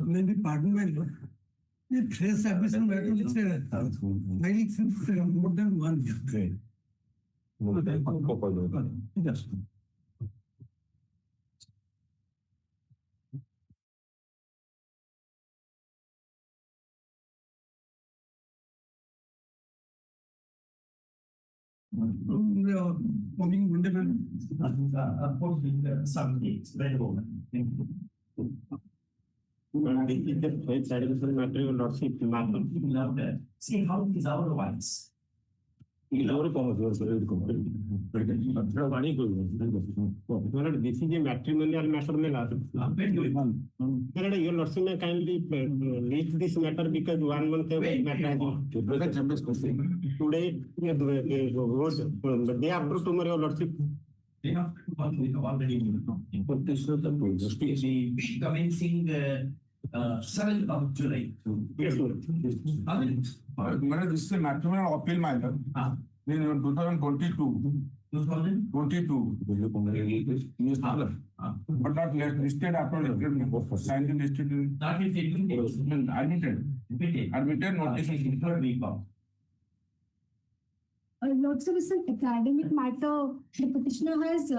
Maybe pardon my lord. The trace submission matter is filing since more than 1 year. Yes. Coming Monday, some days, very well. See how is our rights. This is a matrimonial matter. Your nursing may kindly reach this matter because 1 month matter has today, day after tomorrow, your lordship. They have already commencing 7th of July. Yes, this is a matrimonial appeal matter. In 2022. But not listed after signed and listed. Not admitted notice. Lots of an academic matter. The petitioner has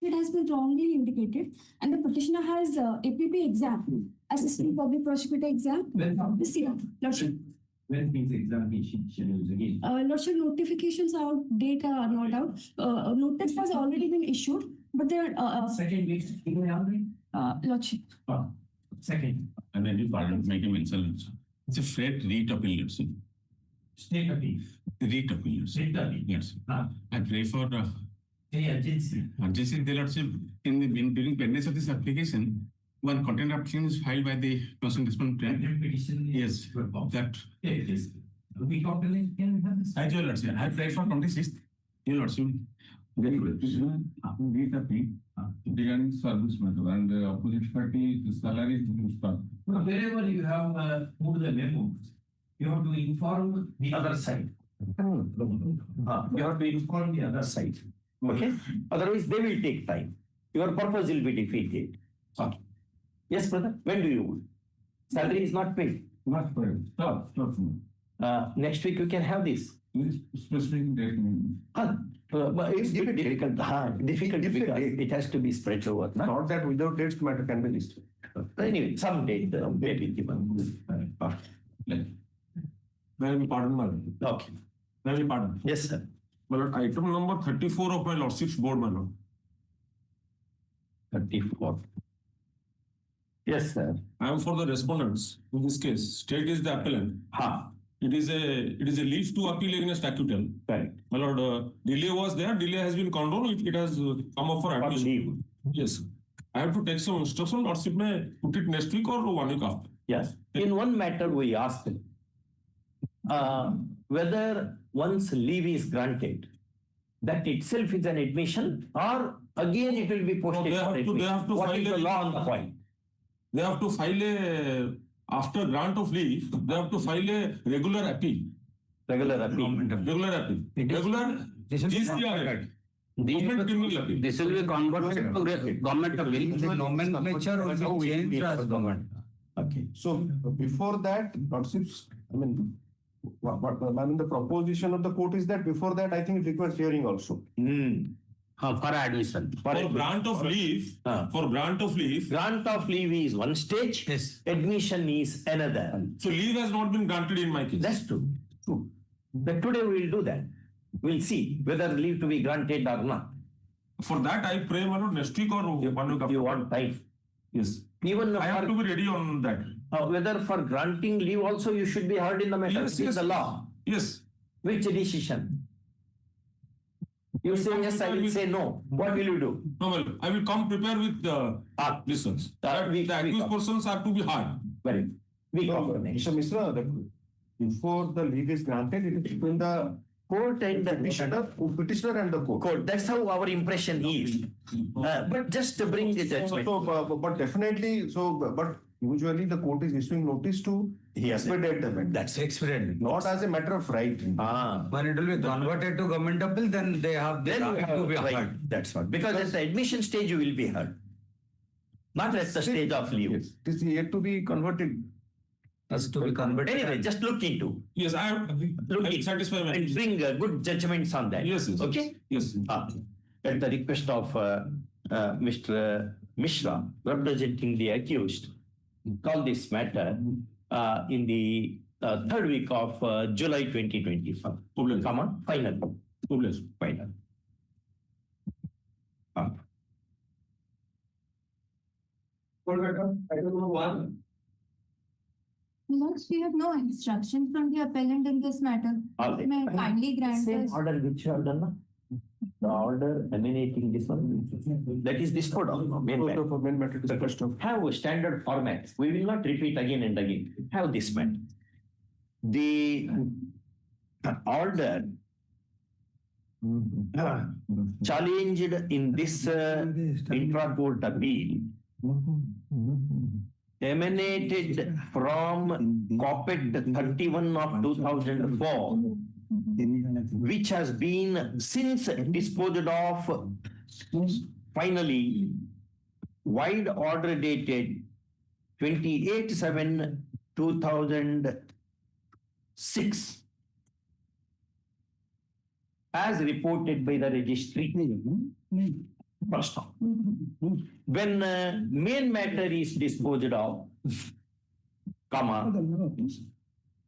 it has been wrongly indicated, and the petitioner has APP exam, Assistant Public Prosecutor exam. This year, Lordship. When is the examination scheduled again? Lordship, notifications out, date are not out. Notice has already been issued, but there are second week. Lordship. Second. And then you pardon, make a mention. It's a freight rate appeal. State appeal. Rate appeal. State appeal. Yes. I pray for agency. Agency, the lordship, during pendency of this application, one content application is filed by the person respondent. Petition. Yes. That. Yes. We got the link. Can have this? As your lordship, I pray for 26th. Your lordship. Rate appeal regarding service matter and opposite party salary is start. Wherever you have moved the memo, you have to inform the other side. You have to inform the other side. Okay? Otherwise, they will take time. Your purpose will be defeated. Okay. Yes, brother. When do you? Salary is not paid. Not paid. Stop. Next week you can have this. Specific date. But it's difficult. Difficult because it has to be spread over. Not that without dates matter can be listed. Anyway, some date may be given. May I be pardoned, madam? Okay. May I be pardoned? Yes, sir. My lord, item number 34 of my lordship's board, my lord. 34. Yes, sir. I am for the respondents in this case. State is the appellant. It is a leave to appeal against acquittal. Right. My lord, delay was there. Delay has been condoned. It has come up for admission. Leave. Yes. I have to take some instruction. Lordship may put it next week or 1 week after. Yes. In one matter, we asked whether once leave is granted, that itself is an admission, or again it will be posted. No, they have to what file is the law on the point? They have to file after grant of leave, they have to file a regular appeal. Regular appeal. Regular appeal. Regular GCR. This will be converted to government appeal. The nomenclature will be changed as government. Okay. So before that, lordships, the proposition of the court is that before that, I think it requires hearing also. For admission. For grant of leave. For grant of leave. Grant of leave is one stage. Yes. Admission is another. So leave has not been granted in my case. That's true. But today we will do that. We'll see whether leave to be granted or not. For that, I pray, my lord, next week or 1 week after. You want time? Yes. Even I have to be ready on that. Whether for granting leave also you should be heard in the matter. Yes, The law. Yes. Which decision? You say yes, I will say no. What will you do? No, well, I will come prepare with this ones. The accused persons are to be heard. Very good. We Mr. Mishra, before the leave is granted, it is between the court and the petitioner and the court. court. That's how our impression is. But just to bring the judgment. But definitely, but usually the court is issuing notice to expedite the matter. That's Expedient. Not as a matter of right. When it will be converted to government appeal, then they have the Then you right have to be right. heard. That's what. Because at the admission stage you will be heard. Not at the stage of leave. It is yet to be converted. Has to be converted. Anyway, just look into. Yes, I Look am into satisfied. and bring good judgments on that. Yes, yes. Okay? Yes. At the request of Mr. Mishra, representing the accused, call this matter in the third week of July 2025. Problem. Come on, final. Problem. Final. Lords, we have no instruction from the appellant in this matter. All right. May I kindly grant Same us. order which you have done, na? The order emanating this one, that is this code of main matter. For main matter is first of. Have a standard format. We will not repeat again and again. Have this man. The order challenged in this intra-court appeal emanated from Copet 31 of 2004, which has been since disposed of finally, wide order dated 28/7/2006, as reported by the registry. First off, when main matter is disposed of, comma,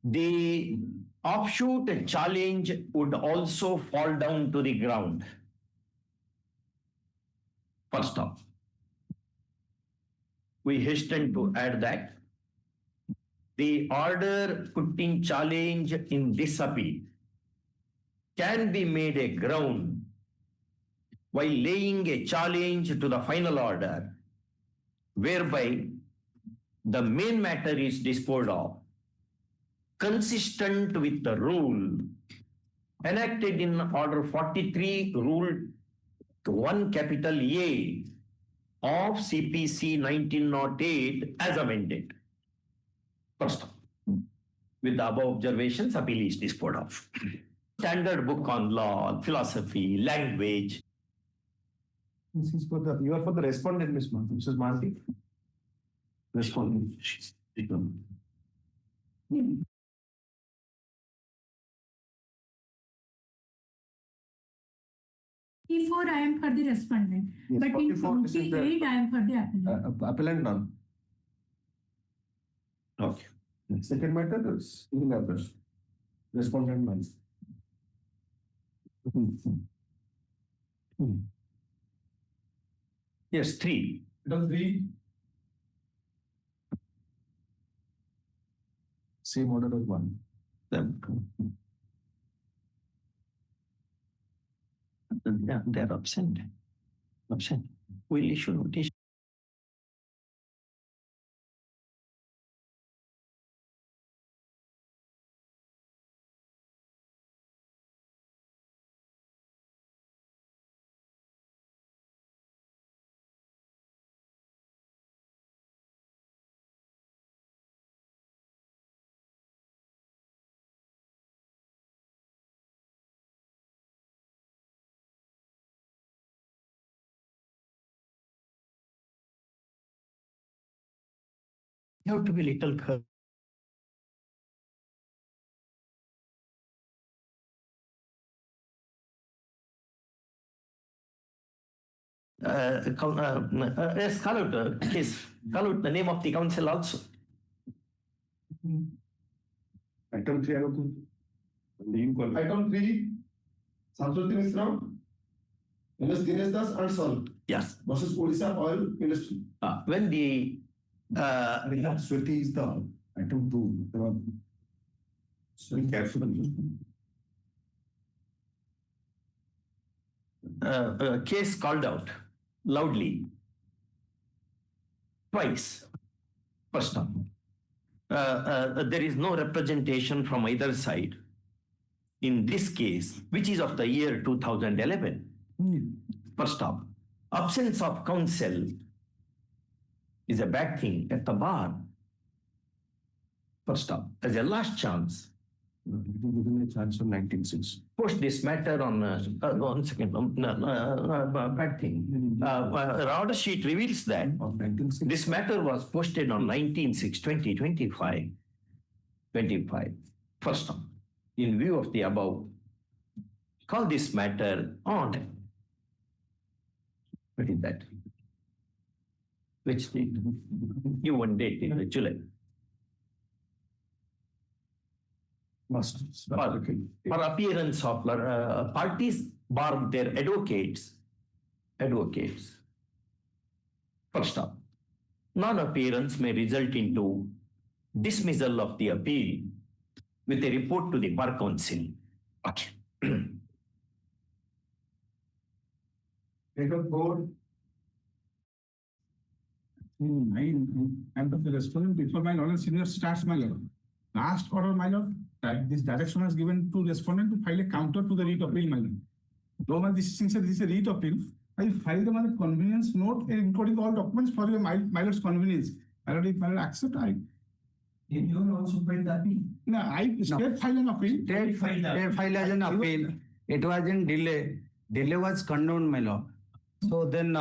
the offshoot challenge would also fall down to the ground. First off, we hasten to add that the order putting challenge in this appeal can be made a ground while laying a challenge to the final order, whereby the main matter is disposed of, consistent with the rule enacted in Order 43, Rule 1 capital A of CPC 1908 as amended. First, with the above observations, appeal is disposed of. Standard book on law, philosophy, language. This is for the, you are for the respondent, Mrs. Manti. Respondent. Before I am for the respondent, Yes, but in 44 this is the- 48 I am for the appellant. Appellant none. Okay. Second matter is civil appellant. Respondent none. Yes, 3. Same order as one. They are absent. Absent. We'll issue notice. You have to be little careful. Yes, call out, please, call out the name of the council also. Item 3, I don't think. Item 3, Samsudin Misra, MS Dinesh Das and Son Yes. versus Odisha Oil Industry. When the Swati is the item 2. Very careful. Case called out loudly twice. First time, there is no representation from either side in this case, which is of the year 2011. First off, absence of counsel is a bad thing at the bar. First off, as a last chance, Given a chance of 19.6. post this matter on one second, bad thing. Order sheet reveals that Of 19.6. this matter was posted on 19/6/2025. First off, in view of the above, call this matter on. What is that? Which date? Give one date in the July. For appearance of parties bar their advocates. First up, non-appearance may result into dismissal of the appeal with a report to the bar council. Okay. Take a vote. I'm the respondent before my lawyer senior starts my lawyer. Last order, my lord, this direction was given to respondent to file a counter to the writ appeal, my lord. Though my this is a writ appeal, I filed a convenience note including all documents for your my lord's convenience. My lord, if my lord accept, You also filed the appeal. no, I state file an appeal. State file as an appeal. It was in delay. Delay was condoned, my lord. So then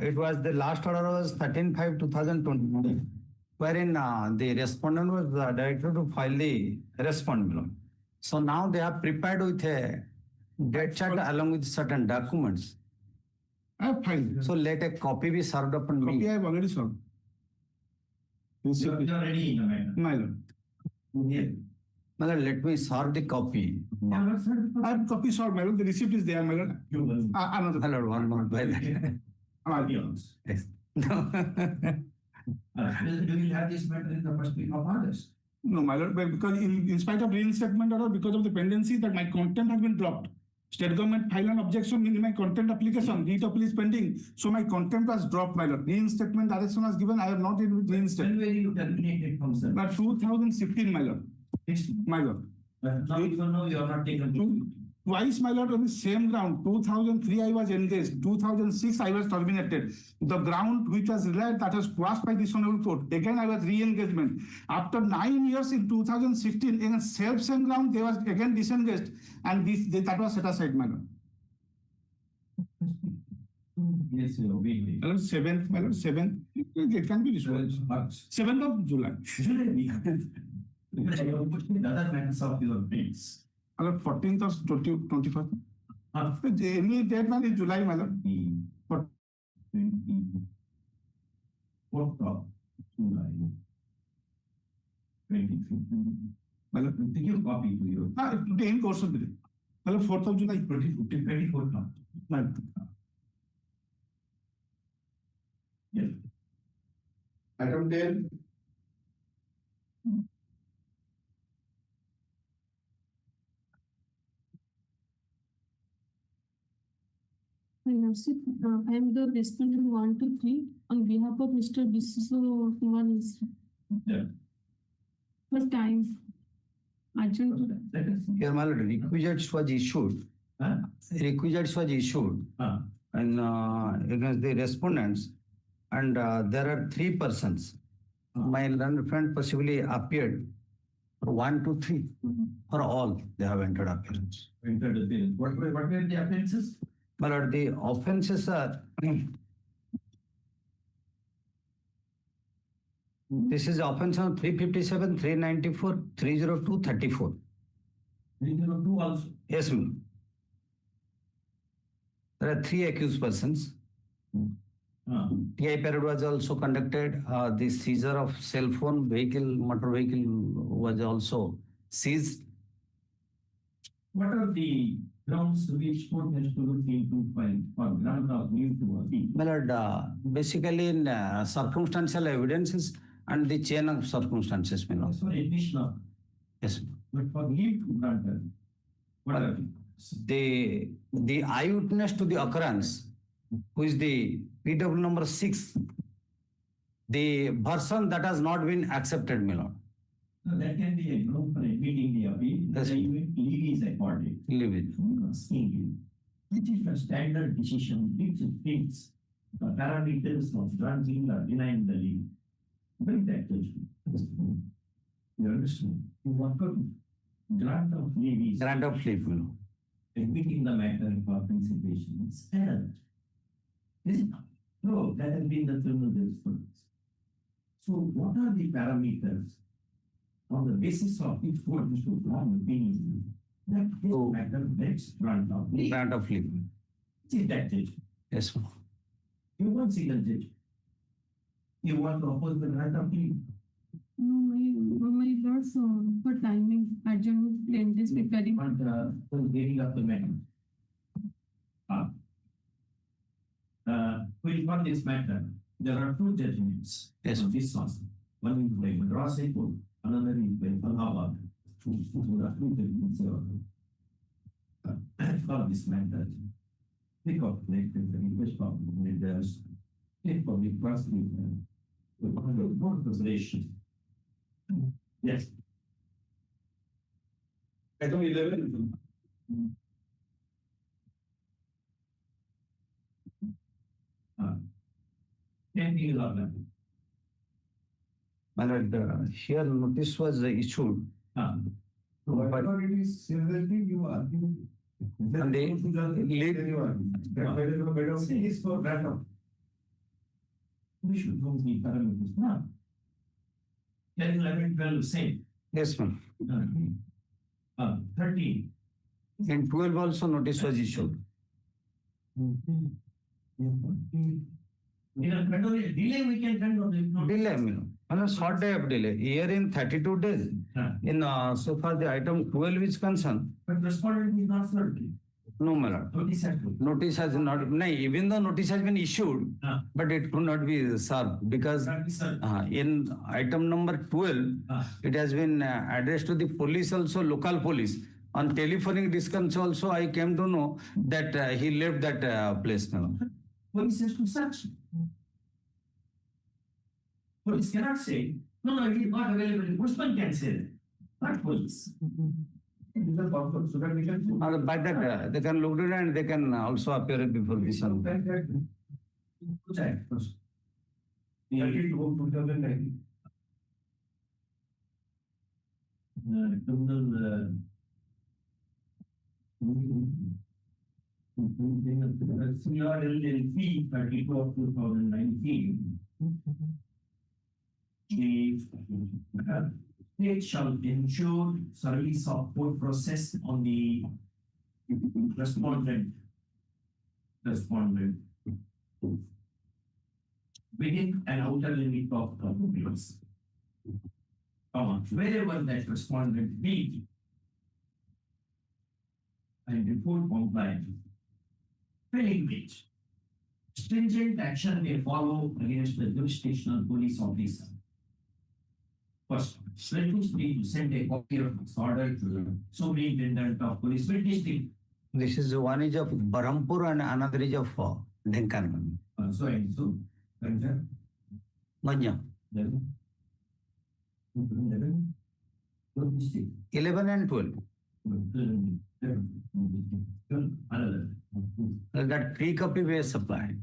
it was the last order was 13/5/2020, wherein the respondent was directed to file the respondent. So now they are prepared with a dead chart along with certain documents. I have filed. So let a copy be served upon Copy me. I have already solved. You are ready in the matter. My lord. Yeah. My lord, let me serve the copy. I have copy solved, my lord. The receipt is there, my lord. Another. My lord, one more by that. Appeals. Yes. Do you have this matter in the first week of August? No, my lord, but because in spite of reinstatement order, because of the pendency that my content has been dropped. State government filed an objection in my content application. Writ appeal is pending. So my content was dropped, my lord. Reinstatement direction was given. I have not yet reinstated. When were you terminated from service? But 2016, my lord. My lord. Now even though you are not taken. Twice, my lord, on the same ground. 2003, I was engaged. 2006, I was terminated. The ground which was relied, that was quashed by this honorable court. Again, I was re-engagement. After 9 years in 2016, again, same ground, they was again disengaged. And that was set aside, my lord. Yes, you obeyed. My lord, 7th, my lord, 7th. It can be resolved. 7th of July. Because you have put in other matters of your prints. My lord, 14th of 21st. Any date, man, is July, my lord. What? 4th of July. 2015. My lord, Take your copy to you. in course of the day. My lord, 4th of July. 24th now. My lord. Yes. Item 10. I am the respondent 1 to 3 on behalf of Mr. Dismissal. Yeah. First time. Urgent. Here, my lord, requisites was issued. Requisites was issued and against the respondents, and there are 3 persons. My learned friend possibly appeared for 1 to 3. For all, they have entered appearance. What were the offences? My lord, the offences are. This is offense on 357, 394, 302, 34. 302 also. Yes, ma'am. There are 3 accused persons. TI period was also conducted. The seizure of cell phone, vehicle, motor vehicle was also seized. What are the grounds which court has to look into for ground of new to appeal? My lord, basically in circumstantial evidences and the chain of circumstances, my lord. For admission of, Yes, ma'am. but for leave to grant, what are the? The eyewitness to the occurrence, who is the PW number 6, the version that has not been accepted, my lord. No, that can be a ground for admitting the appeal. Yes. The leave is accorded. Leave it. Scheme, which is a standard decision which thinks the parameters of granting or denying the leave. Bring that judgment. You understand? You want to grant of leave is Grant of leave. admitting the matter for consideration. It's error. Is it not? No, that has been the criminal jurisprudence. So what are the parameters on the basis of which court is to form opinion that this Oh. matter makes grant of leave? Grant of leave. See that judge. Yes, ma'am. You want single judge. You want to oppose the grant of leave. No, my lords, for timing, adjournment, then this preparing. Want giving up the matter. We want this matter. There are two judgments. Yes. On this source. One is by Madras High Court, another is by Allahabad. For this matter, pick up the request of the leaders, take public prosecution, more consideration. Yes. Item 11. Anything is not that. My lord, here notice was issued. So whatever it is, similarly, you are. And they Say is for grant of. We should know the parameters now. 10, 11, 12, same. Yes, ma'am. 13. In 12 also notice was issued. In a delay, we can control it. Delay, ma'am. On a short day of delay. Here in 32 days. In so far the item 12 is concerned. But respondent is not served. No, my lord. Notice has to. Notice has not, no, even though notice has been issued, but it could not be served because Not be served. in item number 12, it has been addressed to the police also, local police. On telephonic discussions also, I came to know that he left that place now. Police has to search. Police cannot say, no, it is not available. Postman can say that, not police. So that we can. By that, they can look at it and they can also appear before this. Which act first? The 2019. Criminal. CRLLP 32 of 2019. The state shall ensure service of court process on the respondent within an outer limit of compliance. Wherever that respondent be and report compliant, failing which stringent action may follow against the jurisdictional police officer. First, registry to send a copy of this order to the superintendent of police district. This is one is of Barampur and another is of Dhenkan. So and so. Manya. 11 and 12. Another. That 3 copy were supplied.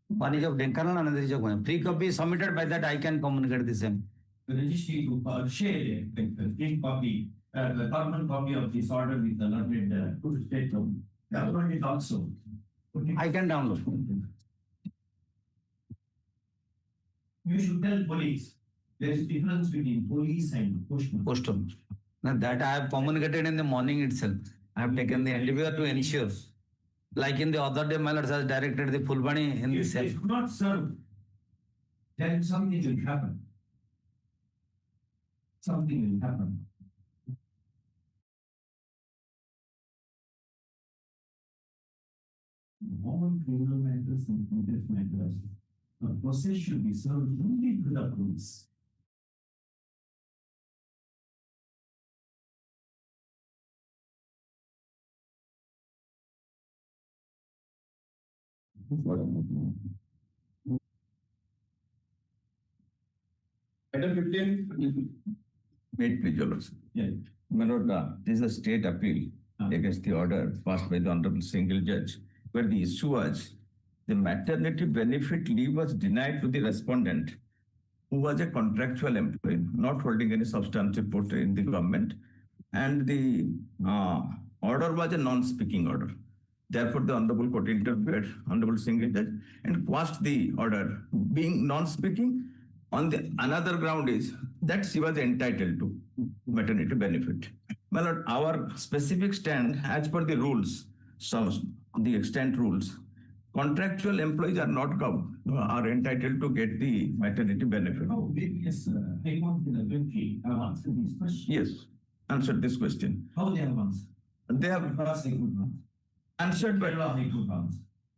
One is of Denkanal, another is of Goyam. 3 copies submitted by that I can communicate the same. The registry to share a clean copy, the permanent copy of this order with the learned state government. The government is also. I can download. You should tell police there is difference between police and postman. Postal. Now that I have communicated in the morning itself. I have taken the endeavor to ensure. Like in the other day, my lord has directed the Fulbani in the If cell. they do not serve, then something will happen. Something will happen. All criminal matters and contempt matters, the process should be served only to the police. Item 15. Made prejudice. Yeah. My lord, this is a state appeal against the order passed by the Honorable Single Judge, where the issue was the maternity benefit leave was denied to the respondent, who was a contractual employee, not holding any substantive post in the government, and the order was a non-speaking order. Therefore, the Honorable Court interfered, Honorable Single Judge, and quashed the order. Being non-speaking, on the another ground is that she was entitled to maternity benefit. My lord, our specific stand, as per the rules, some the extant rules, contractual employees are not are entitled to get the maternity benefit. Oh, yes, I want the benefit. Have answered this question. Yes, answer this question. How they have answered? They have Because they could not. answered, but They could not.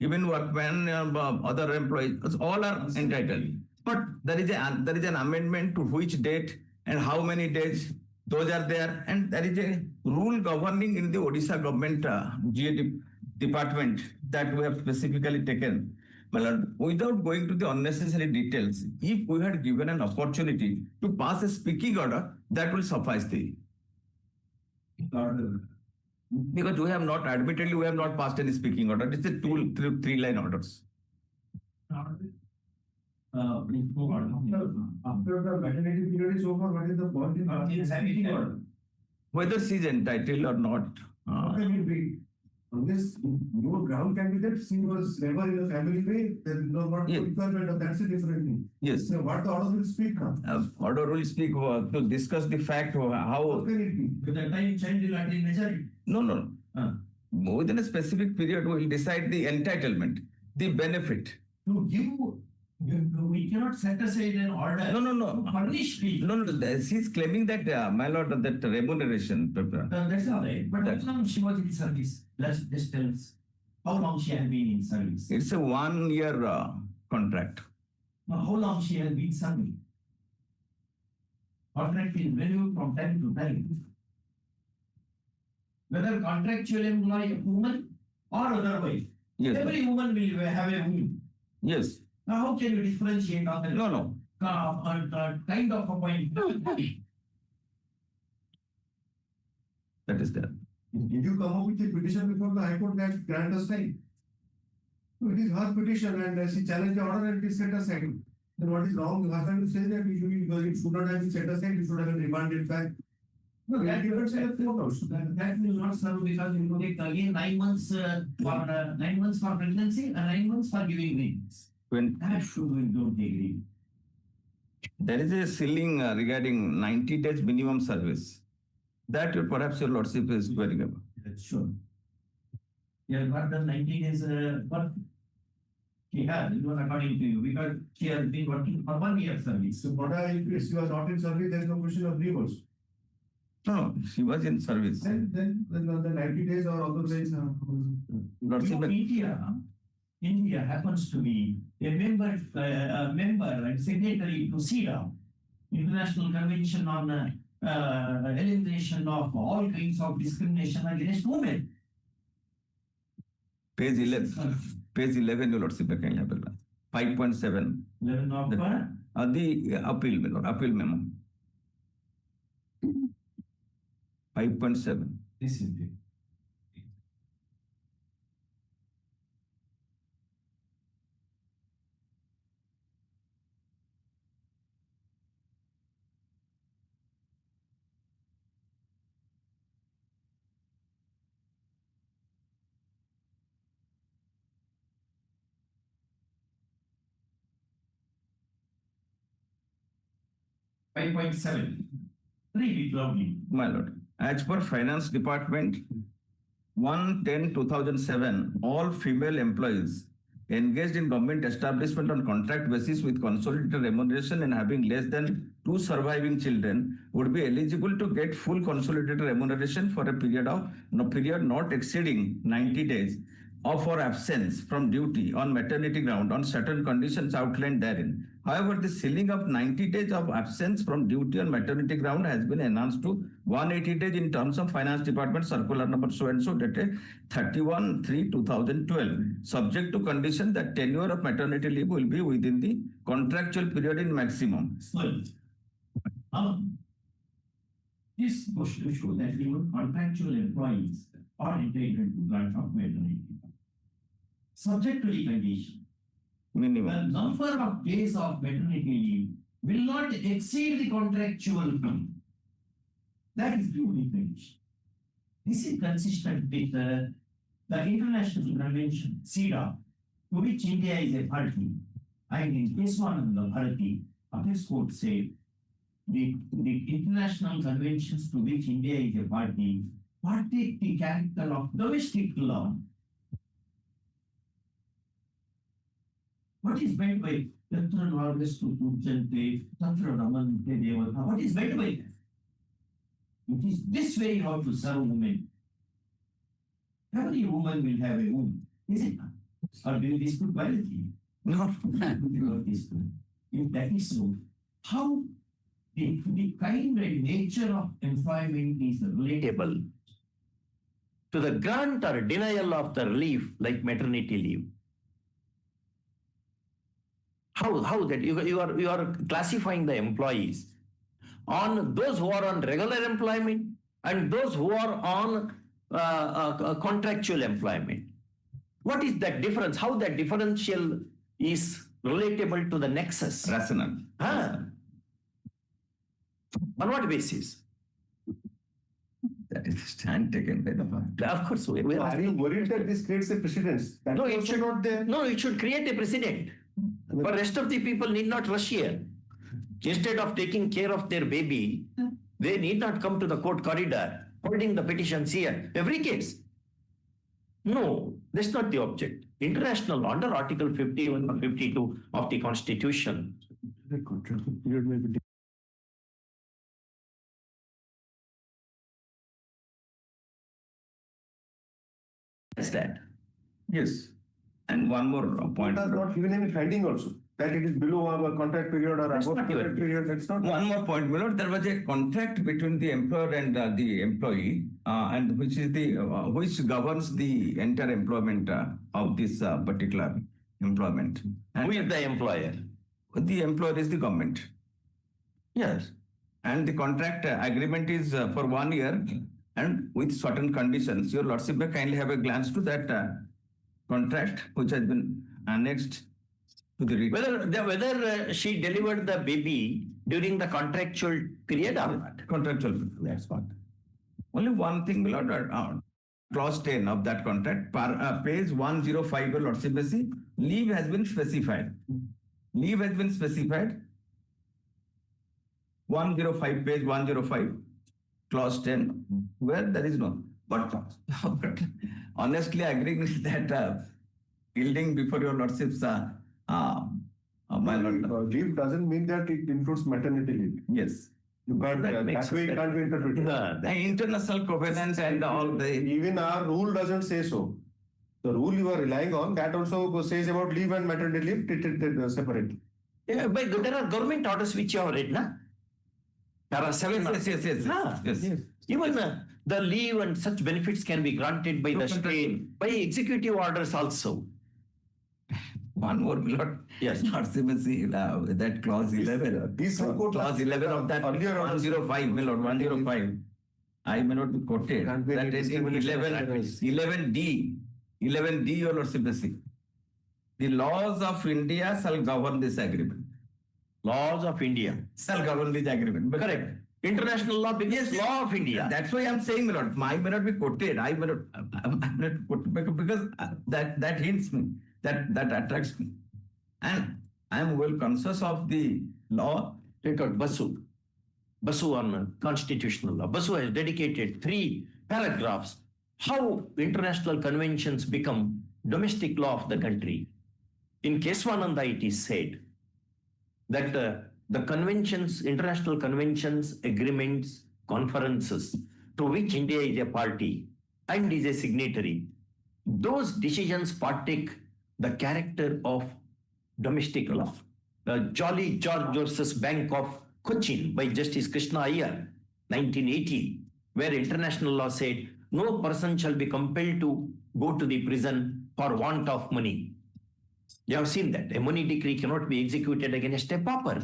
even workmen, other employees, all are entitled. But there is an amendment to which date and how many days those are there, and there is a rule governing in the Odisha government GA department that we have specifically taken. Well, without going to the unnecessary details, if we had given an opportunity to pass a speaking order, that will suffice the. Because we have not, admittedly, we have not passed any speaking order. It's a three-line orders. After the maternity period is over, what is the point in speaking order? Whether she is entitled or not. How can it be? On this, your ground can be that she was never in a family way, there is no requirement of that's a different thing. Yes. So what the order will speak now? Order will speak to discuss the fact of How how. can it be? But the time child will attain majority. No. Uh. Within a specific period, we will decide the entitlement, the benefit. To give, we cannot set aside an order. No. To punish people. No. She's claiming that, my lord, that remuneration. That's all right. But how long she was in service? Let's just tell us. How long she has been in service? It's a 1 year contract. Now, how long she has been serving? Contract is renewed from time to time. Whether contractual employee, woman or otherwise. Yes. Every woman will have a womb. Yes. Now, how can you differentiate on the No. kind of appointment? That is there. Did you come up with a petition before the High Court that grant us time? So it is her petition and she challenged the order and it is set aside. Then what is wrong? Why can't you say that it should not have been set aside, it should have been remanded back? No, that will not serve because you take again 9 months for 9 months for pregnancy and 9 months for giving names. When That should we don't agree. there is a ceiling regarding 90 days minimum service. That perhaps your lordship is querying about. That's sure. Yeah, not the 90 days work. She has, it was according to you, because she has been working for 1 year service. So what if she was not in service, there is no question of divorce. No, she was in service. Then the 90 days or other days. Lordship, India happens to be a member and signatory to CORAM, International Convention on Elimination of all kinds of discrimination against women. page 11, your lordship, 5.7. 11 of The appeal memo. 5.7. this is it. Five point seven. Read it loudly. My lord, as per Finance Department, 1/10/2007, all female employees engaged in government establishment on contract basis with consolidated remuneration and having less than 2 surviving children would be eligible to get full consolidated remuneration for a period not exceeding 90 days or for absence from duty on maternity ground on certain conditions outlined therein. However, the ceiling of 90 days of absence from duty on maternity ground has been enhanced to 180 days in terms of Finance Department Circular number so and so dated 31/3/2012, subject to condition that tenure of maternity leave will be within the contractual period in maximum. This goes to show that even contractual employees are entitled to grant of maternity, subject to the condition. The Minimum. number of days of maternity leave will not exceed the contractual fee. That is the only condition. This is consistent with the International Convention, CEDAW, to which India is a party. And in case one of the party, this court said, the international conventions to which India is a party partake the character of domestic law. What is meant by Tatra Narvestu Pujante, Tatra Ramante Devata? What is meant by that? It is this way how to serve women. Every woman will have a womb, is it not? Or do you dispute biology? No. If that is so, how the kind and nature of employment is relatable to the grant or denial of the leave, like maternity leave? How that you are classifying the employees on those who are on regular employment and those who are on contractual employment. What is that difference? How that differential is relatable to the nexus? Rational. On what basis? That is the stand taken by the party. Of course, we Are are. you worried that this creates a precedence? That No, is it also should not there. No, it should create a precedent. For rest of the people need not rush here. Instead of taking care of their baby, they need not come to the court corridor, holding the petitions here. Every case. No, that's not the object. International law under Article 51 or 52 of the Constitution. The contract period may be Is that? Yes. And one more It point. has not given any finding also that it is below our contract period or That's above not contract given. period. That's not. One more point, Milord. There was a contract between the employer and the employee, and which is the which governs the entire employment of this particular employment. And Who is the employer? the employer is the government, Yes. and the contract agreement is for 1 year, and with certain conditions. Your Lordship may kindly have a glance to that contract which has been annexed to the Whether she delivered the baby during the contractual period or not. contractual. That's what. Only one thing, Milord, clause 10 of that contract, page 105, Your Lordship may see, leave has been specified. Leave has been specified. 105, page 105, clause 10, where there is no. But honestly, agreeing with that, yielding before Your Lordship's, my Lord. Leave doesn't mean that it includes maternity leave. Yes. You can't, That that makes way it sense. can't be interpreted. And international covenants and all the. Even our rule doesn't say so. The rule you are relying on, that also says about leave and maternity leave treated separately. Yeah, but there are government orders which you have read, na? There are 7. Yes. Ah, Yes. Even the leave and such benefits can be granted by the state, by executive orders also. One more, Milord. Yes. Lordship may see that clause 11. These High Court Clause 11 of that earlier orders- 105, Milord, 105. I may not be quoted. Can't be That any is in discrimination. 11D, Your Lordship may see. The laws of India shall govern this agreement. Laws of India. Shall govern this agreement. But Correct. International law becomes law of India. That's why I'm saying, Milord, I may not be quoted. I may not quoted because that hints me, that attracts me. And I am well conscious of the law. Take out Basu. Basu on constitutional law. Basu has dedicated 3 paragraphs how international conventions become domestic law of the country. In Keswananda, it is said that the conventions, international conventions, agreements, conferences to which India is a party and is a signatory, those decisions partake the character of domestic law. Jolly George versus Bank of Cochin by Justice Krishna Iyer, 1980, where international law said no person shall be compelled to go to the prison for want of money. You have seen that. A money decree cannot be executed against a pauper.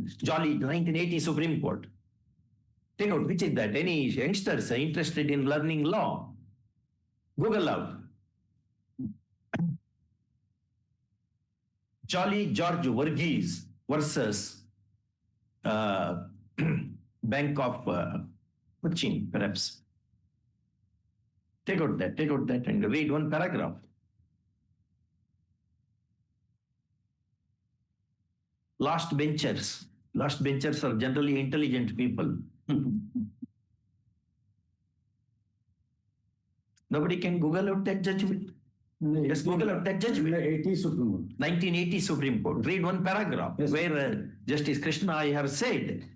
Jolly 1980 Supreme Court. Take out, which is that? Any youngsters are interested in learning law? Google out. Jolly George Verghese versus Bank of Cochin, perhaps. Take out that and read one paragraph. Last benchers are generally intelligent people. Nobody can Google out that judgment. Just Google out that judgment. 1980 Supreme Court. Read one paragraph where Justice KRISHNA I have said.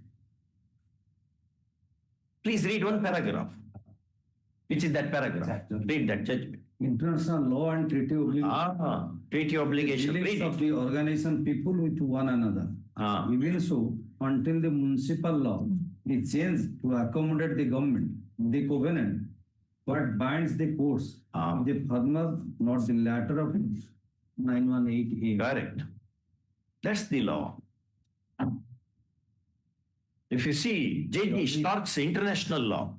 Please read one paragraph. Which is that paragraph? Read that judgment. International law and treaty obligation. Treaty obligation. Dealings of the organization people with one another. Even so, until the municipal law is changed to accommodate the government, the covenant, what binds the courts, the former, not the latter of 918A. Correct. That's the law. If you see J.G. Stark's international law,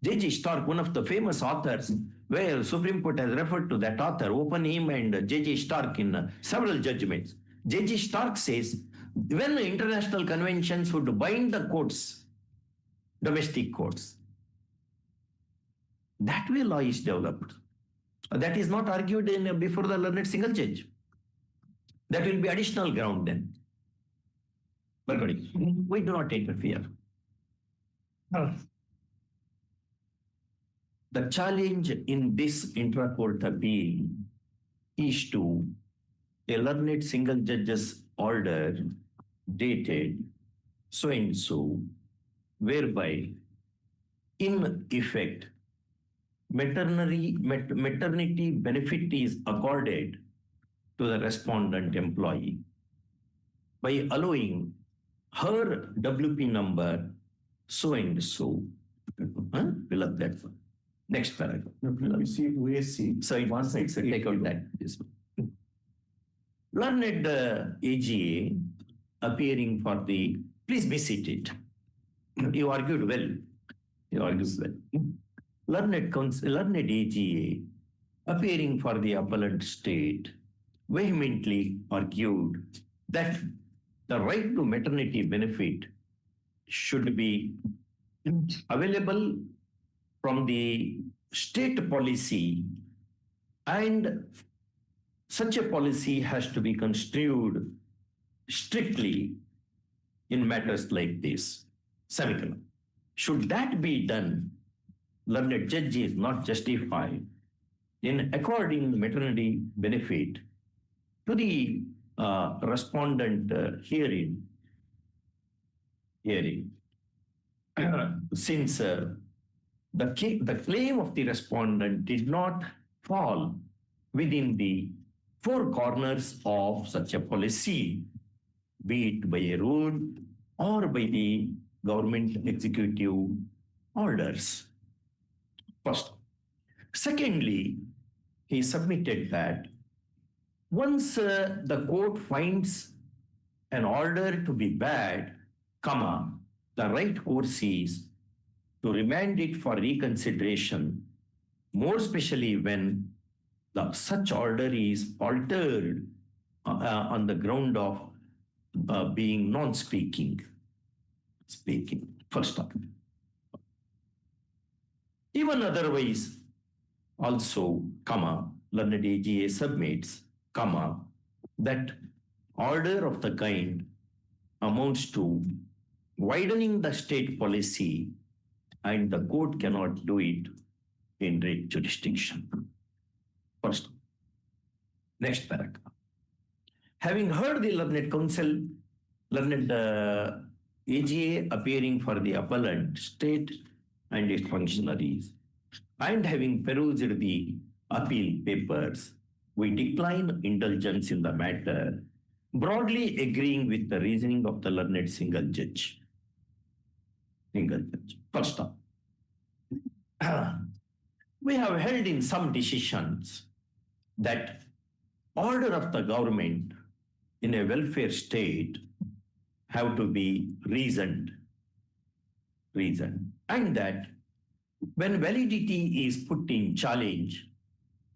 J.G. Stark, one of the famous authors, where Supreme Court has referred to that author, Oppenheim and J.G. Stark in several judgments. J.G. Stark says, when the international conventions would bind the courts, domestic courts, that way law is developed. That is not argued before the learned single judge. That will be additional ground then. We do not interfere. The challenge in this intra-court appeal is to a learned single judge's order dated so and so, whereby in effect maternity benefit is accorded to the respondent employee by allowing her WP number so and so. Fill up that one. Next paragraph. We see USC. So it wants to take out that. Learned AGA appearing for the, please be seated. You argued well. Learned AGA appearing for the appellant state vehemently argued that the right to maternity benefit should be available from the state policy, and such a policy has to be construed strictly in matters like this. Semicolon. Should that be done, learned judge is not justified in according maternity benefit to the respondent hearing, since the claim of the respondent did not fall within the four corners of such a policy, be it by a rule or by the government executive orders. First. Secondly, he submitted that once the court finds an order to be bad, the right course is to remand it for reconsideration, more especially when such order is altered on the ground of being non-speaking. First up. Even otherwise, also, learned AGA submits, that order of the kind amounts to widening the state policy, and the court cannot do it in direct jurisdiction. First. Next paragraph. Having heard the learned counsel, learned AGA appearing for the appellant state and its functionaries, and having perused the appeal papers, we decline indulgence in the matter, broadly agreeing with the reasoning of the learned single judge. First up. We have held in some decisions that order of the government in a welfare state have to be reasoned, and that when validity is put in challenge,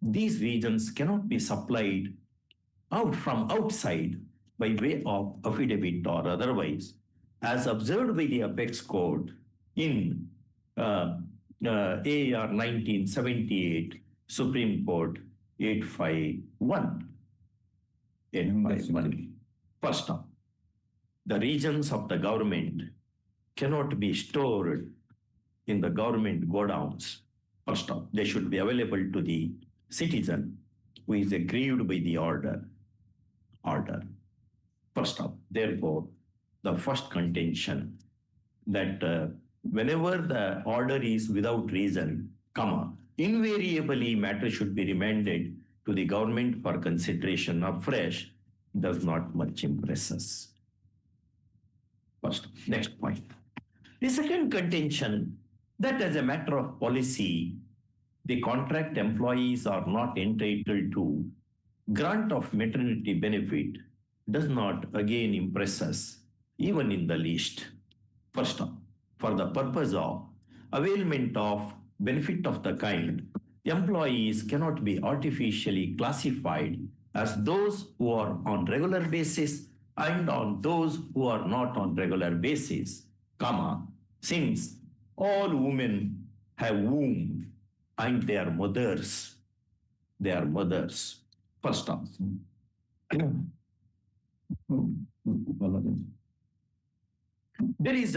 these reasons cannot be supplied out from outside by way of affidavit or otherwise, as observed by the Apex Court in AR 1978, Supreme Court 851. First off, the reasons of the government cannot be stored in the government godowns. First off, they should be available to the citizen who is aggrieved by the order. First off, therefore, the first contention that whenever the order is without reason, invariably matter should be remanded to the government for consideration afresh, does not much impress us. First, next point. The second contention, that as a matter of policy, the contract employees are not entitled to grant of maternity benefit, does not again impress us, even in the least. First, for the purpose of availment of benefit of the kind, employees cannot be artificially classified as those who are on regular basis and on those who are not on regular basis, since all women have womb and they are mothers. First off. There is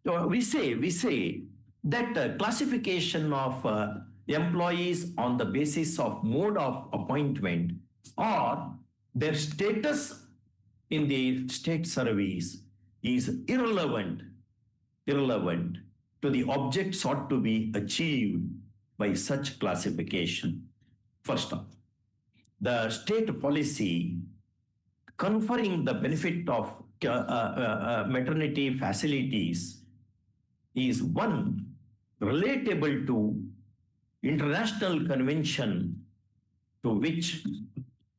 we say that classification of employees on the basis of mode of appointment or their status in the state service is irrelevant to the object sought to be achieved by such classification. First off, the state policy conferring the benefit of maternity facilities is one relatable to international convention to which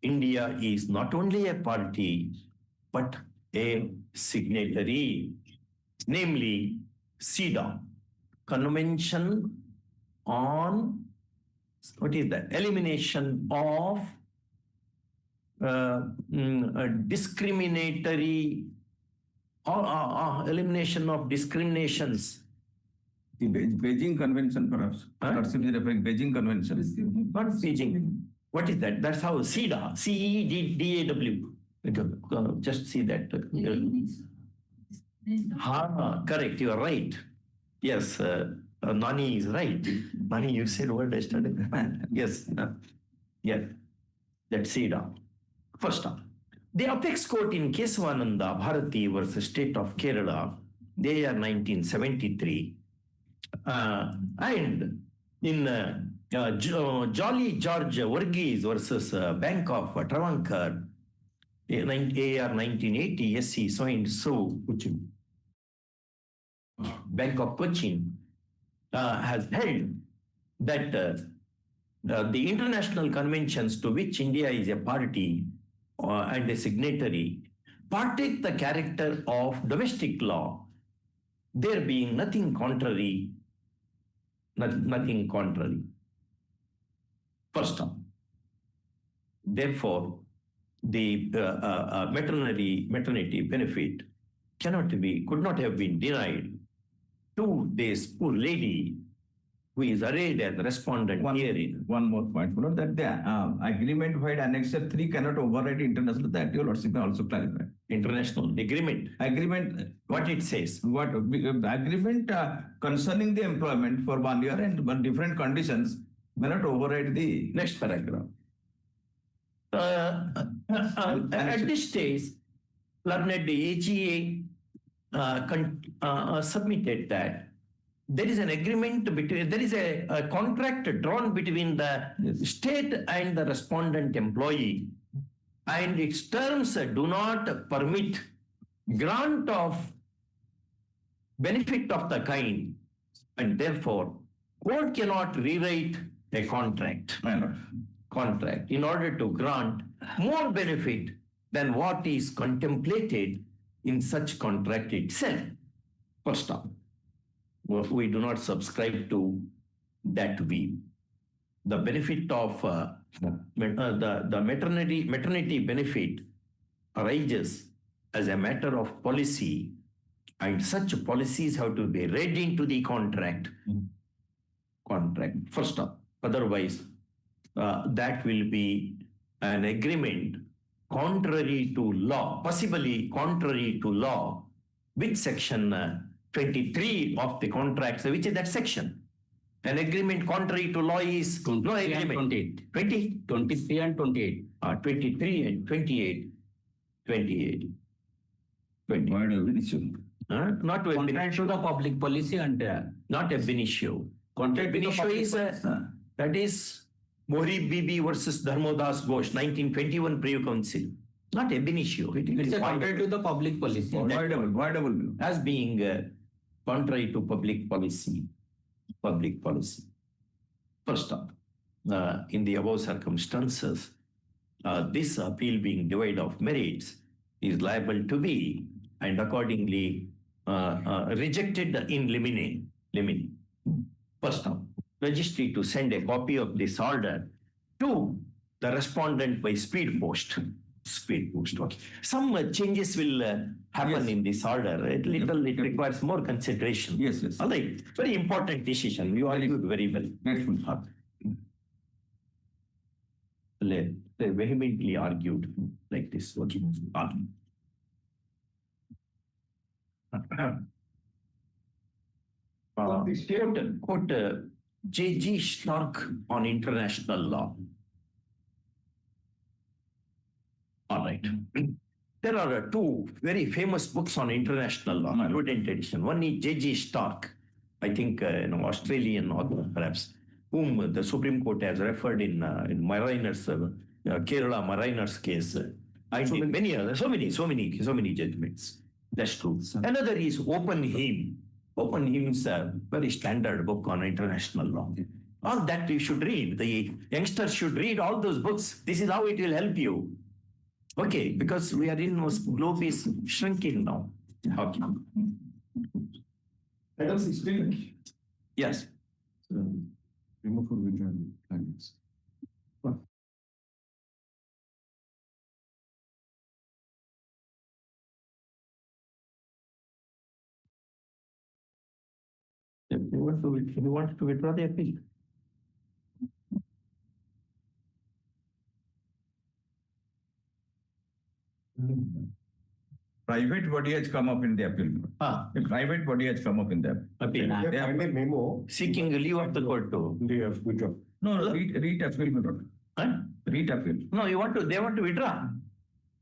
India is not only a party but a signatory, namely CEDAW, Convention on elimination of discriminatory elimination of discriminations. The Beijing Convention, perhaps. Possibly referring Beijing Convention. Not Beijing. What is that? That's how CEDAW, CEDAW. Just see that. Correct, you are right. Yes, Nani is right. Nani, you said what I studied. Yes, yeah, that's CEDAW. First up, the Apex Court in Kesavananda Bharati versus State of Kerala, the year 1973, and in Jolly George Varghese versus Bank of Travancore, AR 1980, SC so and so, Bank of Cochin has held that the international conventions to which India is a party and a signatory partake the character of domestic law, there being nothing contrary. First off, therefore, the maternity benefit could not have been denied to this poor lady who is arrayed as respondent herein. One more point. Note that the agreement while Annexure 3 cannot override international, that your lordship may also clarify. International agreement. What it says. What agreement concerning the employment for 1 year and different conditions may not override the next paragraph. At this stage, learned AGA submitted that there is an agreement between, there is a contract drawn between the state and the respondent employee, and its terms do not permit grant of benefit of the kind, and therefore court cannot rewrite a contract in order to grant more benefit than what is contemplated in such contract itself. First off, we do not subscribe to that view. The benefit of the maternity benefit arises as a matter of policy, and such policies have to be read into the contract. First off, otherwise that will be an agreement contrary to law, possibly contrary to law, with section 23 of the contracts, which is that section. An agreement contrary to law is no agreement. 23 and 28. 23 and 28. 28. 28. Not to Contract to the public policy and not ab initio. contract Ab initio is that is Mohri Bibi versus Dharmodas Ghosh, 1921 Privy Council. Not ab initio. it's a contract to the public policy. Voidable. As being contrary to public policy. Public policy. First up, in the above circumstances, this appeal being devoid of merits is liable to be and accordingly rejected in limine. First up, registry to send a copy of this order to the respondent by speed post. Speed post. Okay. Some changes will happen in this order. It requires more consideration. Yes. All right. Very important decision. You argued very well. They vehemently argued like this. Okay. Quote J.G. Stark on international law. All right. There are two very famous books on international law, student edition. One is J.G. Stark, I think Australian author perhaps, whom the Supreme Court has referred in Mariners, Kerala Mariners case. I think many others, so many judgments. That's true. Another is Open Hymn. Open Hymn is a very standard book on international law. All that you should read. The youngsters should read all those books. This is how it will help you. Okay, because we are in globe is shrinking now. Okay. Item 16. Yes. Remove for withdrawal claims. You want to withdraw the appeal? Private body has come up in the appeal. A private body has come up in the Appeal. They have a memo. Seeking a leave of the court to. They have withdraw. No, read appeal. Read appeal. No, they want to withdraw.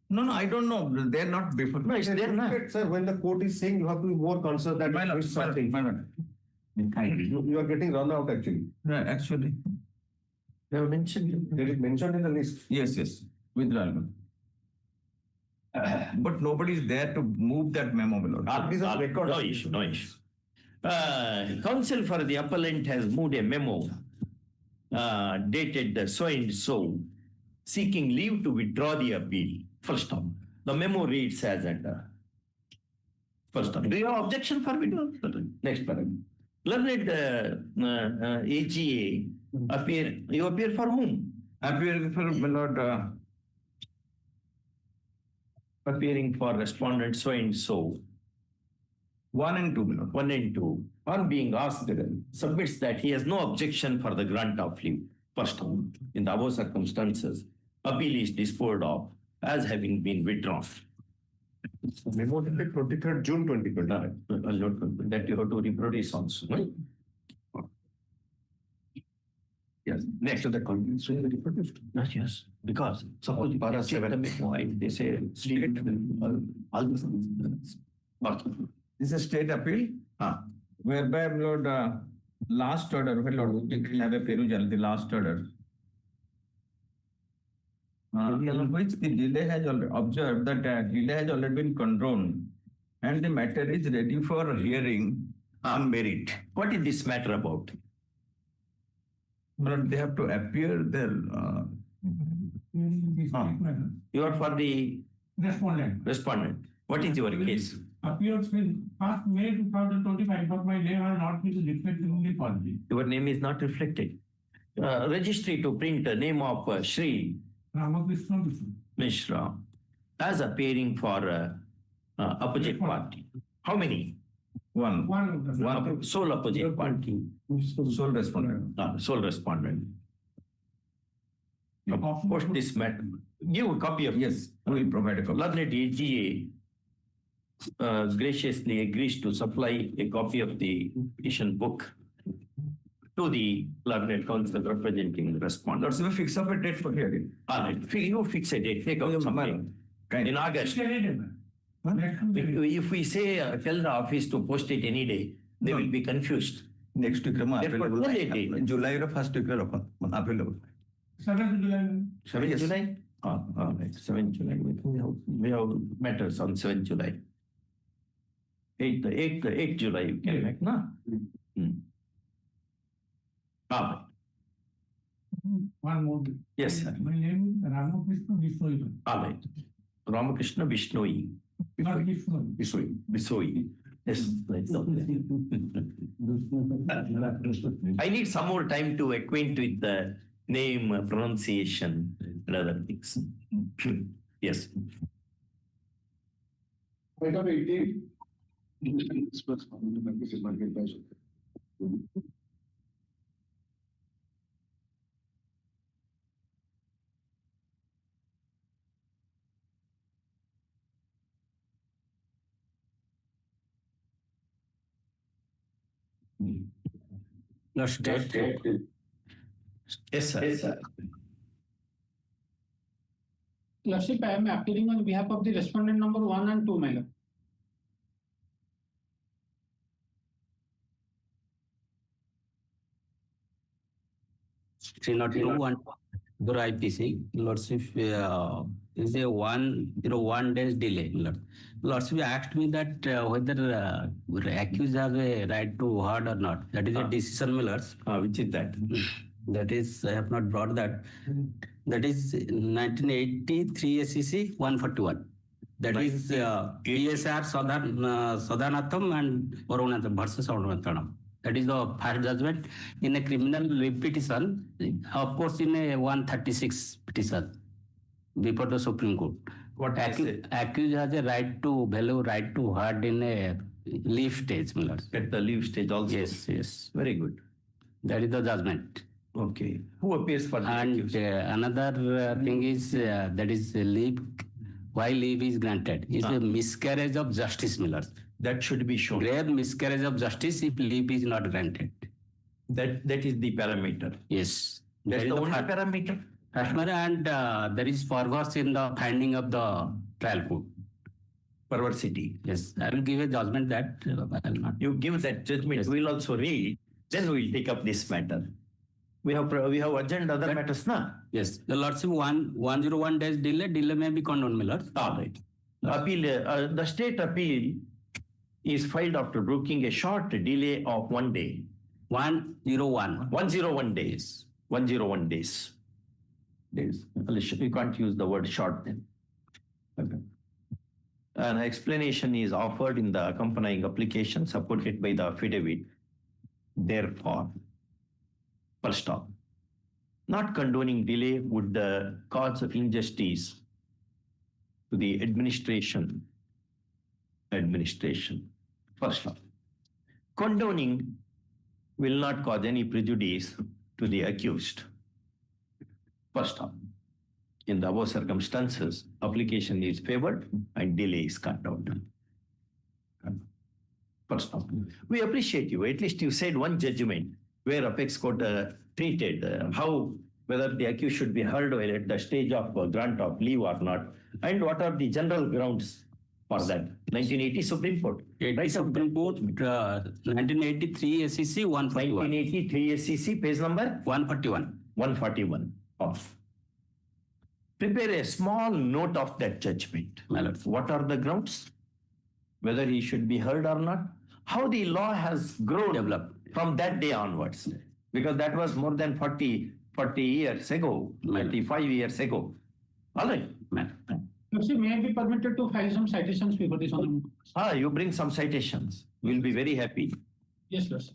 No, I don't know. They're not before. No, it's there now. Sir, when the court is saying you have to be more concerned that you are getting run out actually. Right, actually. They have mentioned. It is mentioned in the list. Yes. Withdrawal. But nobody is there to move that memo. It is a record. No issue. Counsel for the appellant has moved a memo dated so and so, seeking leave to withdraw the appeal. First off, the memo reads as under. First off, do you have objection for withdrawal? Next paragraph. Learned AGA appear. You appear for whom? Appear for Lord. Appearing for respondent so and so. 1 and 2. 1 and 2. On being asked, submits that he has no objection for the grant of leave. First, in the above circumstances, appeal is disposed of as having been withdrawn. Memo dated 23rd June 2020. That you have to reproduce also. Right? Yes. Next to the convenience, we reproduced. Yes. Because suppose para 7 they say state all this. This is a state appeal, whereby Lord last order, well, Lord, we have a perusal, the last order. In which the delay has already observed that delay has already been condoned and the matter is ready for hearing on merit. What is this matter about? But they have to appear there. You are for the respondent. What is your case? Appeared since 1st May 2025, but my name has not been reflected in the policy. Your name is not reflected. Registry to print the name of Shri Ramakrishna Mishra as appearing for opposite party. How many? One. One. Sole opposite party. Sole respondent. Sole respondent. Post this matter. Give a copy of Yes, we will provide a copy. Learned AGA graciously agrees to supply a copy of the petition book to the learned counsel representing the respondent. Let's fix up a date for hearing. All right, you fix a date, take out something. In August. If we say, tell the office to post it any day, they will be confused. Next week, Therefore, available. tell a date. July or first week, available. 7th July. 7th Yes. July? All right, 7th July. We have matters on 7th July. 8th July you can make, no? All right. One more. Yes, sir. My name is Ramakrishna Bisoi. All right. Ramakrishna Vishnoi. Not Vishnu. Bisoi. Yes. I need some more time to acquaint with the name, pronunciation, and other things. Yes. Item 18. No state. Yes, sir. Yes, sir. Lordship, I am appearing on behalf of the respondent number 1 and 2, my lord. Three not 2 Guru IPC, Lordship, is a 101 days delay. Lordship asked me that whether accused have a right to heard or not. That is a decision, my lords. Which is that? That is, I have not brought that. That is 1983 SEC 141. That is PSR Sadhanatham and Varunatham versus Varunatham. That is the first judgment in a criminal petition, of course, in a 136 petition before the Supreme Court. What accused has a right to value, right to heard in a leave stage, my lords. At the leave stage also? Yes, yes. Very good. That is the judgment. Okay. Who appears for the accused? And another thing is that is leave. Why leave is granted? Is a miscarriage of justice, my lords. That should be shown. Grave miscarriage of justice if leave is not granted. That is the parameter. Yes. That's the only parameter. And there is perverse in the finding of the trial court. Perversity. Yes. I will give a judgment that I will not. You give that judgment. Yes. We'll also read. Then we will take up this matter. We have adjourned other matters, na? Yes. The lordship 101 days delay may be condoned, my lord. All right. Appeal. The state appeal is filed after brooking a short delay of 1 day. 101. 101 days. 101 days. You can't use the word short then. Okay. An explanation is offered in the accompanying application supported by the affidavit. Therefore, first stop. Not condoning delay would cause injustice to the administration. First off, condoning will not cause any prejudice to the accused. First off, in the above circumstances, application is favored and delay is condoned. First off, we appreciate you. At least you said one judgment where Apex Court treated whether the accused should be heard while at the stage of grant of leave or not, and what are the general grounds for that. 1980 Supreme Court. Right, Supreme Court, 1983 SEC 141. 1983 SEC, page number? 141. 141 of. Prepare a small note of that judgment. My lord. What are the grounds? Whether he should be heard or not? How the law has grown Developed from that day onwards. Because that was more than 40 years ago, 35 years ago. All right. Lordship, may I be permitted to file some citations before this honorable? You bring some citations. We'll be very happy. Yes, Lordship.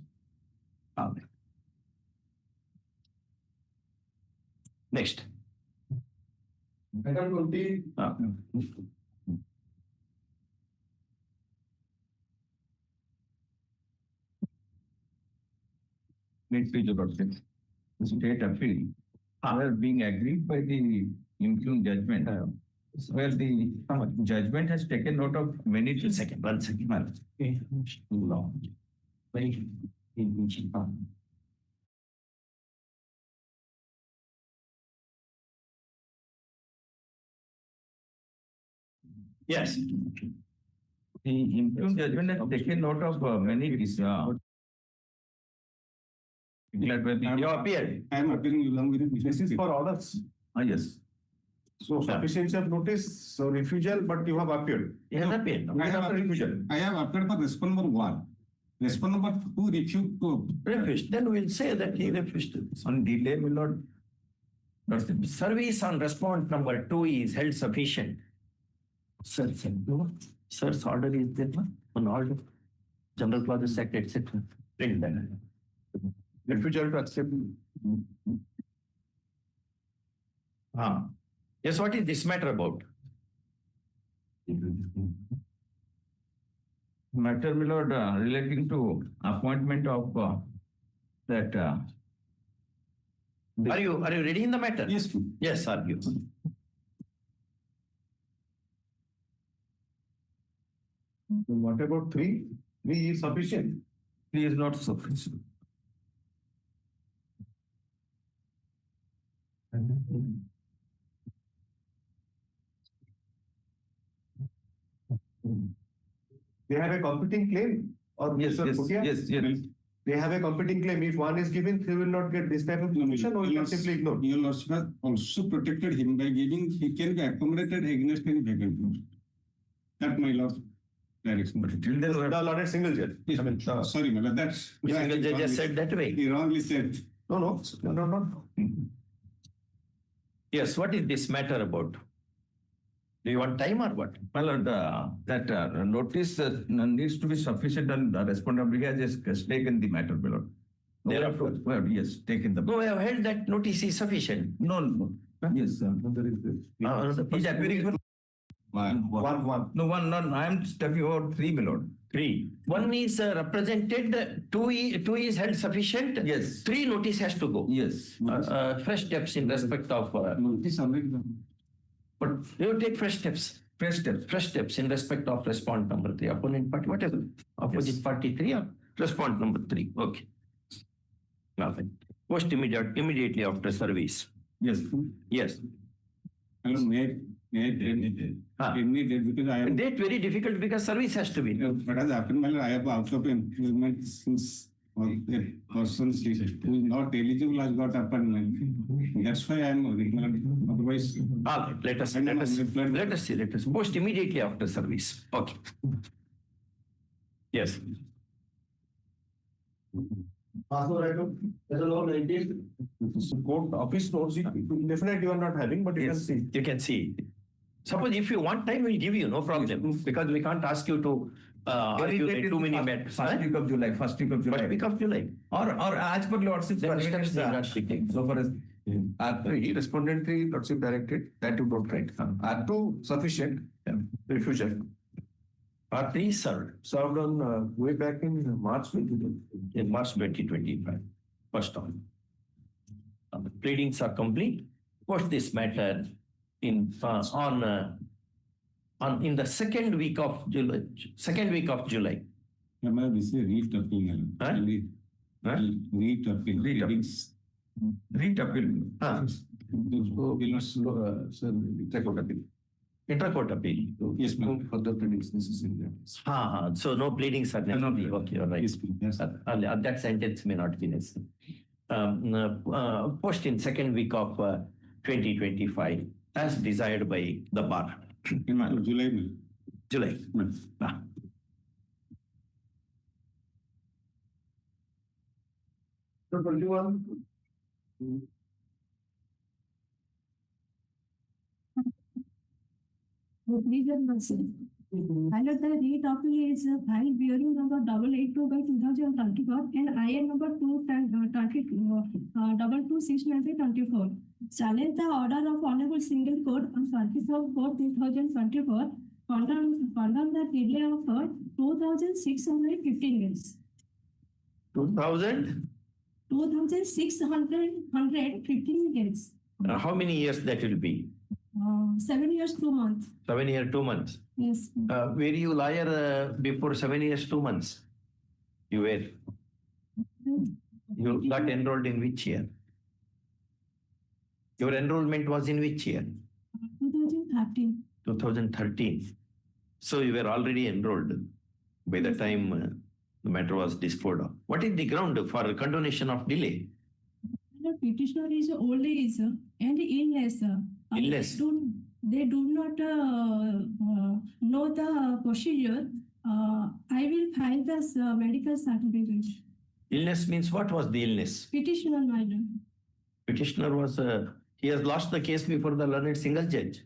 Next. Item 20. Next page about this. The state appeal are being agreed by the impugned judgment, where the judgment has taken note of many. One second. Too long. Very. Yes. The impugned judgment has taken note of many declared by the. You appeared. I am appearing along with the This is for orders. Yes. So sufficiency of notice, so refusal, but you have appeared. You have appeared. I have refusal. I have applied for response number 1. Response number 2 refused to. Refused. Then we'll say that he refused. On delay will not. Service on respondent number 2 is held sufficient. Sir's order is there, on order. General Clauses Act, etc. Print that. Refusal to accept. Yes, what is this matter about? Matter, my lord, relating to appointment of that. Are you ready in the matter? Yes. Yes, argue. What about 3? 3 is sufficient. 3 is not sufficient. They have a competing claim? Or Yes. They have a competing claim. If one is given, he will not get this type of information, or will not simply ignore. Your Lordship has also protected him by giving he can be accommodated against any vacant post. That my lord direction. But till then, The Lord single judge. Yes, I mean, sorry, my lord, that's. Single judge has said that way. He wrongly said. No. Yes, what is this matter about? Do you want time or what? my lord, that notice needs to be sufficient, and the respondent has just taken the matter, my lord. Therefore, Well, yes, taken the. no, I have held that notice is sufficient. No. Yes, sir. He's appearing for One. no one. I am talking about 3, my lord. 3. 1 is represented, 2 is held sufficient. Yes. 3 notice has to go. Yes. Fresh steps in respect of. Notice already done. But you take fresh steps. Fresh steps in respect of respondent number 3. Opponent party, whatever. Opposite party 3 or respondent number 3. Okay. Nothing. Post immediately after service. Yes. Yes. Hello, may because I am. Date very difficult because service has to be. What has happened, my lord, I have out of employment since a person who is not eligible has got appointment. That's why I am otherwise. Let us see. Post immediately after service. Okay. Yes. Court office notes, definitely you are not having, but you can see. You can see. Suppose if you want time, we'll give you, no problem. Because we can't ask you to argue too many matters. First week of July. First week of July. Or as per lordship's Steps they are not taking. so far as R3, respondent 3, lordship directed, that you don't write. R2, sufficient, refusal. R3 Served on way back in March 2020. in March 2025. First on. The pleadings are complete. Post this matter in the second week of July. Am I this is read appeal? Read appeal. read appeal. Intercourt appeal. Yes, ma'am. Further pleadings necessary. So no pleadings are necessary. Okay, all right. Yes, yes. That sentence may not be necessary. Post in second week of 2025 as desired by the bar. In July. July. So 21. Please answer. And the rate of is file bearing number 882/2024 and IN number 226/24. Challenge the order of Honorable Single Court on 24/4/2024. Condemn the delay of 2,615 days. 2000? 2,615 days. How many years that will be? 7 years, 2 months. 7 years, 2 months. Yes. Were you lawyer before 7 years, 2 months? You were. You got enrolled in which year? Your enrollment was in which year? 2013. 2013. So you were already enrolled by the time the matter was disposed of. What is the ground for condonation of delay? The petitioner is old age and illness. Illness. They do not know the procedure. I will file this medical certificate. Illness means what was the illness? Petitioner, madam. Petitioner was, he has lost the case before the learned single judge.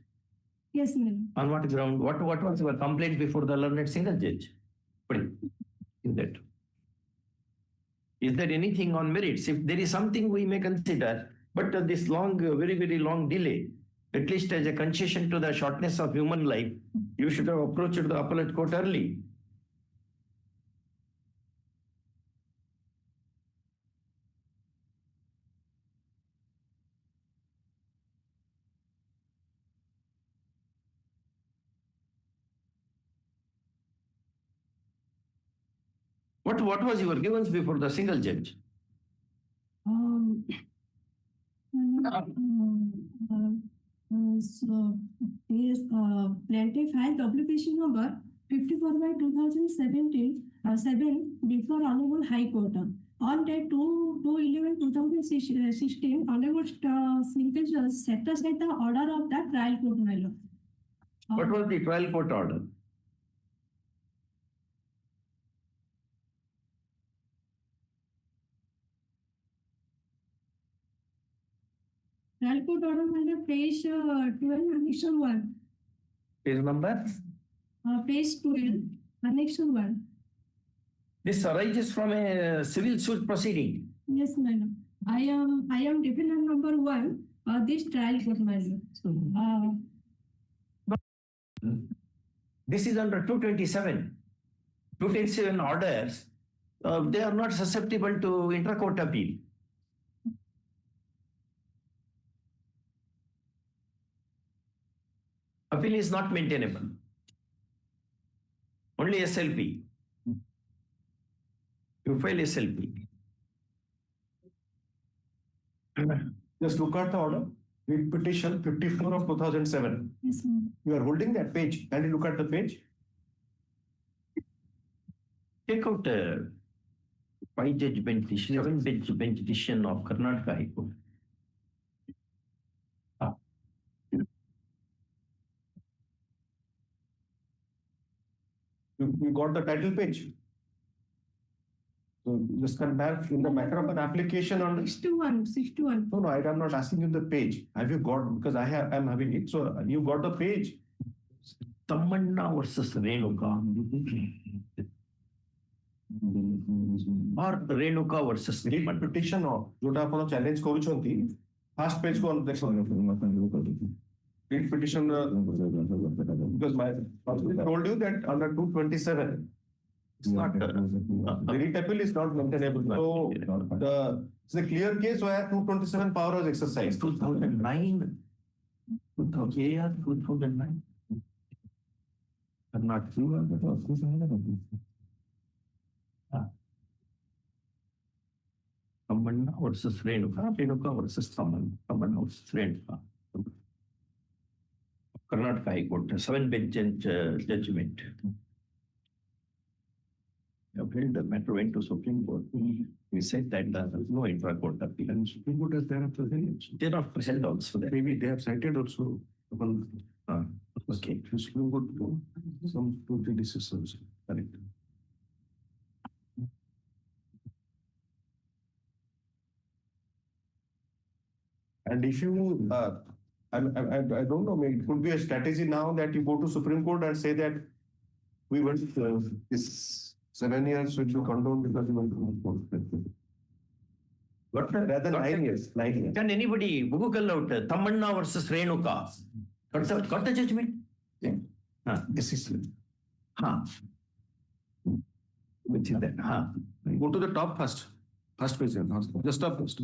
Yes, madam. On what ground? What was your complaint before the learned single judge? What is that? Is there anything on merits? If there is something we may consider, but this long, very, very long delay, at least as a concession to the shortness of human life, you should have approached the appellate court early. What was your grievance before the single judge? So, yes, plaintiff filed application number 54/2017 7 before Honorable High Court. On date 2/11/2016, Honorable Single Judge set aside the order of the trial court. What was the trial court order? Trial court order under page 12, annexation 1. Page number? Page 12, annexation 1. This arises from a civil suit proceeding. Yes, madam. I am defendant number 1. This trial court, madam. This is under 227. 227 orders. They are not susceptible to intra-court appeal. Appeal is not maintainable. Only SLP. You file SLP. Just look at the order. Read petition 54 of 2007. Yes, ma'am. You are holding that page. Can you look at the page? Take out a 5-judge bench petition, 7-judge bench petition of Karnataka High Court. You got the title page. So just compare in the matter of an application on. 61. No, I'm not asking you the page. Have you got, because I'm having it. So you got the page. Tamanna versus Renuka. Or Renuka versus Read petition or जोटा अपन challenge करूँचंती first page को देखो. Read petition because my told you that under 227 it's not the read appeal is not maintainable. So it's a clear case where 227 power was exercised. 2009. 2009. Not Tamanna versus Renuka. Renuka versus Tamanna versus Renuka. Karnataka High Court, 7-bench judgment. The matter went to Supreme Court. We said that there is no intra-court appeal. And Supreme Court has thereafter held. They are not present also. Maybe they have cited also. Okay. Supreme Court some 2-3 decisions. Correct. And if you I don't know, maybe it could be a strategy now that you go to Supreme Court and say that we went this 7 years should be condoned because we went to court. But Rather than 9 years. 9 years. can anybody Google out Tamanna versus Renuka? Got the judgment? Yeah. This is. Which is that? Go to the top first. First page. Just up first.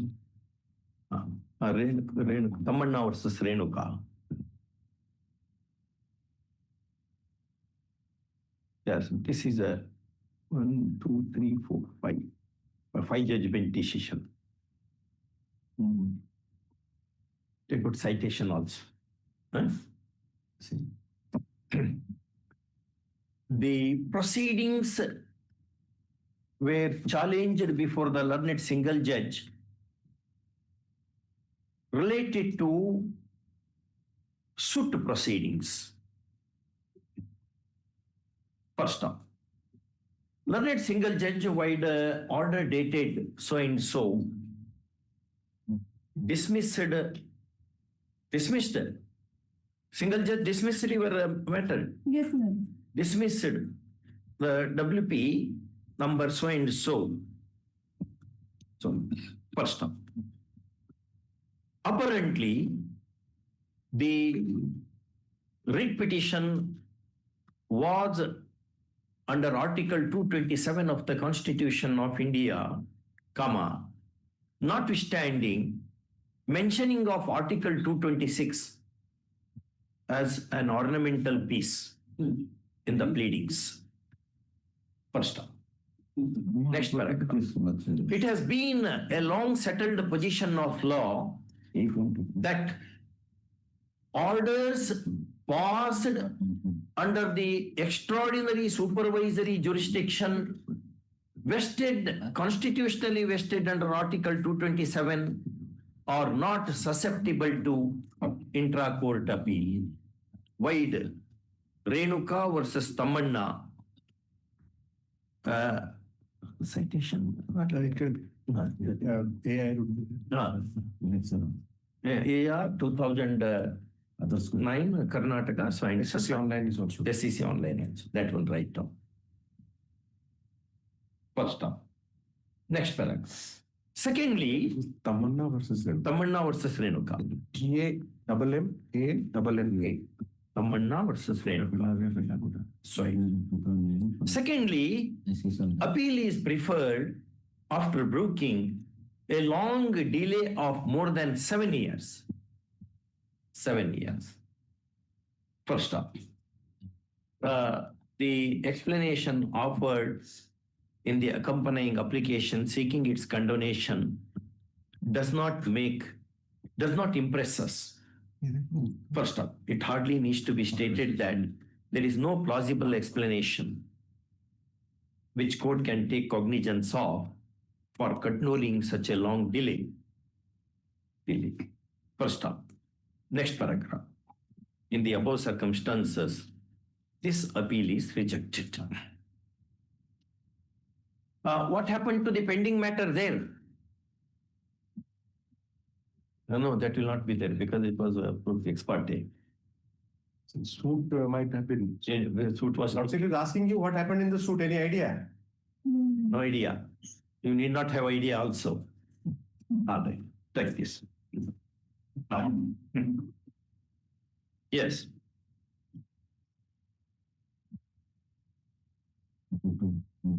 Tamanna versus Renuka. Yes, this is a 1, 2, 3, 4, 5. A 5 judgment decision. Take good citation also. See. The proceedings were challenged before the learned single judge related to suit proceedings. First off, learned single judge wide order dated so and so dismissed. Single judge dismissed your matter. Yes, ma'am. Dismissed the WP number so and so. So, first off, apparently, the writ petition was under Article 227 of the Constitution of India, notwithstanding mentioning of Article 226 as an ornamental piece in the pleadings. First off. Next paragraph. It has been a long settled position of law that orders passed under the extraordinary supervisory jurisdiction constitutionally vested under Article 227 are not susceptible to intra-court appeal. Wide Renuka versus Tamanna. Citation. AR 2009 Karnataka signed. SEC online is also. SEC online. That one right now. First up. Next paragraph. Secondly, Tamanna versus Renuka. TAMMA. Tamanna versus Renuka. Sorry. Secondly, appeal is preferred after broking a long delay of more than 7 years. 7 years. First up, the explanation offered in the accompanying application seeking its condonation does not impress us. First up, it hardly needs to be stated that there is no plausible explanation which court can take cognizance of for controlling such a long delay. First up. Next paragraph. In the above circumstances, this appeal is rejected. What happened to the pending matter there? No, that will not be there because it was approved ex parte. Suit might have been. The suit was not. Counsel is asking you what happened in the suit. Any idea? No idea. You need not have idea also. All right, like this. Yes.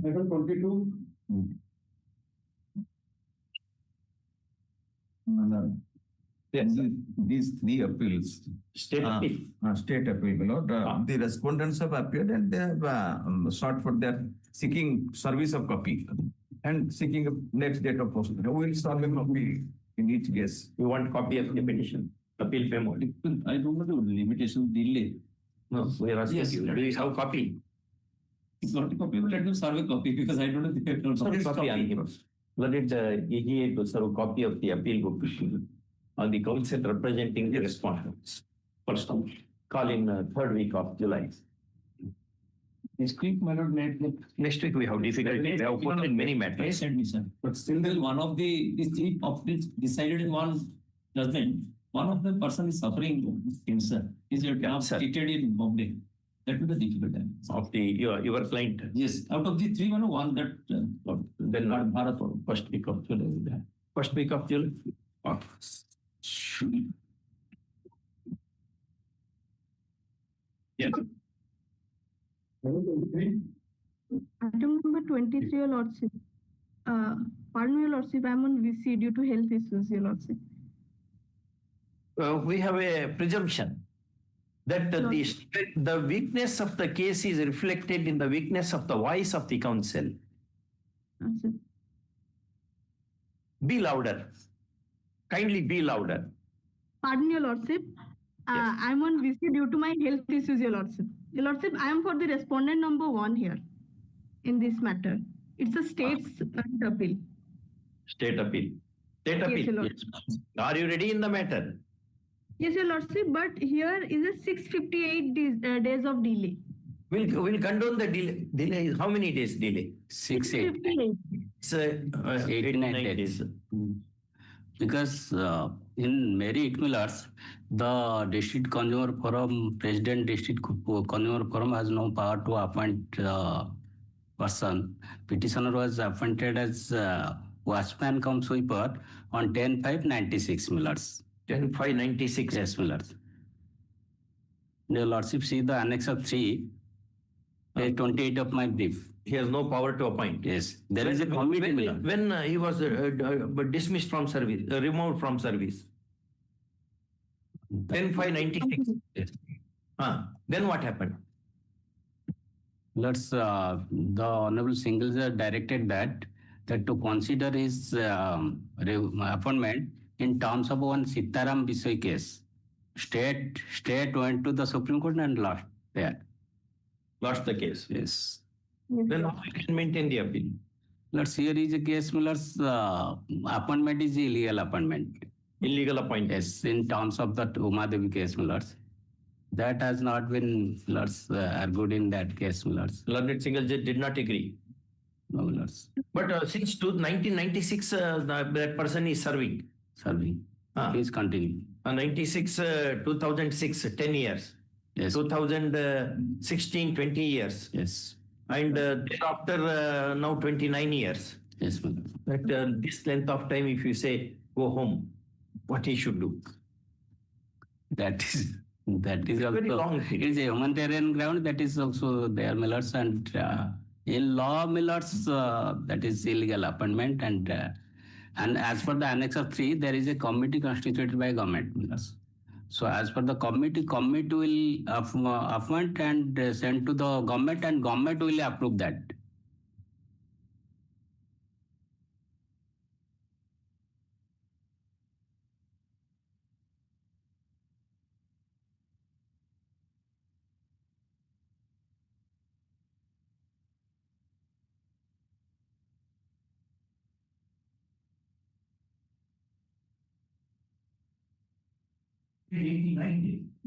Item 22. Yes. These three appeals. State appeal. State appeal, the respondents have appeared and they have sought for their seeking service of copy and seeking a next date of post. We will serve a copy in each case. You want copy of the petition? Appeal memo. I don't know the limitation delay. No, we are asking you. Do you have copy? It's not a copy, but let them serve a copy because I don't know the Copy on him. Let it EGA to serve a copy of the appeal book on the counsel representing the respondents. First of all, call in third week of July. Next week, my lord, Next week we have difficulty. We have put in many matters. But still, one of the three options decided in one judgment. one of the person is suffering cancer, is your cancer treated in Bombay. That will be the difficult time. Of the your client. Yes, out of the 3, one that Then Bharat or first week of July. First week of July. Yes. Item number 23, Your Lordship. Pardon, Your Lordship, I am on VC due to health issues, Your Lordship. We have a presumption that the weakness of the case is reflected in the weakness of the voice of the counsel. Be louder. Kindly be louder. Pardon, Your Lordship. I am on VC due to my health issues, Your Lordship. Your Lordship, I am for the respondent number 1 here in this matter. It's a state's appeal. State appeal. State appeal. Yes, Your Lordship. Are you ready in the matter? Yes, Your Lordship, but here is a 658 days of delay. We'll condone the delay. Delay is how many days delay? 658. It's 89 days. Because in Mary Millers, the District Consumer Forum, President District Consumer Forum has no power to appoint person. Petitioner was appointed as watchman cum sweeper on 10/5/96 Millers. 10/5/96. Yes, Millers. Your Lordship, see the Annex of 3, page 28 of my brief. He has no power to appoint. Yes, there is a committee. When he was dismissed from service, removed from service. 10/5/96. Yes. Then what happened? The Honorable Singles directed that to consider his appointment in terms of one Sitaram Bisway case. State went to the Supreme Court and lost there. Lost the case. Yes. Then how we can maintain the appeal? Here is a case, Miller's appointment is illegal appointment. Illegal appointment. Yes, in terms of the Umadevi case, Miller's. That has not been argued in that case, Miller's. Learned single judge did not agree. No, Miller's. But since 1996, that person is serving. Please continue. 96, 2006, 10 years. Yes. 2016, 20 years. Yes. And thereafter, now 29 years. Yes, Miller's. That this length of time, if you say, go home, what he should do? That is very also long it is a humanitarian ground. That is also there, Millers, and in law, Millers, that is illegal appointment, and as per the Annex of 3, there is a committee constituted by government, Millers. So as per the committee will appoint and send to the government, and government will approve that.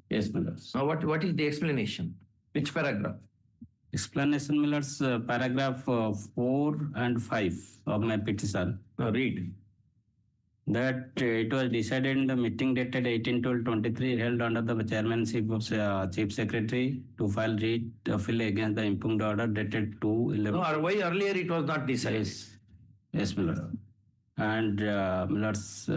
Yes, Millers. Now, what is the explanation? Which paragraph? Explanation, Millers, paragraph 4 and 5 of my petition. Now read. That it was decided in the meeting dated 18/12/23 held under the chairmanship of Chief Secretary to file writ appeal against the impugned order dated 2/11. No, why earlier it was not decided? Yes, Millers. And Millers,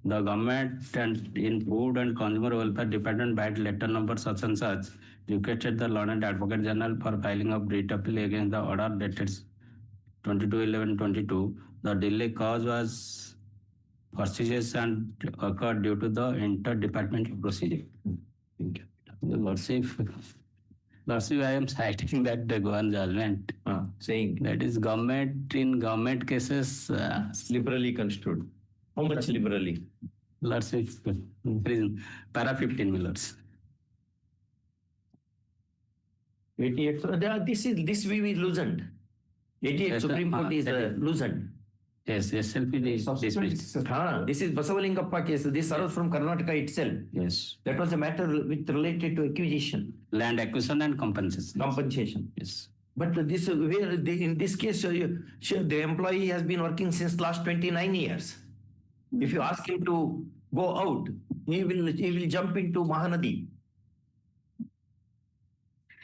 the government and in Food and Consumer Welfare Department by letter number such and such requested the Learned Advocate General for filing of writ appeal against the order dated 22/11/22. The delay cause was facetious and occurred due to the interdepartmental procedure. Lordship, I am citing that the Goan judgment saying that is government in government cases liberally construed. How much liberally? Lordship, para 15 Millers. 88. So this we loosened. 88 Yes, Supreme Court is loosened. Yes, SLP is dismissed. This is Basavalingappa case. This arose from Karnataka itself. Yes. That was a matter with related to acquisition. Land acquisition and compensation. Compensation. Yes. But this where in this case, the employee has been working since last 29 years. If you ask him to go out, he will jump into Mahanadi.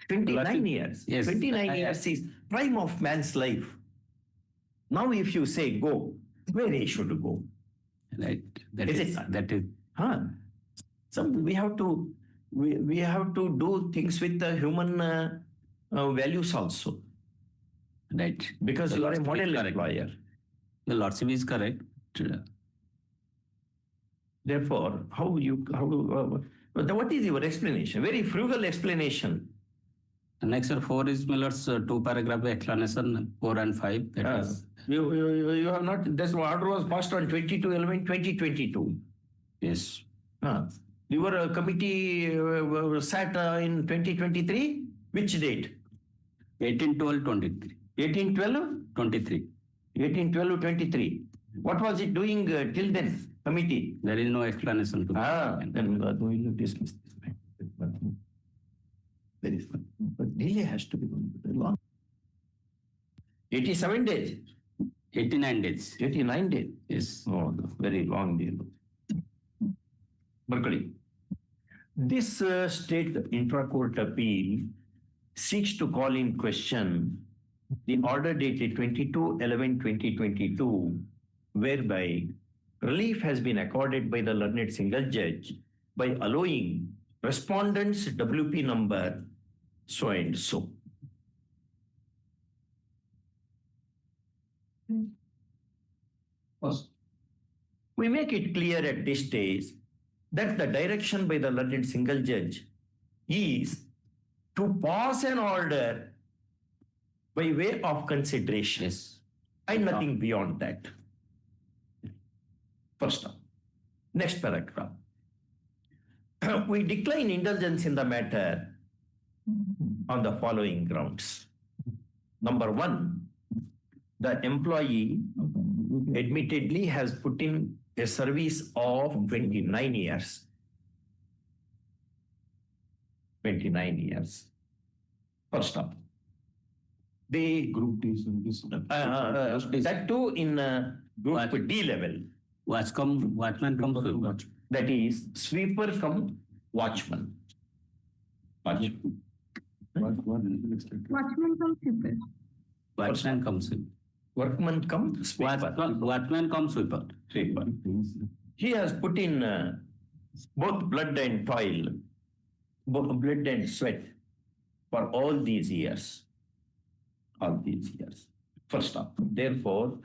29 years. Yes. 29 years is prime of man's life. Now if you say go, where he should go? Right. Is it not? That is. So we have to do things with the human values also. Right. Because The you are a Lordship is model correct. employer. The Lordship is correct. Therefore, what is your explanation? Very frugal explanation. The next 4 is Miller's 2 paragraph explanation, 4 and 5. That is, You have not, this order was passed on 22/11/2022. yes. Your committee sat in 2023? Which date? 18/12/23. 18/12? 23. 18/12/23. What was it doing till then, committee? There is no explanation to that. Then we will dismiss this. There is one. But delay has to be long. 87 days. 89 days. 89 days. Yes. Oh, very long deal. Berkeley. This state intra-court appeal seeks to call in question the order dated 22/11/2022, whereby relief has been accorded by the learned single judge by allowing respondent's WP number so and so. First, we make it clear at this stage that the direction by the learned single judge is to pass an order by way of consideration. Yes. And nothing beyond that. First up. Next paragraph. We decline indulgence in the matter on the following grounds. Number 1, the employee admittedly has put in a service of 29 years. 29 years. First up. The Group D service. that too in group D level. Watchman come sweeper. That is sweeper come watchman. Watchman. Watchman come sweeper. Watchman come sweeper. Workman come sweeper. Watchman come sweeper. Sweeper. He has put in both blood and toil, both blood and sweat for all these years. All these years. First up. Therefore,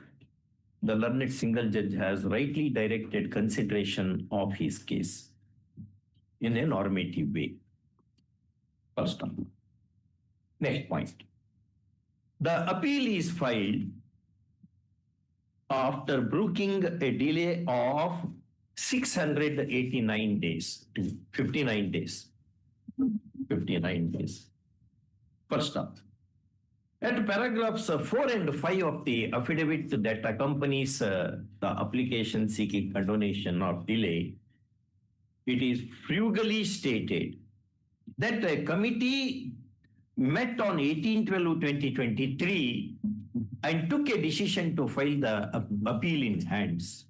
the learned single judge has rightly directed consideration of his case in a normative way. First up. Next point. The appeal is filed after brooking a delay of 689 days to 59 days. 59 days. First up. At paragraphs 4 and 5 of the affidavit that accompanies the application seeking condonation of delay, it is frugally stated that a committee met on 18/12/2023 and took a decision to file the appeal in hands.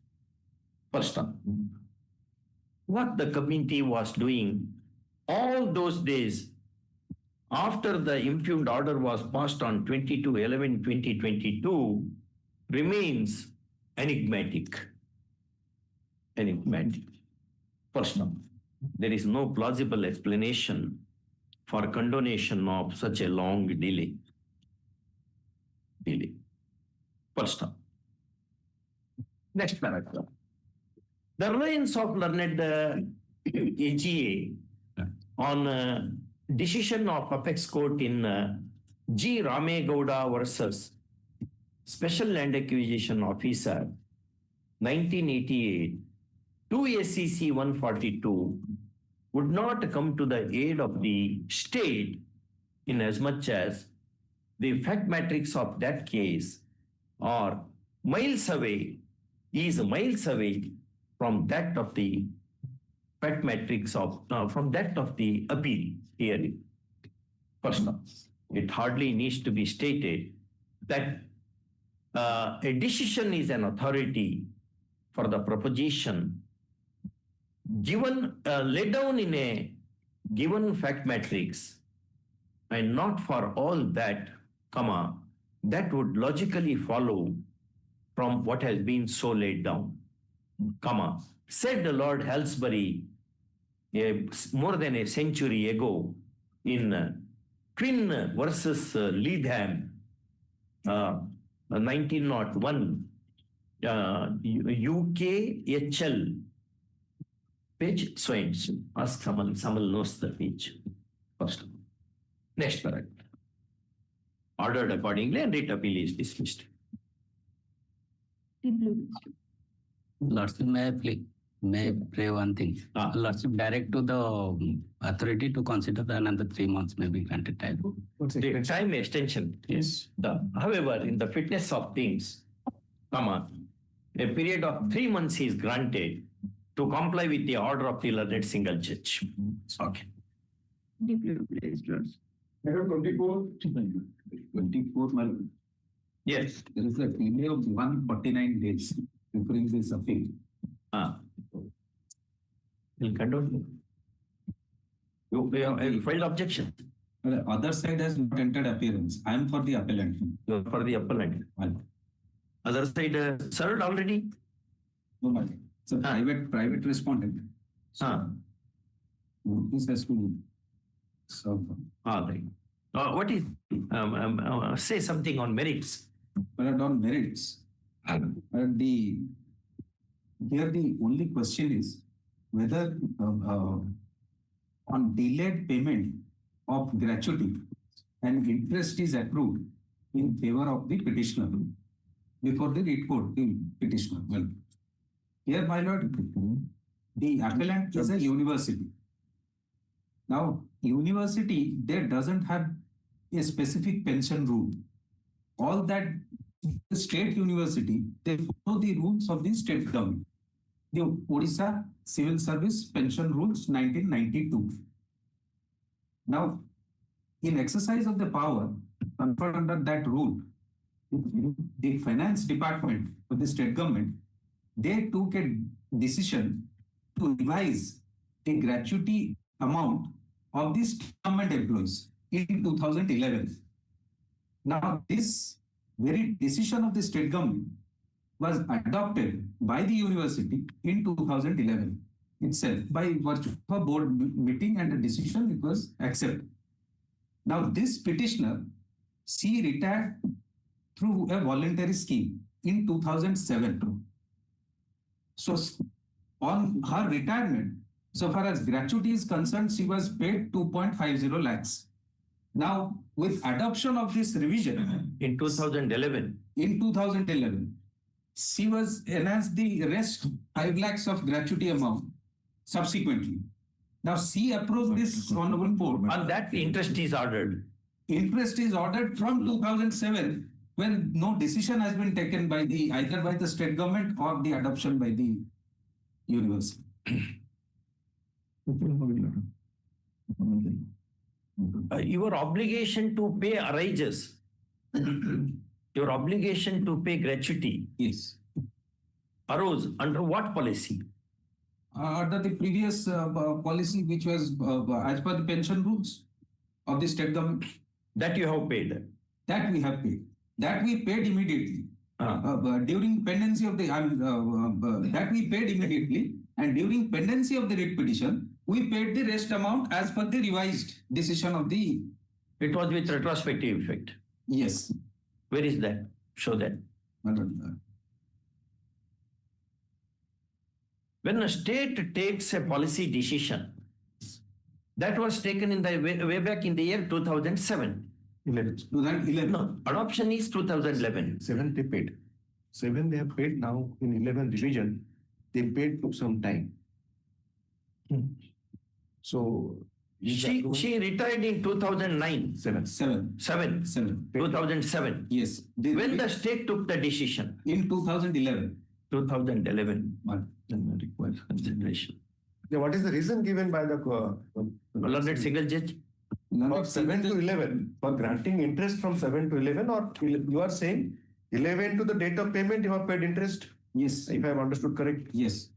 First up, what the committee was doing all those days after the impugned order was passed on 22/11/2022 remains enigmatic. Enigmatic. First up, there is no plausible explanation for condonation of such a long delay. First up. Next paragraph. The reliance of learned AGA on decision of Apex Court in G. Ramegowda versus Special Land Acquisition Officer 1988 2 SCC 142 would not come to the aid of the state in as much as the fact matrix of that case are miles away from that of the fact matrix of from that of the appeal hearing. First up, it hardly needs to be stated that a decision is an authority for the proposition given laid down in a given fact matrix, and not for all that, comma, that would logically follow from what has been so laid down, comma, said the Lord Halsbury more than a century ago in Twin versus Leadham, 1901, UKHL, page so and so. Ask someone knows the page. First. Next paragraph. Ordered accordingly and writ appeal is dismissed. Lordship, may I pray one thing? Lordship, direct to the authority to consider the another 3 months may be granted time. The time extension is however, in the fitness of things, comma, a period of 3 months is granted to comply with the order of the learned single judge. Okay. I have 24, my lord. Yes. There is a delay of 149 days referring this appeal. Will condone. You have filed objection. The other side has not entered appearance. I am for the appellant. You are for the appellant. Other side served already? No, my lord. It's a private respondent. This has to serve. All right. What is, say something on merits. But on merits, here the only question is whether on delayed payment of gratuity and interest is accrued in favor of the petitioner before the writ court, the petitioner. Well, here, my lord, the appellant is a university. Now, university, there doesn't have a specific pension rule. All that the state university, they follow the rules of the state government. The Orissa Civil Service Pension Rules 1992. Now, in exercise of the power conferred under that rule, the finance department of the state government, they took a decision to revise the gratuity amount of the state government employees in 2011. Now, this very decision of the state government was adopted by the university in 2011 itself by virtue of a board meeting and a decision it was accepted. Now, this petitioner, she retired through a voluntary scheme in 2007. So, on her retirement, so far as gratuity is concerned, she was paid 2.50 lakhs. Now, with adoption of this revision in 2011, she was enhanced the rest 5 lakhs of gratuity amount subsequently. Now, she approved this honorable court. And that interest is ordered. Interest is ordered from 2007 when no decision has been taken by either by the state government or the adoption by the university. Your obligation to pay arises. Your obligation to pay gratuity arose under what policy? Under the previous policy, which was as per the pension rules of the state government. That you have paid? That we have paid. That we paid immediately. During pendency of the, that we paid immediately, and during pendency of the writ petition, we paid the rest amount as per the revised decision of the... It was with retrospective effect? Yes. Where is that? Show that. When a state takes a policy decision, that was taken in the way back in the year 2007. 2011. No, adoption is 2011. 7 they paid. 7 they have paid now in 11 revision. They paid took some time. So she retired in 2009. 2007. Yes. When the state took the decision? In 2011. 2011. Requires consideration. Yeah, what is the reason given by the learned single judge? For 7 to 11, for granting interest from 7 to 11, or you are saying 11 to the date of payment you have paid interest? Yes. If I have understood correct. Yes.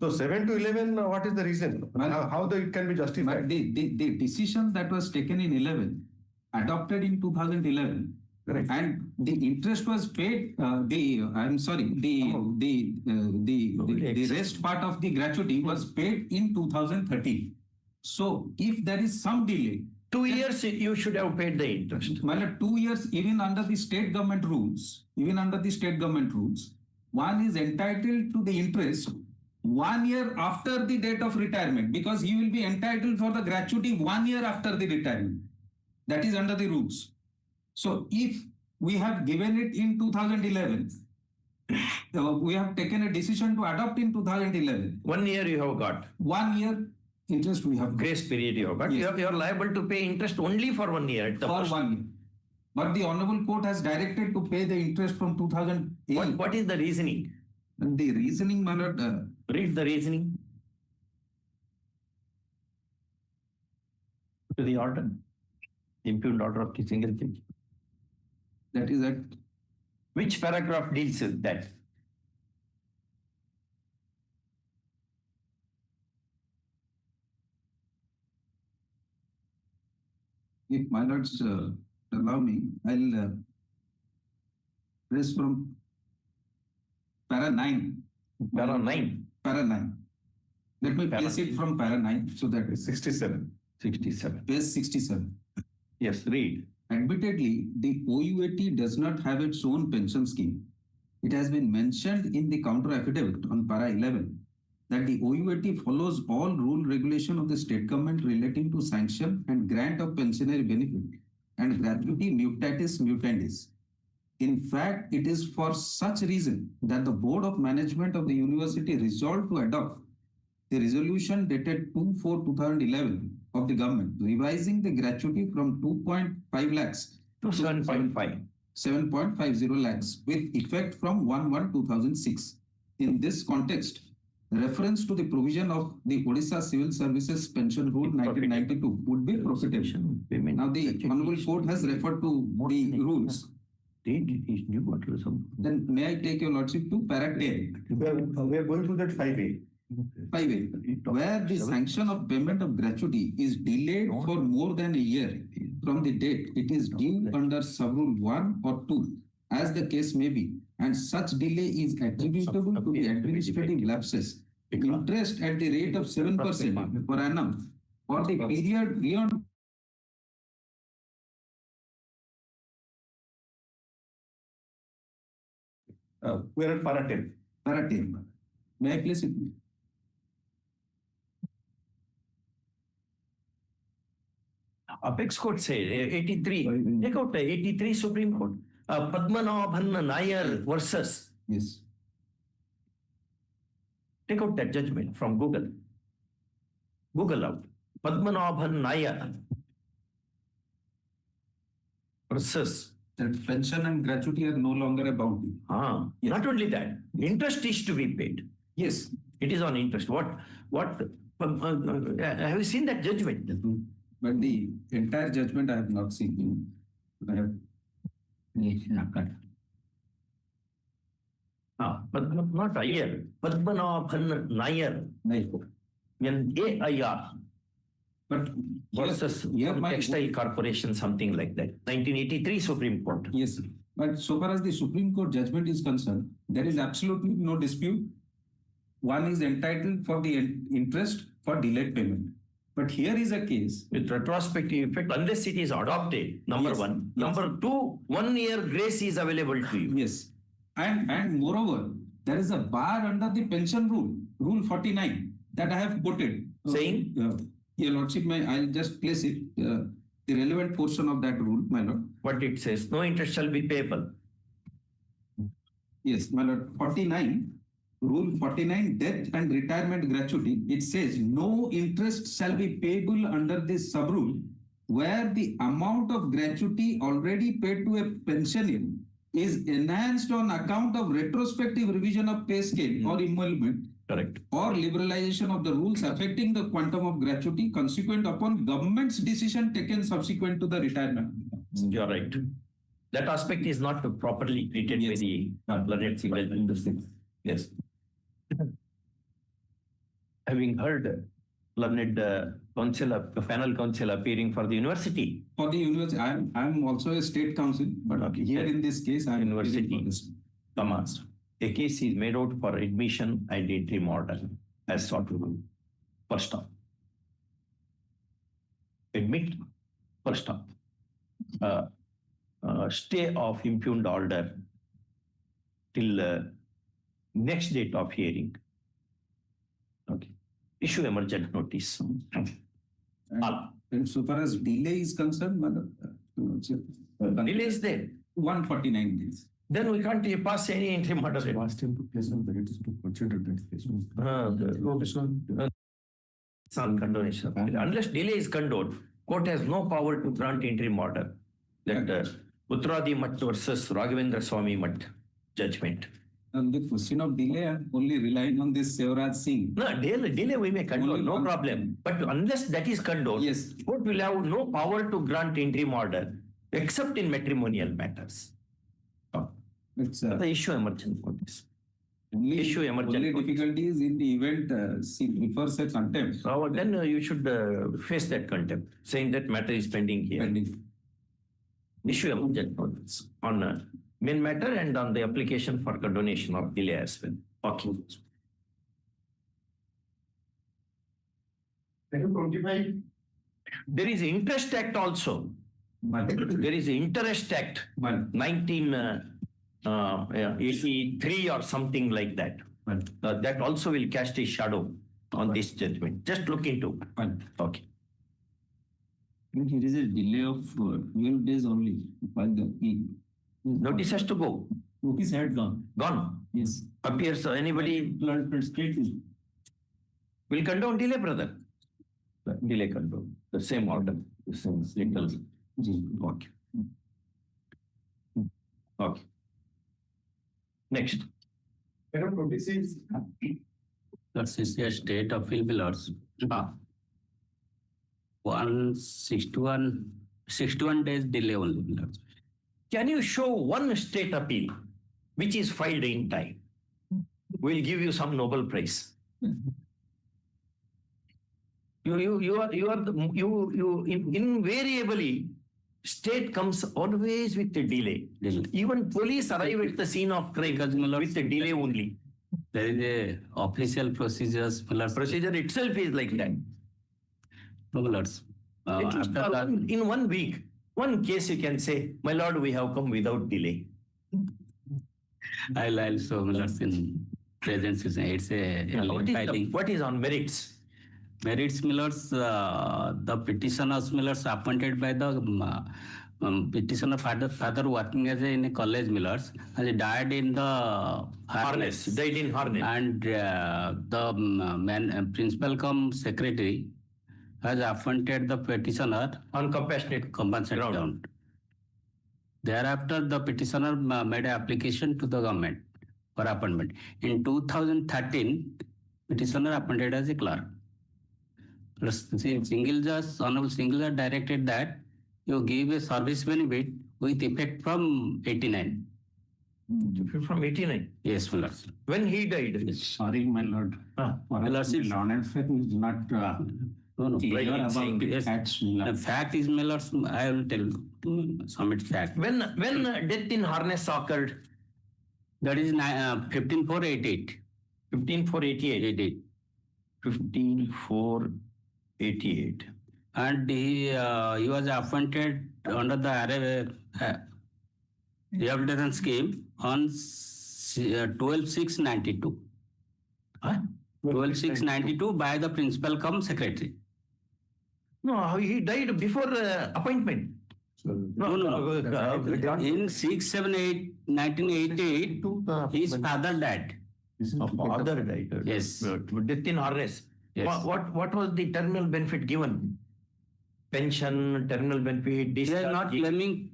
So 7 to 11, what is the reason? How it can be justified? The decision that was taken in 11, adopted in 2011, Correct. and the interest was paid. The rest part of the gratuity was paid in 2013. So if there is some delay, 2 years you should have paid the interest. well, 2 years, even under the state government rules, one is entitled to the interest 1 year after the date of retirement, because he will be entitled for the gratuity 1 year after the retirement. That is under the rules. So if we have given it in 2011, we have taken a decision to adopt in 2011. 1 year you have got. 1 year interest we have. Grace period you have got. Yes. You are liable to pay interest only for 1 year. For 1 year. But the Honorable Court has directed to pay the interest from 2008. What is the reasoning? And the reasoning, my lord, Read the reasoning to the order. Impugned order of the single judge. that is that Which paragraph deals with that? if my lords allow me, I'll raise from para 9. Para 9. Para 9. Let me Para place it from para 9 so that is 67. 67. page 67. Yes, read. Admittedly, the OUAT does not have its own pension scheme. It has been mentioned in the counter affidavit on para 11 that the OUAT follows all rule regulation of the state government relating to sanction and grant of pensionary benefit and gratuity mutatis mutandis. In fact, it is for such reason that the Board of Management of the university resolved to adopt the resolution dated 2/4/2011 of the government, revising the gratuity from 2.5 lakhs To 7.5. 7.50 lakhs with effect from 1/1/2006. In this context, reference to the provision of the Odisha Civil Services Pension Rule 1992 would be profitable. Now, the Honorable Court has referred to the rules. Then may I take your lordship to para 10? We are going through that 5A. 5A, where the sanction of payment of gratuity is delayed for more than a year from the date it is due under sub-rule 1 or 2, as the case may be, and such delay is attributable to the administrative lapses, interest at the rate of 7% per annum for the period beyond We are at para 10. para 10. May I place it? Apex Court say 83. Take out 83 Supreme Court. Padmanabhan Nair versus. Yes. Take out that judgment from Google. Google out. Padmanabhan Nair versus. That pension and gratuity are no longer a bounty. Yes. Not only that, interest is to be paid. Yes. It is on interest. What have you seen that judgment? But the entire judgment I have not seen. I have. But not Iyer. Padmanabhan Nair. N-A-I-R. But versus Textile Corporation, something like that. 1983 Supreme Court. Yes, sir. But so far as the Supreme Court judgment is concerned, there is absolutely no dispute. One is entitled for the interest for delayed payment. But here is a case with retrospective effect, unless it is adopted, number one. Yes. Number two, 1 year grace is available to you. Yes. And moreover, there is a bar under the pension rule, Rule 49, that I have quoted. Saying? Your Lordship, I'll just place it, the relevant portion of that rule, my Lord. What it says, no interest shall be payable. Yes, my Lord, 49, Rule 49, death and retirement gratuity, it says no interest shall be payable under this sub-rule where the amount of gratuity already paid to a pensioner is enhanced on account of retrospective revision of pay scale or emolument. Correct. Or liberalization of the rules affecting the quantum of gratuity consequent upon government's decision taken subsequent to the retirement. You're right. That aspect is not properly treated by the learned civil industry. Yes. having heard learned panel counsel appearing for the university. For the university, I'm also a state counsel, but Okay. here in this case, I'm University. Commas. A case is made out for admission and interim order as sought to do. First stop. Admit. First stop. Stay of impugned order till next date of hearing. Okay. Issue emergent notice. And so far as delay is concerned, Delay is there. 149 days. Then we can't pass any interim order. Last time to placement, but it is to consider that placement. It's on condonation. Unless delay is condoned, court has no power to grant interim order. That Uttaradi Mutt versus Raghavendra Swami Mutt judgment. And the question of delay, I'm only relying on this Sevraj Singh. No, delay we may condone, Only no one- problem. But unless that is condoned, Yes. court will have no power to grant interim order except in matrimonial matters. It's The issue emergent for this. only issue emergent only notice. difficulty is in the event she prefers a contempt. So then you should face that contempt, saying that matter is pending here. Pending. Issue emergent notice on main matter and on the application for condonation of delay as well. Okay. Item 25. There is Interest Act also. There is Interest Act 1983 or something like that. That also will cast a shadow on this judgment. Just look into it. Okay. It is a delay of 12 days only. Notice has to go. Notice had gone. Gone. Yes. Appears anybody State will condone delay, brother. Delay condone. The same order. The same legal. Okay. Okay. Next. Item 26. That's a state appeal bills. 61 days delay only. Can you show one state appeal which is filed in time? We'll give you some Nobel Prize. Invariably, state comes always with a delay. Even police arrive at the scene of crime with a delay only. There is a official procedures. Procedure itself is like that. In 1 week, one case you can say, my lord, we have come without delay. I'll show in present season. It's What is on merits? Merits Millers, the petitioners Millers appointed by the petitioner father working as in a college Millers, and he died in the harness. Died in harness. And the principal cum secretary has appointed the petitioner on compassionate ground. Thereafter, the petitioner made an application to the government for appointment. In 2013, petitioner appointed as a clerk. Single judge, Honorable Single Judge directed that you give a service benefit with effect from 89. From 89? Yes, my lord. When he died? Sorry, my lord. My lordship. Lord is not clear about the facts. The fact is, my lord, I will tell submit fact. When death in harness occurred? That is 15/4/88. 15/4/88. 15/4/88. And he was appointed under the rehabilitation scheme on 12/6/92. 12/6/92 by the principal cum secretary. No, he died before appointment. No. In 6/7/1988, his father died. Father died. Yes. Death in harness. Yes. What was the terminal benefit given? Pension, terminal benefit. He is not claiming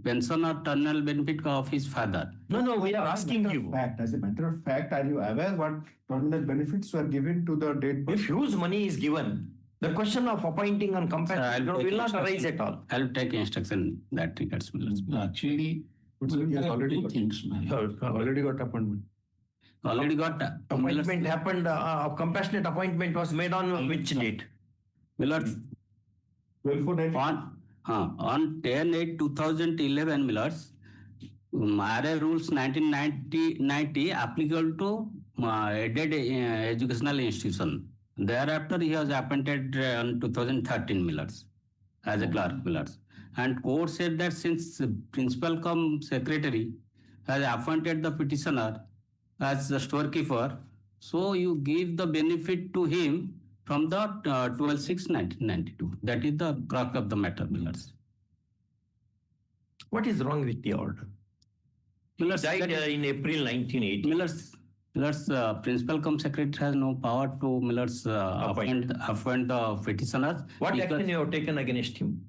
pension or terminal benefit of his father. No, we are asking you. As a matter of fact, are you aware what terminal benefits were given to the dead person? If huge money is given, the question of appointing on compassionate ground will not arise at all. I will take instruction that regards. Actually, He has already got things, man. already got appointment. already got Appointment happened, compassionate appointment was made on which date? Millers, 12/4/19. on 10/8/2011, Millers, RA rules 1990 applicable to aided educational institution. Thereafter, he was appointed on 2013, Millers, as a clerk, Millers. And court said that since the principal cum secretary has appointed the petitioner as the storekeeper, so you give the benefit to him from the 12/6/1992. That is the crux of the matter, Millers. What is wrong with the order? Millers, Died in April 1980. Millers, principal cum secretary has no power to Millers appoint the petitioners. What because action you have taken against him?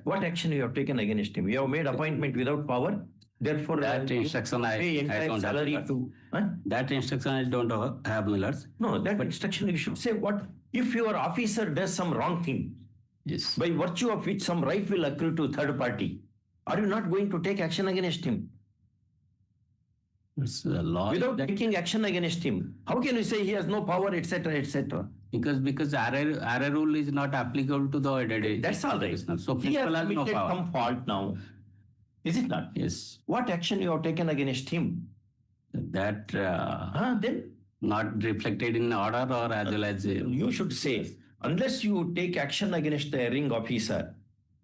What action you have taken against him? You have made appointment without power. Therefore, that instruction pay I entire don't salary have. to. That instruction I don't have, Millers. No, that instruction you should say what if your officer does some wrong thing. Yes. By virtue of which some right will accrue to third party. Are you not going to take action against him? It's a law. Without taking action against him, how can you say he has no power, etc., etc.? Because RA rule is not applicable to the aided. That's all right. So He has principal has no committed power. some fault now. Is it not? Yes. What action you have taken against him? That Then not reflected in order or as well as you should say, unless you take action against the erring officer,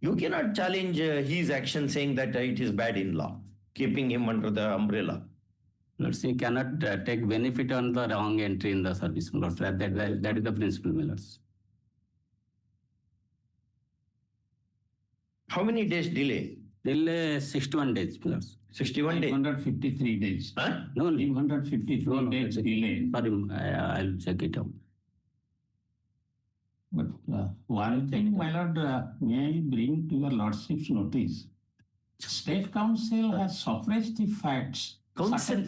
you cannot challenge his action saying that it is bad in law, keeping him under the umbrella. Let's say cannot take benefit on the wrong entry in the service. Millers. That is the principle, Millers. How many days delay? Delay 61 days, Millers. 61 days. 153 days. No, 153 days delay. Sorry, I'll check it out. But one thing, my lord, may I bring to your lordship's notice? State Council has suppressed the facts. Council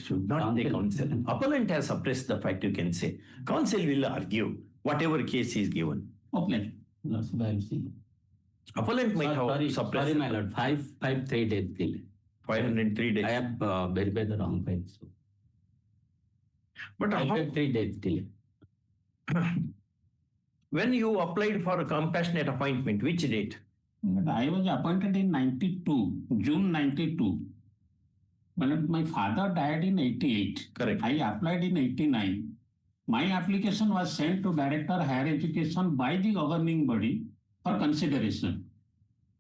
should not take counsel. Appellant has suppressed the fact, you can say. Council will argue whatever case is given. Appellant. Appellant might have Sorry, suppressed. my lord. 553 days delay. 503 days. I have verified the wrong file. So. But how, 553 days delay. when you applied for a compassionate appointment, which date? But I was appointed in 92, June 92. But my father died in 88. Correct. I applied in 89. My application was sent to Director Higher Education by the governing body for consideration.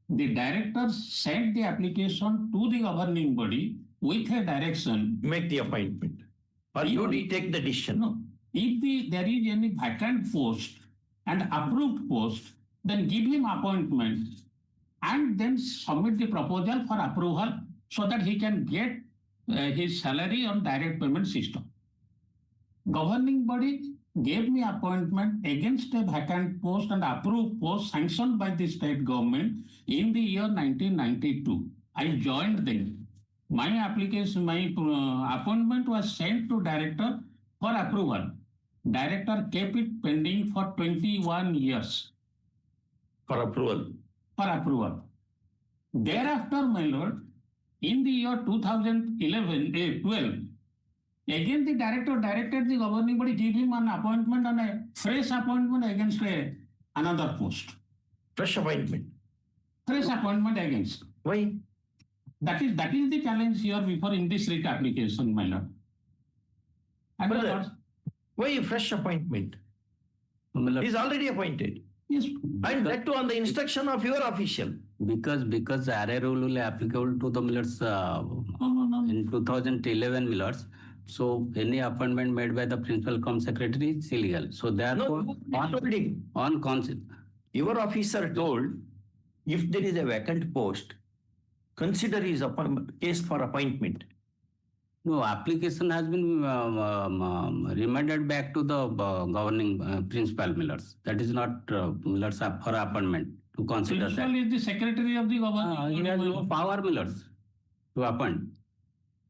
The director sent the application to the governing body with a direction. Make the appointment. Or you take the decision. No. If there is any vacant post and approved post, then give him appointment and then submit the proposal for approval so that he can get his salary on direct payment system. Governing body gave me appointment against a vacant post and approved post sanctioned by the state government in the year 1992. I joined them. My application, my appointment was sent to director for approval. Director kept it pending for 21 years. For approval. For approval. Thereafter, my lord, in the year 2012, again the director directed the governing body give him an appointment and a fresh appointment against another post. Fresh appointment. Fresh appointment against. Why? That is the challenge here before in this writ application, my lord. And my lord, why fresh appointment? He is already appointed. Yes. And that too on the instruction of your official. Because RA rule will applicable to the Millers in 2011 Millers. So any appointment made by the principal cum secretary is illegal. So therefore, on council, your officer told if there is a vacant post, consider his case for appointment. No, application has been remanded back to the governing principal Millers. That is not Millers for appointment to consider principal that. is the secretary of the governing He has body. no power Millers to appoint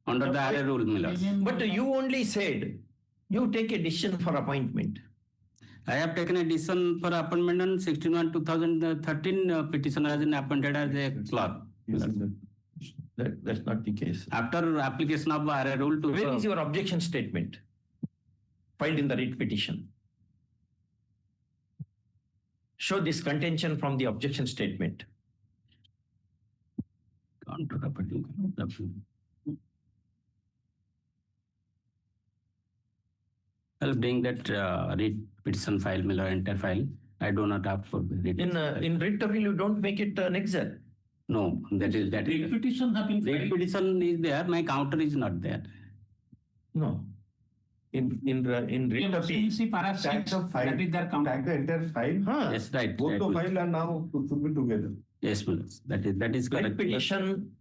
under the RA rule Millers. But you only said you take a decision for appointment. I have taken a decision for appointment on 16/1/2013. Petitioner has been appointed as a clerk. That's not the case. After application of rule to. Where is your objection statement? Filed in the writ petition. Show this contention from the objection statement. I'll bring that writ petition file, Miller enter file. I do not have for writ. In writ appeal, you don't make it an exit. No, that is. Writ petition have been Writ filed. petition is there. My counter is not there. No. In writ appeal. See para Tag 6, the file. that is their counter. Tag the entire file. Huh. Yes, right. Both right. the file and now should be together. Yes, Miller. That is Writ correct. petition.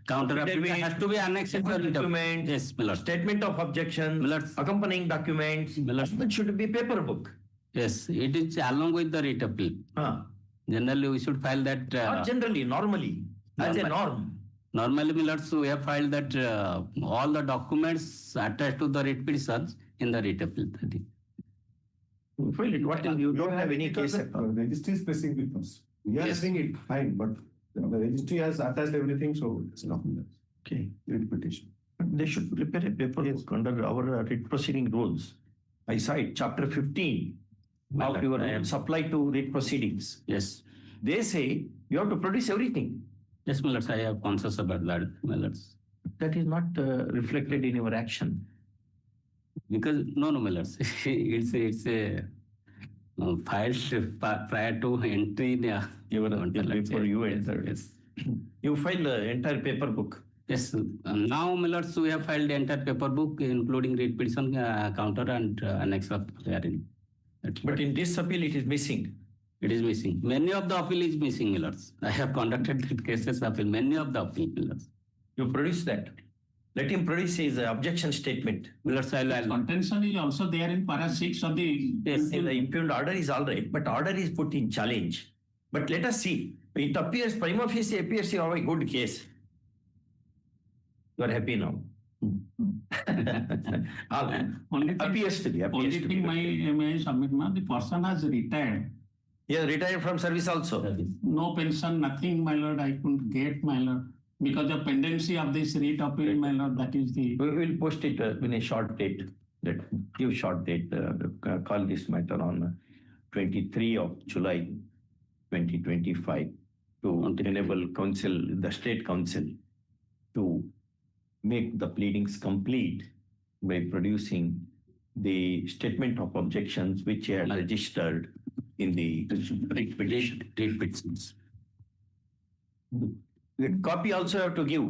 Counter affidavit, has to be annexed to the document. Yes, Miller. Statement of objection. Miller. Accompanying documents. Miller. It should be paper book. Yes, it is along with the writ appeal. Huh. Generally, we should file that. Not generally, normally. As a norm. Normally, Miller, so we have filed that all the documents attached to the writ petitions in the writ appeal. File it. What is, you don't have any Because case. the registry is pressing with us. We are Yes. saying it fine, but the registry has attached everything, so it's not. Okay. Writ petition. They should prepare a paper book under our writ proceeding rules. I cite chapter 15 of your supply to writ proceedings. Yes. They say you have to produce everything. Yes, Miller, I have conscious about that, Miller. That is not reflected in your action. Because no, Miller, it's a filed prior to entry in Before you enter. Yes. You file the entire paper book. Yes. Now, Miller, so we have filed the entire paper book, including writ petition counter and annex of therein. But in this appeal, it is missing. It is missing. Many of the appeal is missing, Millers. I have conducted the cases appeal. Many of the appeal, Millers. You produce that. Let him produce his objection statement. Millers, I'll. Contention is also there in para 6 of the. Yes, the impugned order is all right, but order is put in challenge. But let us see. It appears, prima facie appears you have a good case. You are happy now. Appears to be. Only thing may I submit, the person has retired. He has retired from service also. No pension, nothing, my lord, I couldn't get, my lord. Because the pendency of this writ appeal, my lord, that is the. We will post it in a short date. Give short date. Call this matter on 23 of July 2025 to enable council, the state council, to make the pleadings complete by producing the statement of objections which are registered in the writ petitions. The copy also have to give.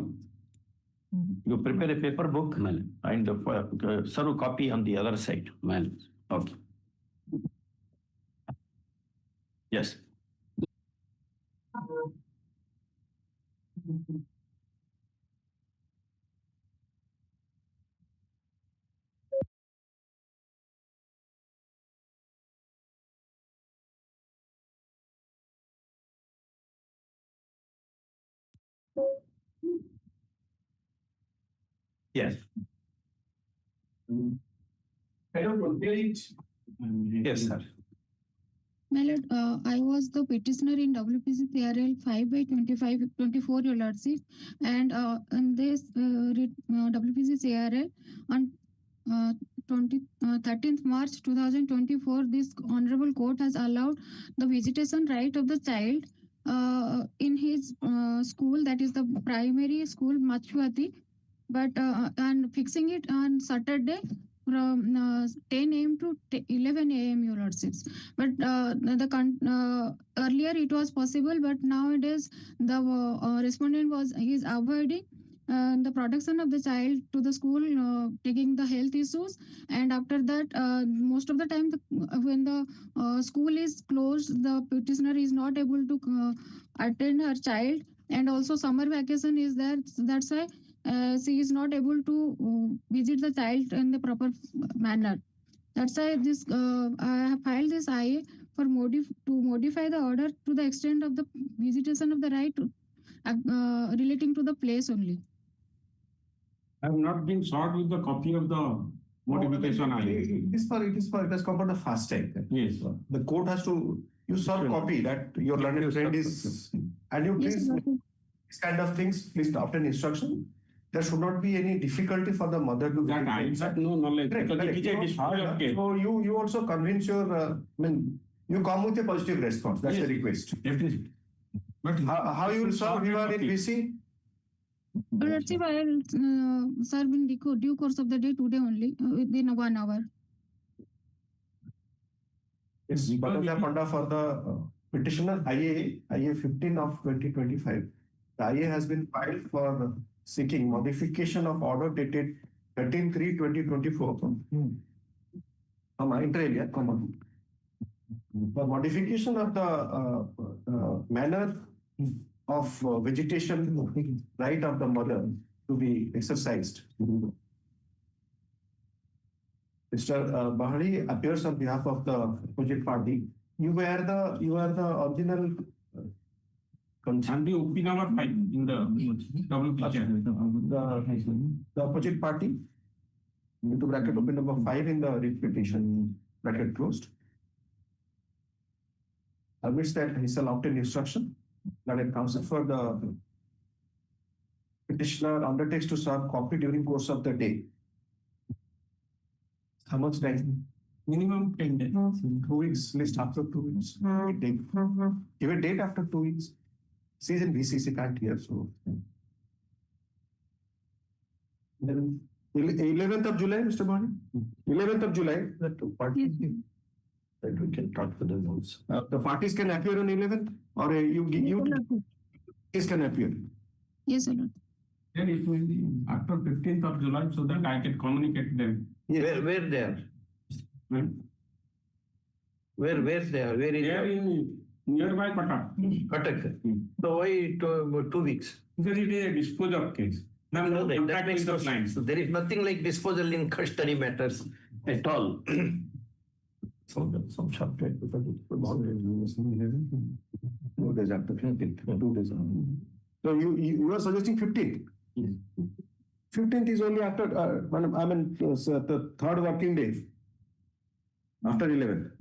You prepare a paper book and serve a copy on the other side. Okay. Yes. Yes. I don't know. Yes, sir. My lord, I was the petitioner in WPC CRL 5/25/24, your lordship, and in this WPC CRL on 13th March 2024, this honorable court has allowed the visitation right of the child in his school, that is the primary school Machwati, but and fixing it on Saturday from 10 a.m. to 11 a.m. your lordships. But earlier it was possible, but nowadays the respondent is avoiding the production of the child to the school, taking the health issues, and after that most of the time when the school is closed, the petitioner is not able to attend her child, and also summer vacation is there, that's why she is not able to visit the child in the proper manner. That's why this I have filed this IA for to modify the order to the extent of the visitation of the right relating to the place only. I have not been sought with the copy of the modification. It has come for the fast track. Yes. The court has to, you saw a copy that your learned friend is, and you please. These kind of things, please obtain instruction. There should not be any difficulty for the mother to That I have no knowledge. Correct, Because correct. it is a dispute of case. So you also convince your, you come with a positive response. That's the Yes. request. Definitely. But How you will serve? You are in VC? Let's see, I will serve in due course of the day today only, within 1 hour. Yes, Bhattoja Panda for the petitioner IA 15 of 2025. The IA has been filed for seeking modification of order dated 13/3/2024 from inter alia, for modification of the manner of vegetation right of the mother to be exercised. Mr. Bahari appears on behalf of the opposite party. You are the original. And the OP number 5 in the WPChat. The opposite party, into bracket open number 5 in the writ petition, bracket closed. Amidst that, he shall obtain instruction that a counsel for the petitioner undertakes to serve copy during course of the day. How much time? Minimum 10 days. 2 weeks, list after 2 weeks. Give a date after 2 weeks. Season VCC can't hear, so. 11th of July, Mr. Bani? 11th of July, that we can talk to the notes. The parties can appear on 11th, or you can appear. Yes, sir. Then it will be after 15th of July so that I can communicate them. Where they are? Where they are? Where is They are in nearby Cuttack. Cuttack? So why 2 weeks? Because it is a disposal of case. No, that makes no client. sense. So there is nothing like disposal in custody matters at all. Some short time because it's 2 days after 15th, 2 days. So you are suggesting 15th? 15th is only after, the third working day after 11th.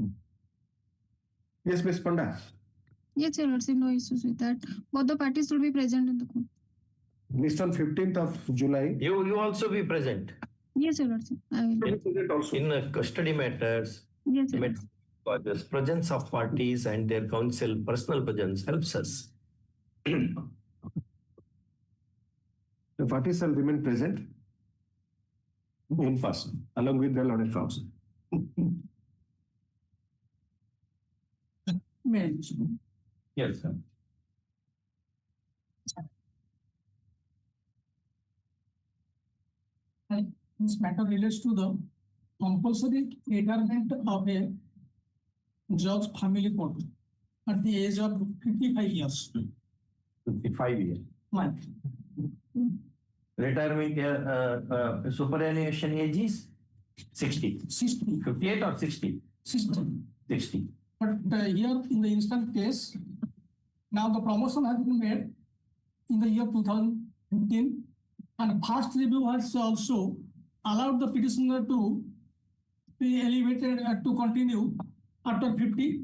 Yes, Ms. Panda. Yes, Your Lordship, no issues with that. Both the parties will be present in the court. List on 15th of July. You also be present Yes, Your Lordship, I will. in custody matters. Yes, Your Lordship. The presence of parties and their counsel, personal presence helps us. The parties shall remain present in person along with the lauded counsel. Yes, sir. This matter relates to the compulsory retirement of a judge family court at the age of 55 years. 55 years. Right. Retirement superannuation age is 60. 60. 58 or 60? 60. 60. But here in the instant case, now the promotion has been made in the year 2015, and first review has also allowed the petitioner to be elevated to continue after 50,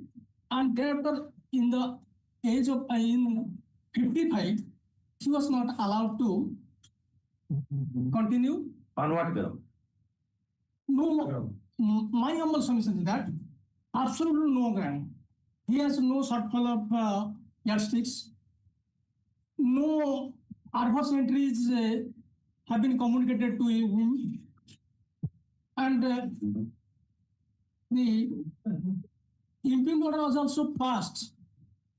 and thereafter in the age of in 55, she was not allowed to continue. On what ground? No, my humble submission is that absolutely no ground. He has no shortfall of yardsticks. No adverse entries have been communicated to him. And the impugn order was also passed,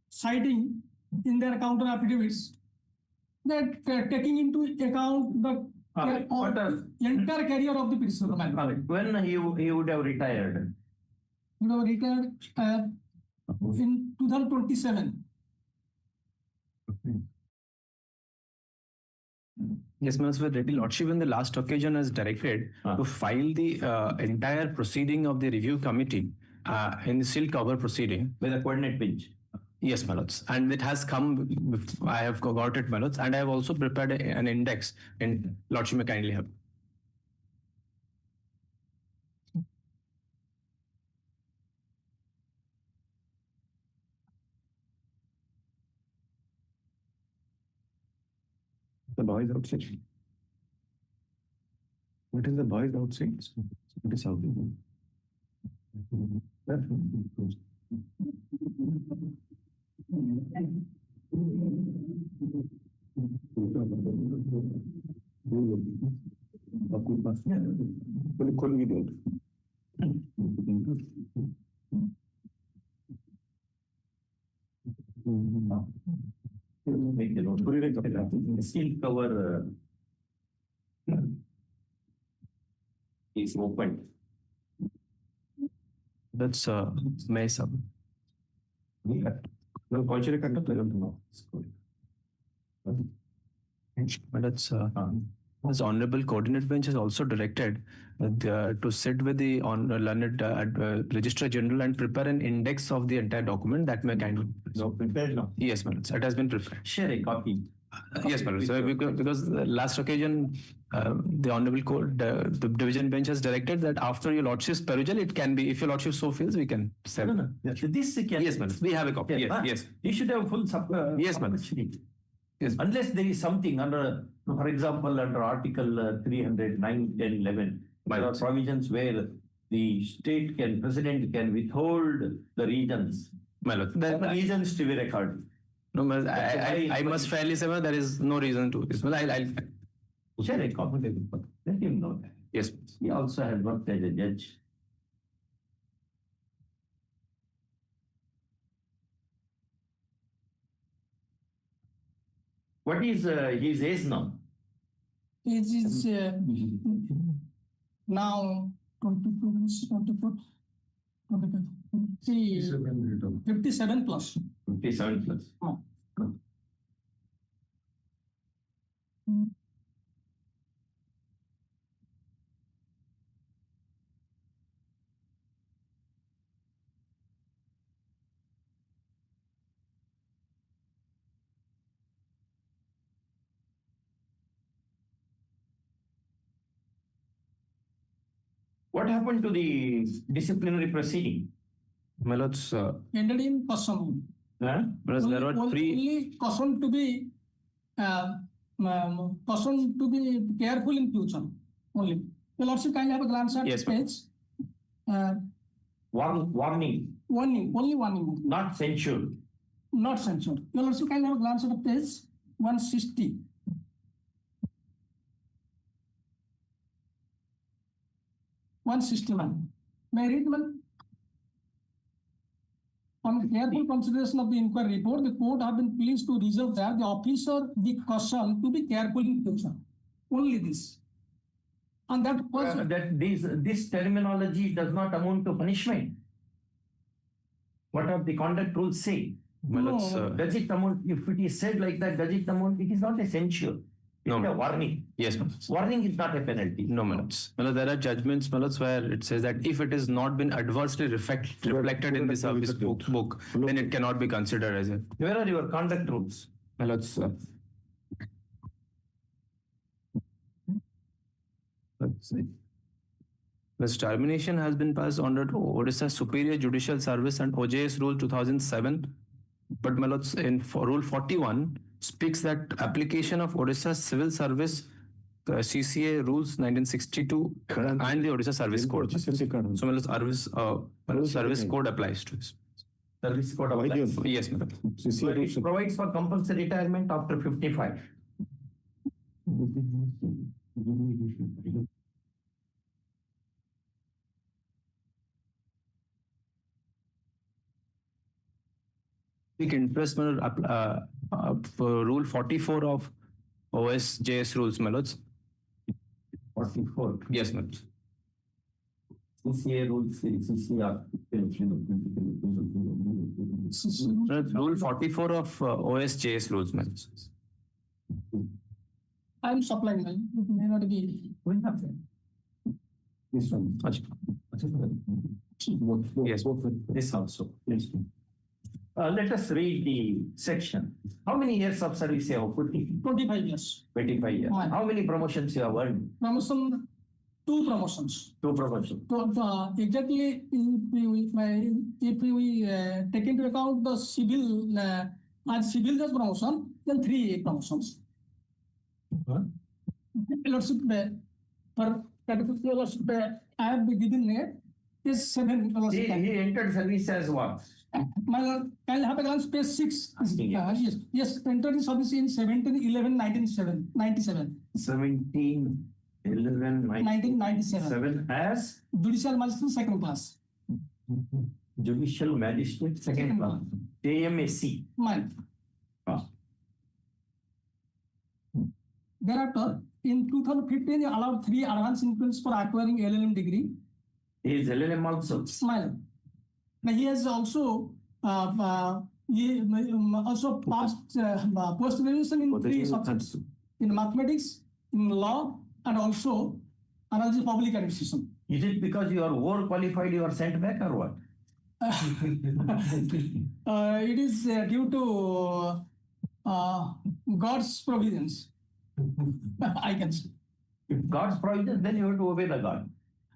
citing in their counter affidavits that taking into account the entire career of the petitioner. When he would have retired? He would have retired in 2027. Yes, Mr. Reddy Lordship, in the last occasion has directed to file the entire proceeding of the review committee in the sealed cover proceeding. With a coordinate bench. Yes, my lords. And it has come, I have got it, my lords, and I have also prepared an index, and Lordship may kindly help. The noise outside. What is the noise outside? It is sounding. Make the note. Still cover is open. That's Mesa. No, culture conduct, I don't know. But that's this honorable coordinate bench is also directed to sit with the learned registrar general and prepare an index of the entire document that may kind of. No, prepared now. Yes, madam. It has been prepared. Share a copy. Yes, madam. So because the last occasion, the honorable court, the division bench has directed that after your lordship's perusal, it can be, if your lordship so feels, we can send. No. This can. Yes, madam. We have a copy. Yes, yes. You should have full Yes, madam. Yes. Unless there is something under, for example, under Article 309 and 11, there are provisions where the president can withhold the regions. The regions to be recorded. No, I must fairly say there is no reason to this. I'll share a copy. Let him know that. Yes. He also has worked as a judge. What is his age now? Age is now 22, 24, 57 plus. 57 plus. Oh. What happened to the disciplinary proceeding? Ended in caution. There were only caution to be careful in future. Only. You'll also kind of have a glance at page. Warning. Only warning. Not censure. Not censure. You'll also kind of have a glance at page 160. May I read one? On careful consideration of the inquiry report, the court have been pleased to reserve that the officer be cautioned to be careful in future. Only this. And that was that this terminology does not amount to punishment. What are the conduct rules say? Does it amount? If it is said like that, does it amount? It is not a censure. It's a warning. Yes, madam. Warning is not a penalty. No, madam. There are judgments, madam, where it says that if it is not been adversely reflected in the service book, then it cannot be considered as a. Where are your conduct rules? Let's see. This termination has been passed under Odisha Superior Judicial Service and OJS Rule 2007. But in Rule 41 speaks that application of Odisha Civil Service CCA Rules 1962 and the Odisha Service Code. So Service Code applies to this. Service Code applies. Yes, madam. It provides for compulsory retirement after 55. Interest Rule 44 of OSJS rules, Melods. 44. Yes, madam. CCA rules, CCR. Rule 44 of OSJS rules, madam. I'm supplying them. It may not be. This one. Yes, this also. Yes. Let us read the section. How many years of service you have put in? 25 years. 25 years. How many promotions you have earned? Promotion, 2 promotions. 2 promotions. So, exactly, if we take into account the civil, as civil judge promotion, then 3 promotions. Lordship, for particular lordship, I have been given is 7. He entered service as what? I'll have a glance page 6. Yes, entered in service in 17/11/1997. 17/11/1997 as Judicial Magistrate second class. Judicial Magistrate second class. JMAC. Thereafter, in 2015, he allowed 3 advanced increments for acquiring LLM degree. Is LLM also? Now he has also passed post-graduation in 3 subjects: in mathematics, in law, and also another public administration. Is it because you are overqualified you are sent back or what? It is due to God's providence. I can say. If God's providence, then you have to obey the God.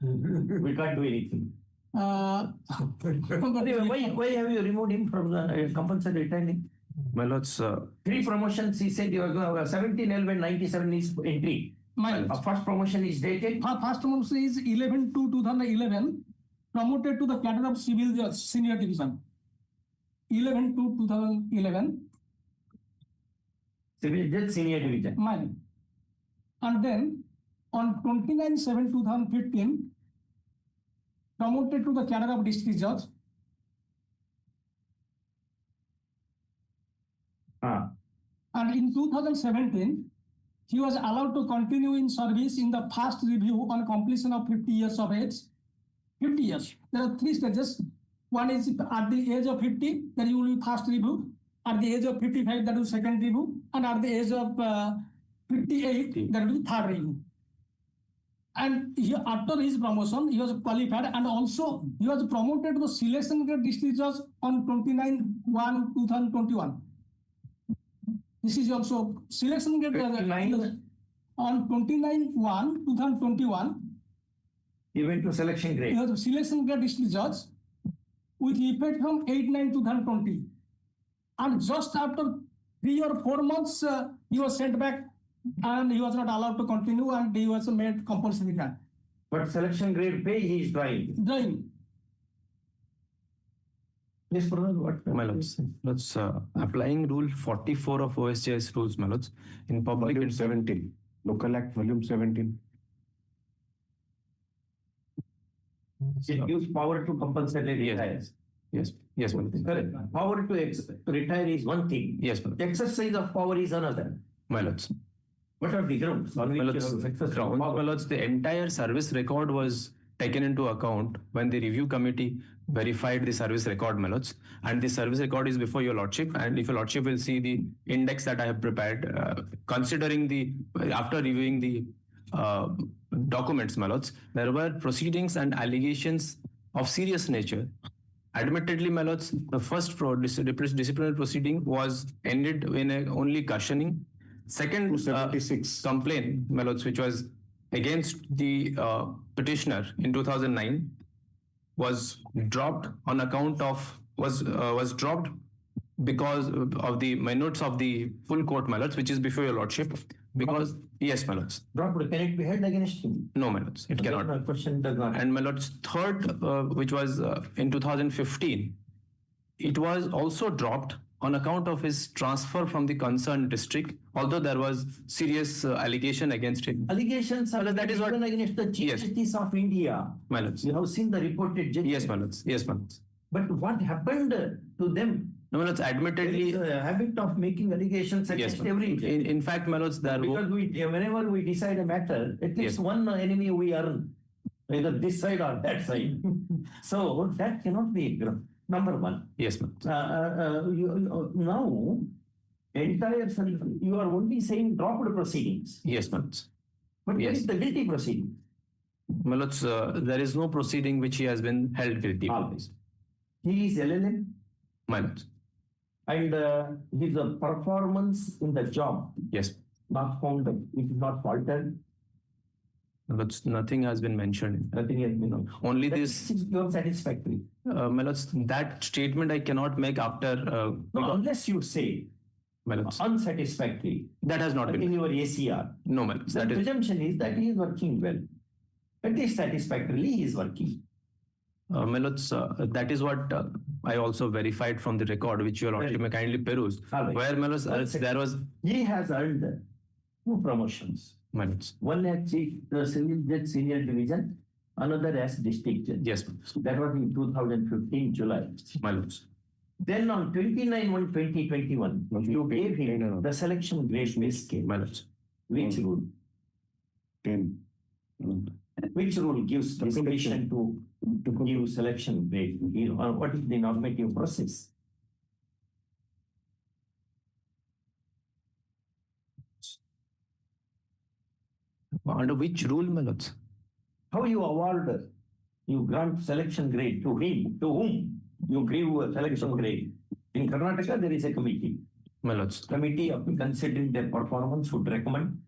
We can't do anything. Why have you removed him from the compulsory returning? My lords, 3 promotions, he said you are going to 17/11/97 is entry. First promotion is dated? First promotion is 11/2/2011, promoted to the cadre of civil judge, senior division. 11/2/2011. Civil judge, senior division. And then on 29/7/2015, promoted to the cadre of district judge. And in 2017, he was allowed to continue in service in the first review on completion of 50 years of age. 50 years. There are 3 stages. One is at the age of 50, then you will be first review. At the age of 55, that will be second review. And at the age of 58, that will be third review. And after his promotion, he was qualified, and also he was promoted to the selection grade district judge on 29/1/2021. This is also selection grade on 29/1/2021. He went to selection grade. He was a selection grade district judge with effect from 8/9/2020. And just after 3 or 4 months, he was sent back. And he was not allowed to continue, and he was made compulsory grant. But selection grade pay, he is drawing. Yes, what? My lords, applying Rule 44 of OSGI's rules, my lords, in public Volume 17, Local Act Volume 17. It gives power to compulsory retire. Yes, my lords. Correct. Power to retire is one thing. Yes, my lords. Exercise of power is another. My lords. What are the grounds on which you have exercise power? My lords, the entire service record was taken into account when the review committee verified the service record, my lords. And the service record is before your lordship. And if your lordship will see the index that I have prepared, considering after reviewing the documents, my lords, there were proceedings and allegations of serious nature. Admittedly, my lords, the first disciplinary proceeding was ended in only cautioning. Second complaint, my lords, which was against the petitioner in 2009, was dropped on account of was dropped because of the minutes of the full court, my lords, which is before your lordship. Because yes, my lords. Dropped. Can it be held against him? No, my lords, it cannot. No, question does not. And my lords, third, which was in 2015, it was also dropped on account of his transfer from the concerned district, although there was serious allegation against him. Allegations are that is what against the Chief Justice of India. My lords. You have seen the reported judgment. Yes, my lords. Yes, my lords. But what happened to them? No, my lords, admittedly, there is a habit of making allegations against every judge. In fact, my lords, there because whenever we decide a matter, at least one enemy we earn, either this side or that side. So that cannot be number one. Yes, ma'am. Now, you are only saying dropped proceedings. Yes, ma'am. But what is the guilty proceeding? My lords, there is no proceeding which he has been held guilty. Always. He is LLM. My lords. And his performance in the job. Yes. Not found, it is not faltered. But nothing has been mentioned. Nothing has been. Only this. Is satisfactory. My lords, that statement I cannot make after. No, unless you say My lords. unsatisfactory That has not in been. your ACR, No, my lords. the That is. presumption is that he is working well. At least satisfactorily he is working. My lords, that is what I also verified from the record, which your lordship may kindly peruse. All right. Where, my lords, there was. He has earned 2 promotions. My lords. One as Chief Civil Judge Senior Division, another as District Judge. Yes, my lords. That was in 2015 July. My lords. Then on 29/1/2021, you gave him the selection grade scale. My lords. Which rule? 10. Which rule gives discretion to give selection grade? What is the normative process? Under which rule, my lords? How you award, you grant selection grade to him, to whom you give a selection grade? In Karnataka, there is a committee. My lords. Committee, after considering their performance, would recommend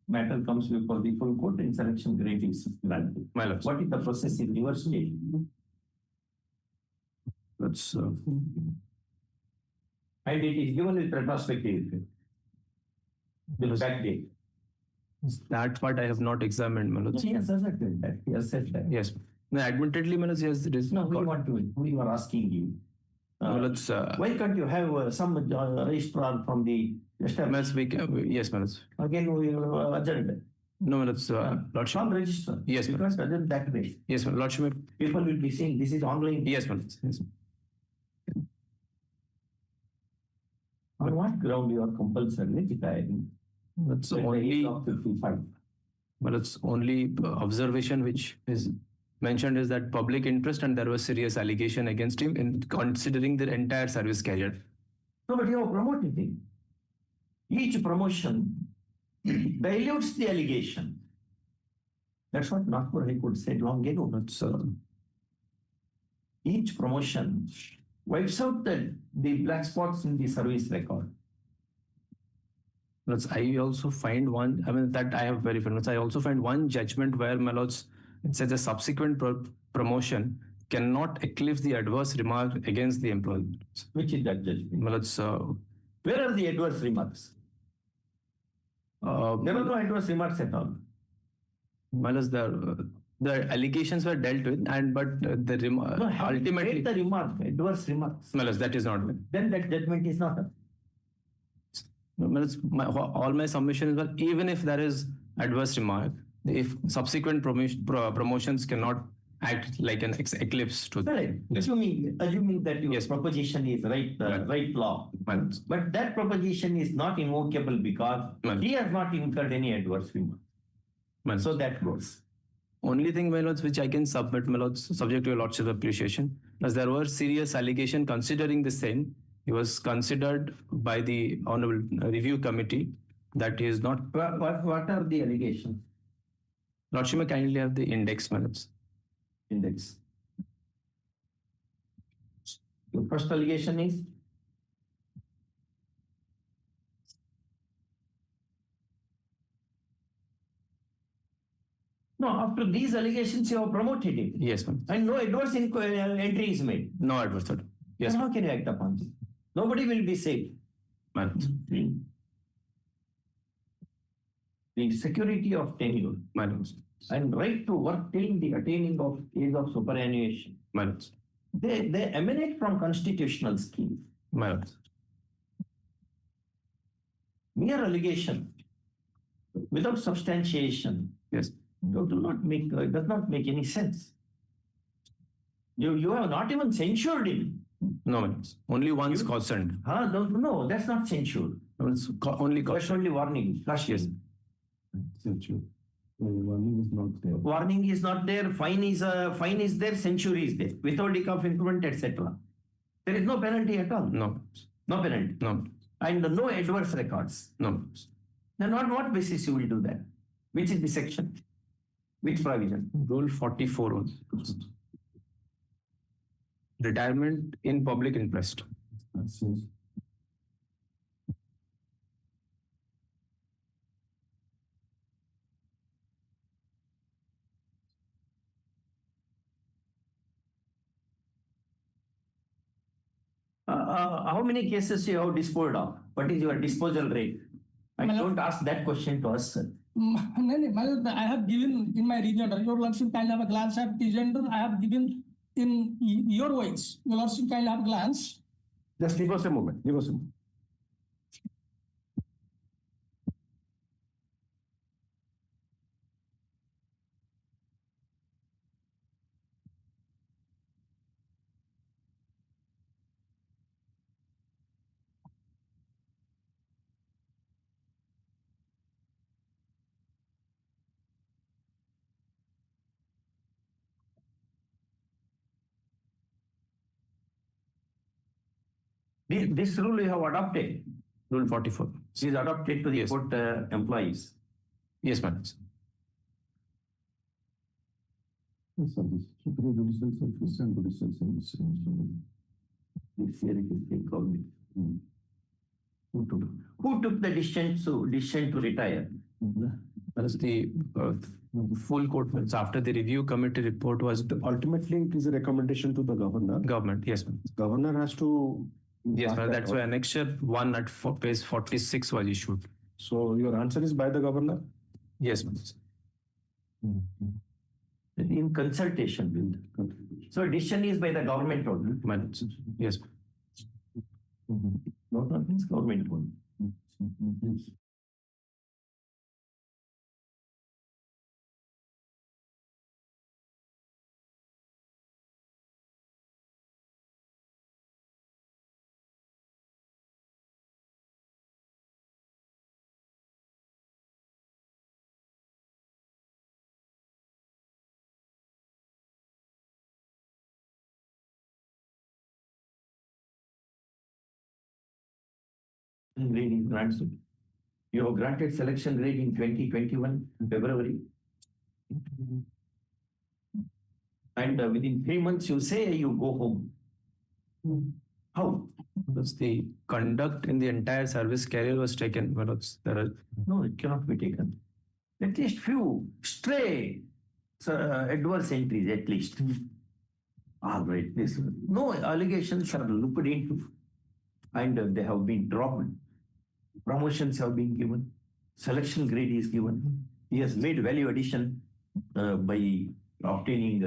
matter comes before the full court and selection grade is granted. My lords. What is the process in your state? That's. And it is given with retrospective effect. With back date. That part I have not examined, my lords. He has asserted that. He has said that. Yes. No, admittedly, my lords, yes, it is. No, we were asking you. My lords, Why can't you have some registrar from the establishment? Yes, my lords. Again, we adjourned. No, my lords, lordship. Some register. Yes, my because adjourn that way. Yes, my lordship. People will be saying this is online. Yes, my lords. Yes. On what ground you are compulsory retiring? That's At the only. age of 55. But it's only observation which is mentioned is that public interest and there was serious allegation against him in considering their entire service career. No, but you have promoted him. Each promotion dilutes the allegation. That's what Nagpur High Court said long ago. That's, each promotion wipes out the black spots in the service record. I also find one, I mean, that I have verified. I also find one judgment where, my lords, it says a subsequent promotion cannot eclipse the adverse remark against the employee. Which is that judgment? My lords, where are the adverse remarks? There are no adverse remarks at all. My lords, the allegations were dealt with, and but the ultimately the remark, adverse remarks. My lords, that is not. Then that judgment is not. All my submission is that even if there is adverse remark, if subsequent promotions cannot act like an eclipse to right. Assuming that your proposition is right law, but that proposition is not invocable because he has not incurred any adverse remark. So that goes. Only thing, my lords, which I can submit, my lords, subject to your lordship's appreciation, as there were serious allegation considering the same. He was considered by the Honorable Review Committee that he is not. What are the allegations? Lordship may kindly have the index, my lords. Index. The first allegation is? No, after these allegations, you have promoted him. Yes, ma'am. And no adverse entry is made. No adverse. Yes. Then how can you act upon this? Nobody will be safe. The security of tenure and right to work till the attaining of age of superannuation. They emanate from constitutional scheme. Mere allegation without substantiation. Yes. Does not make any sense. You have not even censured him. No, only once cautioned. No, that's not censure. It's only caution. That's only warning. Yes. Censure. Warning is not there. Warning is not there. Fine is there. Censure is there. Withholding of increment, etc. There is no penalty at all. No. No penalty. No. And no adverse records. No. Then on what basis you will do that? Which is the section? Which provision? Rule 44. Retirement in public interest. how many cases you have disposed of? What is your disposal rate? I don't ask that question to us, sir. I have given in my region, your lordship kind of a glance at presenter. I have given in your words, your lordship kind of glance. Just give us a moment. Give us a moment. This rule you have adopted. Rule 44. Is adopted to the court employees. Yes, madam. Who took the decision to retire? That is the full court. After the review committee report was Ultimately, it is a recommendation to the governor. government. Yes, ma'am. Governor has to. Yes, pass ma'am. that That's why annexure 1 at page 46 was issued. So your answer is by the governor? Yes, ma'am. In consultation with. So decision is by the government only. Madam. Yes. Not means government only. Grading grants. You have granted selection grade in 2021 February. And within 3 months, you say you go home. How? Because the conduct in the entire service career was taken. No, it cannot be taken. At least few stray adverse entries, at least. All right. No allegations are looked into. And they have been dropped. Promotions have been given. Selection grade is given. He has made value addition by obtaining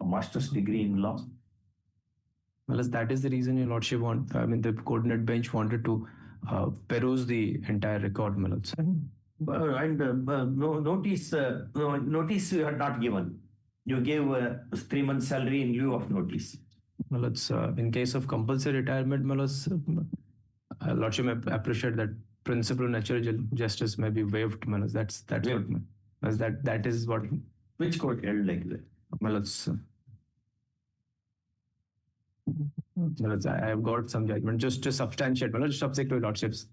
a master's degree in law. Well, as that is the reason your lordship the coordinate bench wanted to peruse the entire record, Malad. No notice you had not given. You gave 3 months salary in lieu of notice. Well, it's in case of compulsory retirement, lordship may appreciate that principle of natural justice may be waived. That's what that is what. Which court held like that? I have got some judgment just to substantiate, subject to lordships.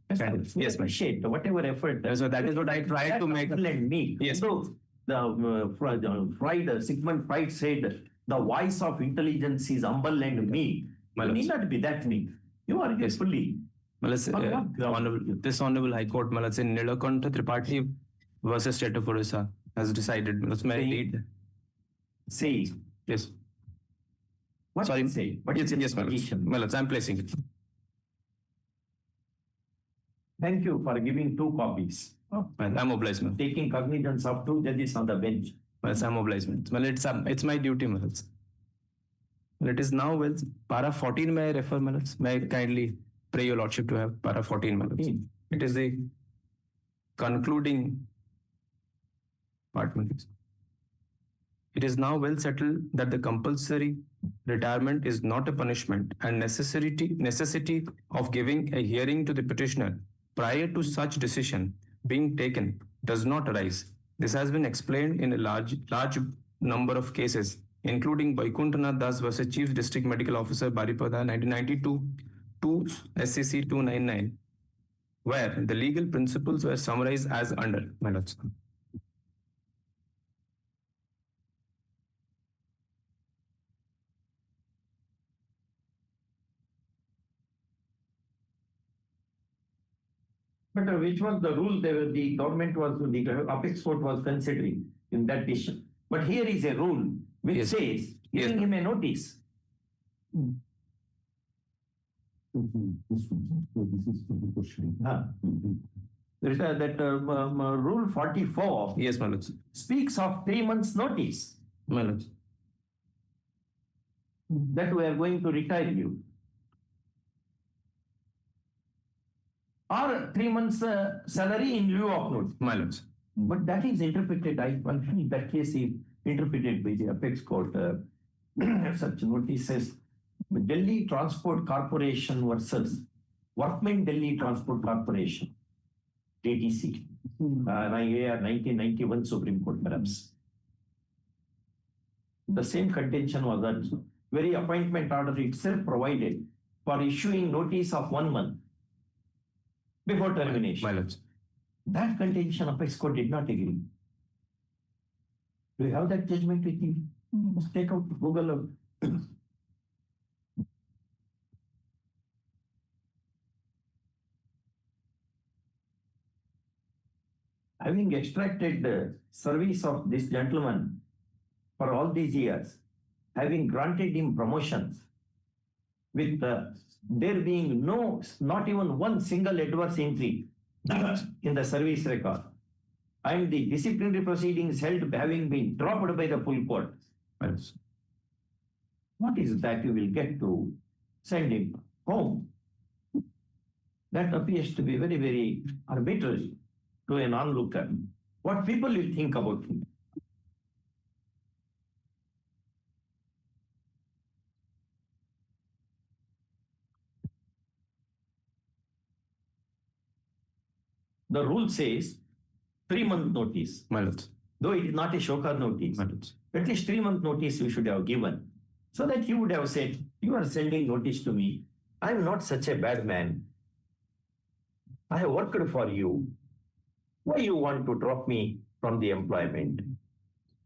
Yes, appreciate whatever effort. So that is what I tried to make. Me. Yes. So Sigmund Freud said, the voice of intelligence is humble and meek. You need not be that meek. You are fully. This Honorable High Court, in Nilakanta Tripathi versus State of Orissa has decided. May I read? Say. Yes. What Sorry. Say? What yes, is yes, Malad. I'm placing it. Thank you for giving 2 copies. I'm obliged, ma'am. Taking cognizance of 2 judges on the bench. I'm obliged, ma'am. It's my duty, Malad. It is now para 14 may I refer, Malad. May I kindly pray your lordship to have para 14, Malad. It is the concluding part. It is now well settled that the compulsory retirement is not a punishment, and necessity of giving a hearing to the petitioner prior to such decision being taken does not arise. This has been explained in a large number of cases, including Vaikuntanath Das versus Chief District Medical Officer Baripada 1992 to SCC 299, where the legal principles were summarized as under. My lords. But which was the rule the government was, the apex court was considering in that decision? But here is a rule which says giving him a notice. This is the question. There is Rule 44 Yes, my lords. speaks of 3 months notice My lords. that we are going to retire you. Or 3 months salary in lieu of notice. My lords. But that is interpreted, I feel that case is interpreted by the apex court. Such notices, Delhi Transport Corporation versus Workmen Delhi Transport Corporation, DTC, 1991 Supreme Court perhaps. The same contention was that very appointment order itself provided for issuing notice of 1 month before termination. My lords. That contention apex court did not agree. Do you have that judgment with you? Just take out Google. Having extracted the service of this gentleman for all these years, having granted him promotions, with there being not even one single adverse entry in the service record, and the disciplinary proceedings held having been dropped by the full court. What is that you will get to send him home? That appears to be very, very arbitrary to an onlooker. What people will think about him? The rule says 3 month notice. My lords. Though it is not a shoka notice, at least 3 month notice you should have given, so that you would have said, you are sending notice to me. I am not such a bad man. I have worked for you. Why you want to drop me from the employment?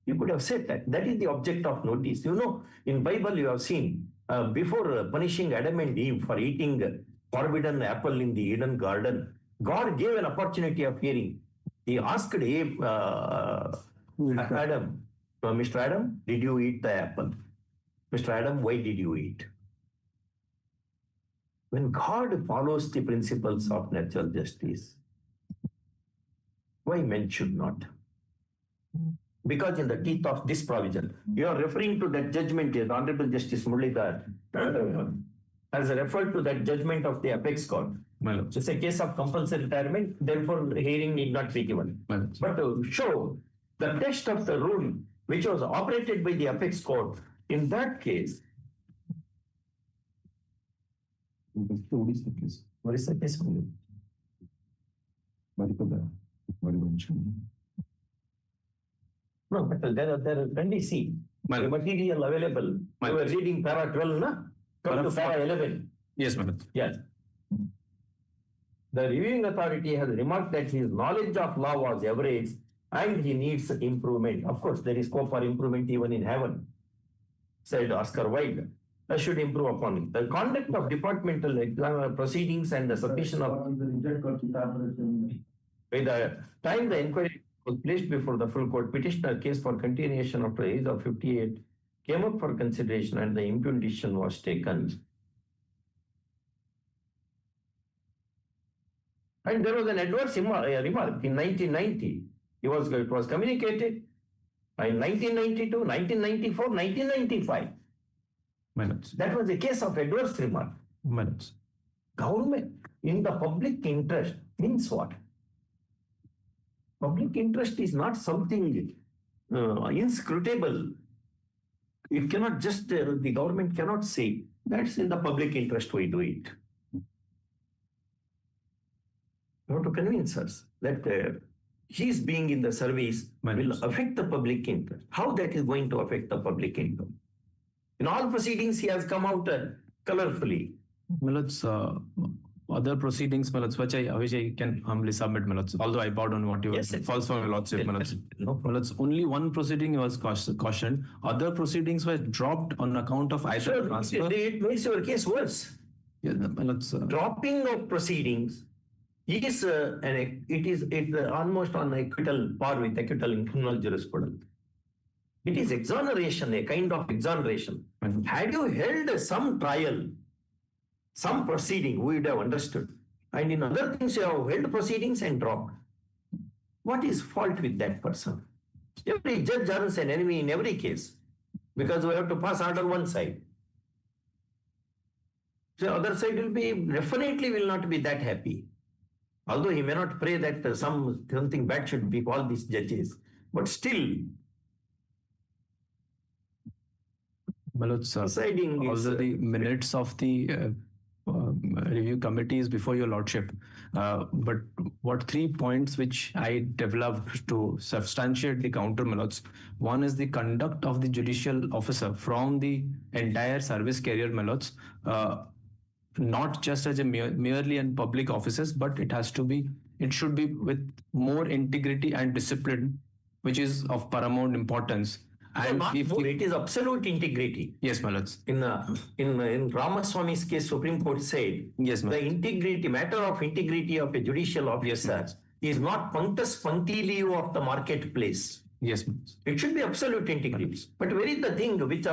You could have said that. That is the object of notice. You know, in Bible you have seen, before punishing Adam and Eve for eating forbidden apple in the Eden garden, God gave an opportunity of hearing. He asked Adam, Mr. Adam, did you eat the apple? Mr. Adam, why did you eat? When God follows the principles of natural justice, why men should not? Because in the teeth of this provision, you are referring to that judgment, the Honorable Justice Muralidhar has referred to that judgment of the apex court. It's a case of compulsory retirement, therefore hearing need not be given. But to show the text of the rule which was operated by the apex court, in that case, what is the case? What is the case? No, but there can be see. The material available. You were reading para 12, na? Come to para 11. Yes, madam. Yes. The reviewing authority has remarked that his knowledge of law was average and he needs improvement. Of course, there is scope for improvement even in heaven, said Oscar Wilde. I should improve upon it. The conduct of departmental proceedings and the submission of... By the time the inquiry was placed before the full court, petitioner case for continuation after the age of 58 came up for consideration and the impugned decision was taken. And there was an adverse remark in 1990. It was communicated in 1992, 1994, 1995. Minutes. That was a case of adverse remark. Minutes. Government in the public interest means what? Public interest is not something inscrutable. It cannot just, the government cannot say, that's in the public interest we do it. You have to convince us that his being in the service will affect the public interest. How that is going to affect the public interest? In all proceedings, he has come out colorfully. Milords, other proceedings, Milords, which I can humbly submit, Milords, although I bowed on what you were false for Lordship, Milords. No. Milords, only one proceeding was cautioned. Other proceedings were dropped on account of either transfer. It makes your case worse. Yeah, Milords, dropping of proceedings is it is almost on acquittal par with acquittal in criminal jurisprudence. It is exoneration, a kind of exoneration. Had you held some trial some proceeding, we would have understood. And in other things, you have held proceedings and dropped. What is fault with that person? Every judge earns an enemy in every case because we have to pass order one side. So other side will be definitely will not be that happy. Although he may not pray that something bad should befall these judges, but still. Deciding also the minutes of the review committee is before your lordship. But what 3 points which I developed to substantiate the counter, my lords. One is the conduct of the judicial officer from the entire service career, my lords. Not just as a merely in public offices, but it should be with more integrity and discipline, which is of paramount importance. And it is absolute integrity. Yes, my lords. In Ramaswamy's case, Supreme Court said, yes, the matter of integrity of a judicial officer is not punctus punctilio of the marketplace. Yes, it should be absolute integrity. But where is the thing which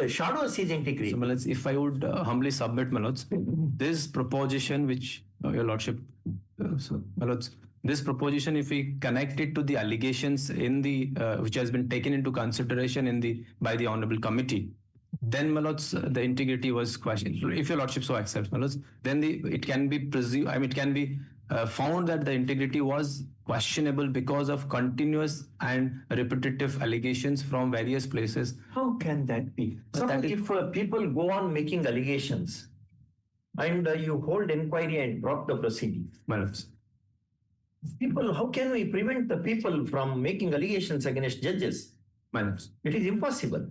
shadows his integrity? So, my lords, if I would humbly submit, my lords, this proposition which your lordship, my lords, this proposition, if we connect it to the allegations in the which has been taken into consideration by the Honorable Committee, then, my lords, the integrity was questioned. If your lordship so accepts, my lords, then it can be found that the integrity was questionable because of continuous and repetitive allegations from various places. How can that be? If people go on making allegations and you hold inquiry and drop the proceedings, my lords, how can we prevent the people from making allegations against judges? My lords, it is impossible.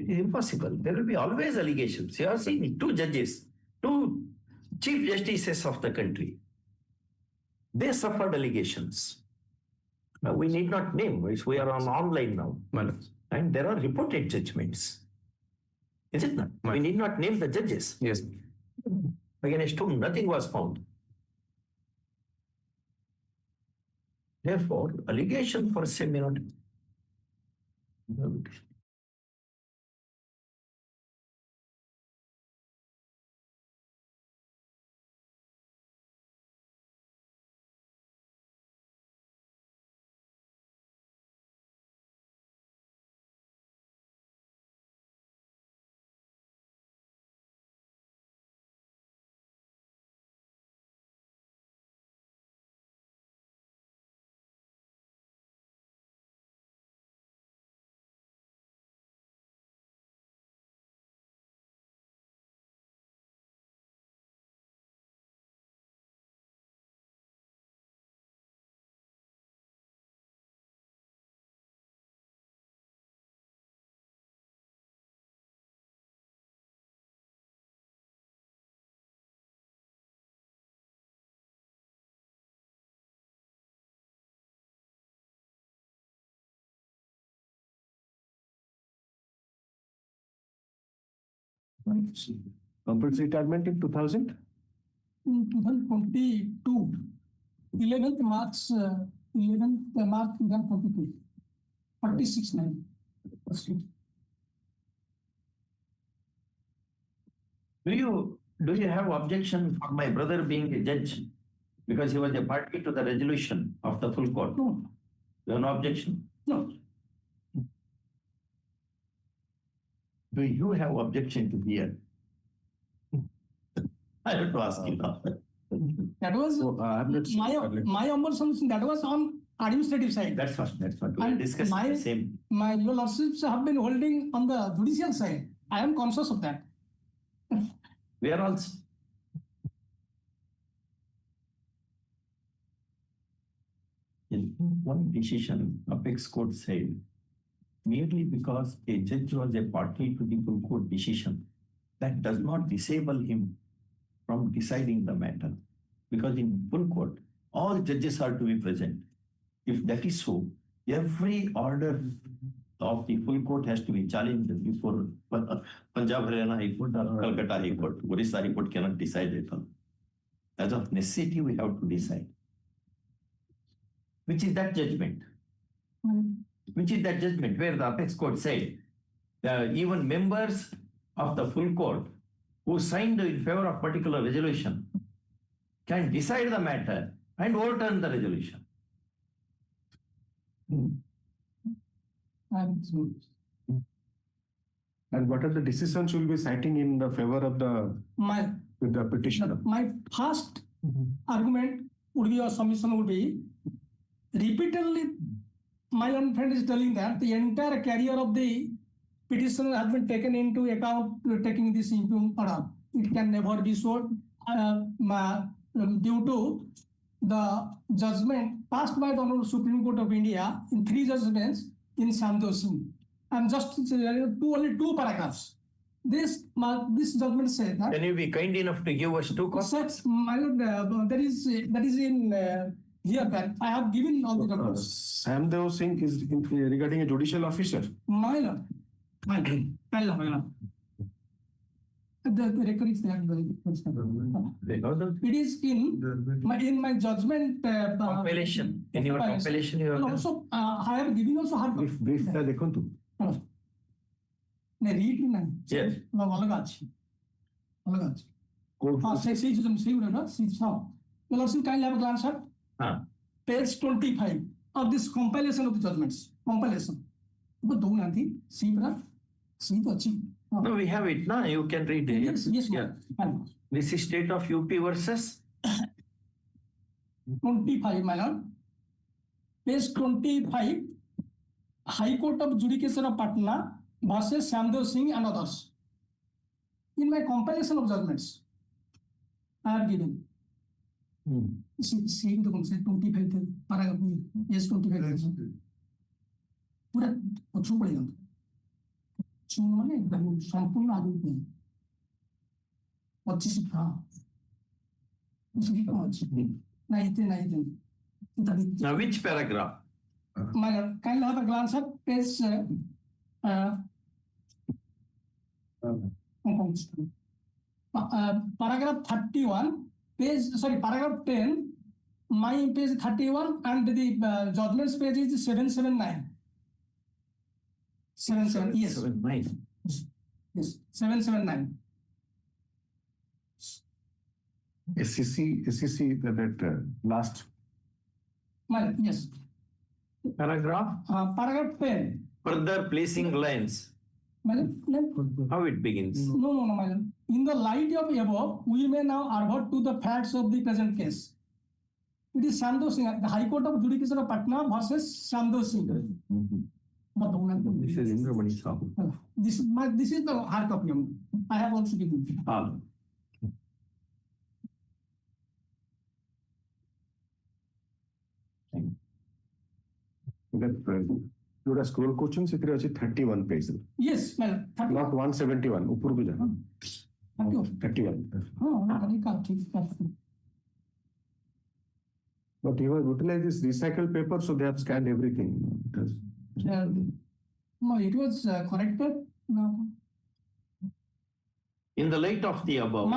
It is impossible. There will be always allegations. You have seen 2 judges, 2 chief justices of the country. They suffered allegations. Now, we need not name, we are online now. My lords. And there are reported judgments. Is it not? We need not name the judges. Yes. Against whom nothing was found. Therefore, allegation for se may not. Compulsory retirement in 2000? In 2022, 11th March 2022, 46/9. Do you have objection for my brother being a judge because he was a party to the resolution of the full court? No. You have no objection? No. Do you have objection to hear? I have to ask you now. That was my observation. That was on administrative side. That's what we discussed. The same. My your lordships have been holding on the judicial side. I am conscious of that. We are also. In one decision, Apex Court said, merely because a judge was a party to the full court decision, that does not disable him from deciding the matter. Because in full court, all judges are to be present. If that is so, every order of the full court has to be challenged before Punjab Haryana High Court or Calcutta High Court. Orissa High Court cannot decide it. As of necessity, we have to decide. Which is that judgment? Which is that judgment where the Apex Court said even members of the full court who signed in favor of particular resolution can decide the matter and overturn the resolution. And what are the decisions you'll be citing in the favor of the petitioner? My first argument would be, or submission would be, repeatedly my own friend is telling that the entire career of the petitioner has been taken into account taking this impugned order. It can never be so due to the judgment passed by the Honorable Supreme Court of India in 3 judgments in Sandhu Singh. I'm just only 2 paragraphs. This judgment said that. Can you be kind enough to give us 2 copies? My lord, that is in here that I have given all the documents. Sandhu Singh is regarding a judicial officer. My lord. The record is there. It is in my judgment. Compilation. In your compilation, you have also I have given also hard copy. Brief ta dekhun tu. Read na. Yes. Alaga achi. Say you also kindly have a glance at page 25 of this compilation of the judgments. Compilation. But do nothing. See, no, we have it now. You can read it. Yes, yeah. This is state of UP versus 25, my lord. Page 25, High Court of Judicature of Patna versus Sandhu Singh and others. In my compilation of judgments, I have given. See the concept 25 paragraph. Yes, 25. पूरा पछू पड़ेगा पछू माने संपूर्ण आगे नहीं 25 का उसकी नहीं now which paragraph? My kind of have a glance at page paragraph 31 paragraph 10 my page 31 and the judgments page is 779 77 yes 779 yes 779 SCC that last yes paragraph paragraph 10 further placing lines. How it begins? No, my lord. In the light of above, we may now advert to the facts of the present case. It is Sandhu Singh, the High Court of Judicature of Patna versus Sandhu Singh. This is Indramani Sahoo. This is the hard copy. I have also given. That scroll question se 31 page. Yes, well, not 171. Upur ko jana. 31. But you have utilized this recycled paper, so they have scanned everything. No, it was corrected. No. In the light of the above.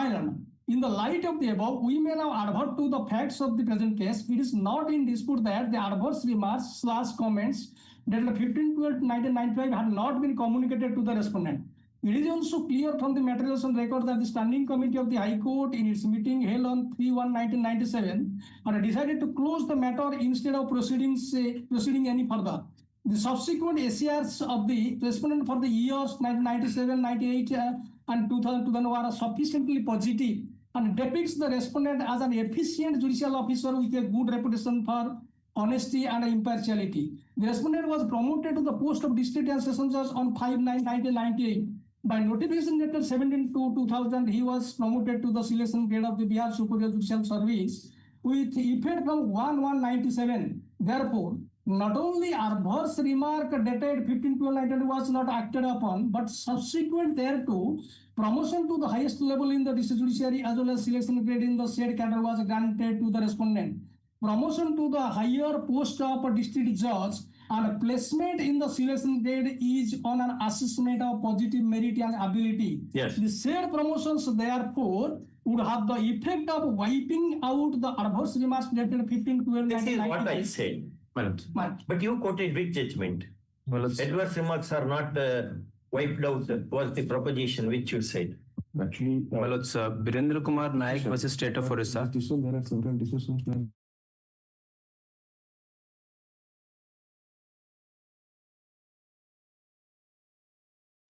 In the light of the above, we may now advert to the facts of the present case. It is not in dispute that the adverse remarks / comments dated 15/12/1995 had not been communicated to the respondent. It is also clear from the materials on record that the Standing Committee of the High Court in its meeting held on 3/1/1997 had decided to close the matter instead of proceeding any further. The subsequent SCRs of the respondent for the years 1997, 98 and 2000 were sufficiently positive and depicts the respondent as an efficient judicial officer with a good reputation for honesty and impartiality. The respondent was promoted to the post of district and session judge on 5/9/1998. By notification letter 17/2/2000, he was promoted to the selection grade of the Bihar Superior Judicial Service with effect from 1/1/97. Therefore, not only adverse remark dated 15/12/19 was not acted upon, but subsequent thereto, promotion to the highest level in the district judiciary as well as selection grade in the said cadre was granted to the respondent. Promotion to the higher post of a district judge and placement in the selection grade is on an assessment of positive merit and ability. Yes. The said promotions therefore would have the effect of wiping out the adverse remarks dated 15/12/1998. This is what I said. But you quoted which judgment? Adverse remarks are not wiped out was the proposition which you said. Actually, My lords, Birendra Kumar Naik versus State of Orissa. there are several decisions.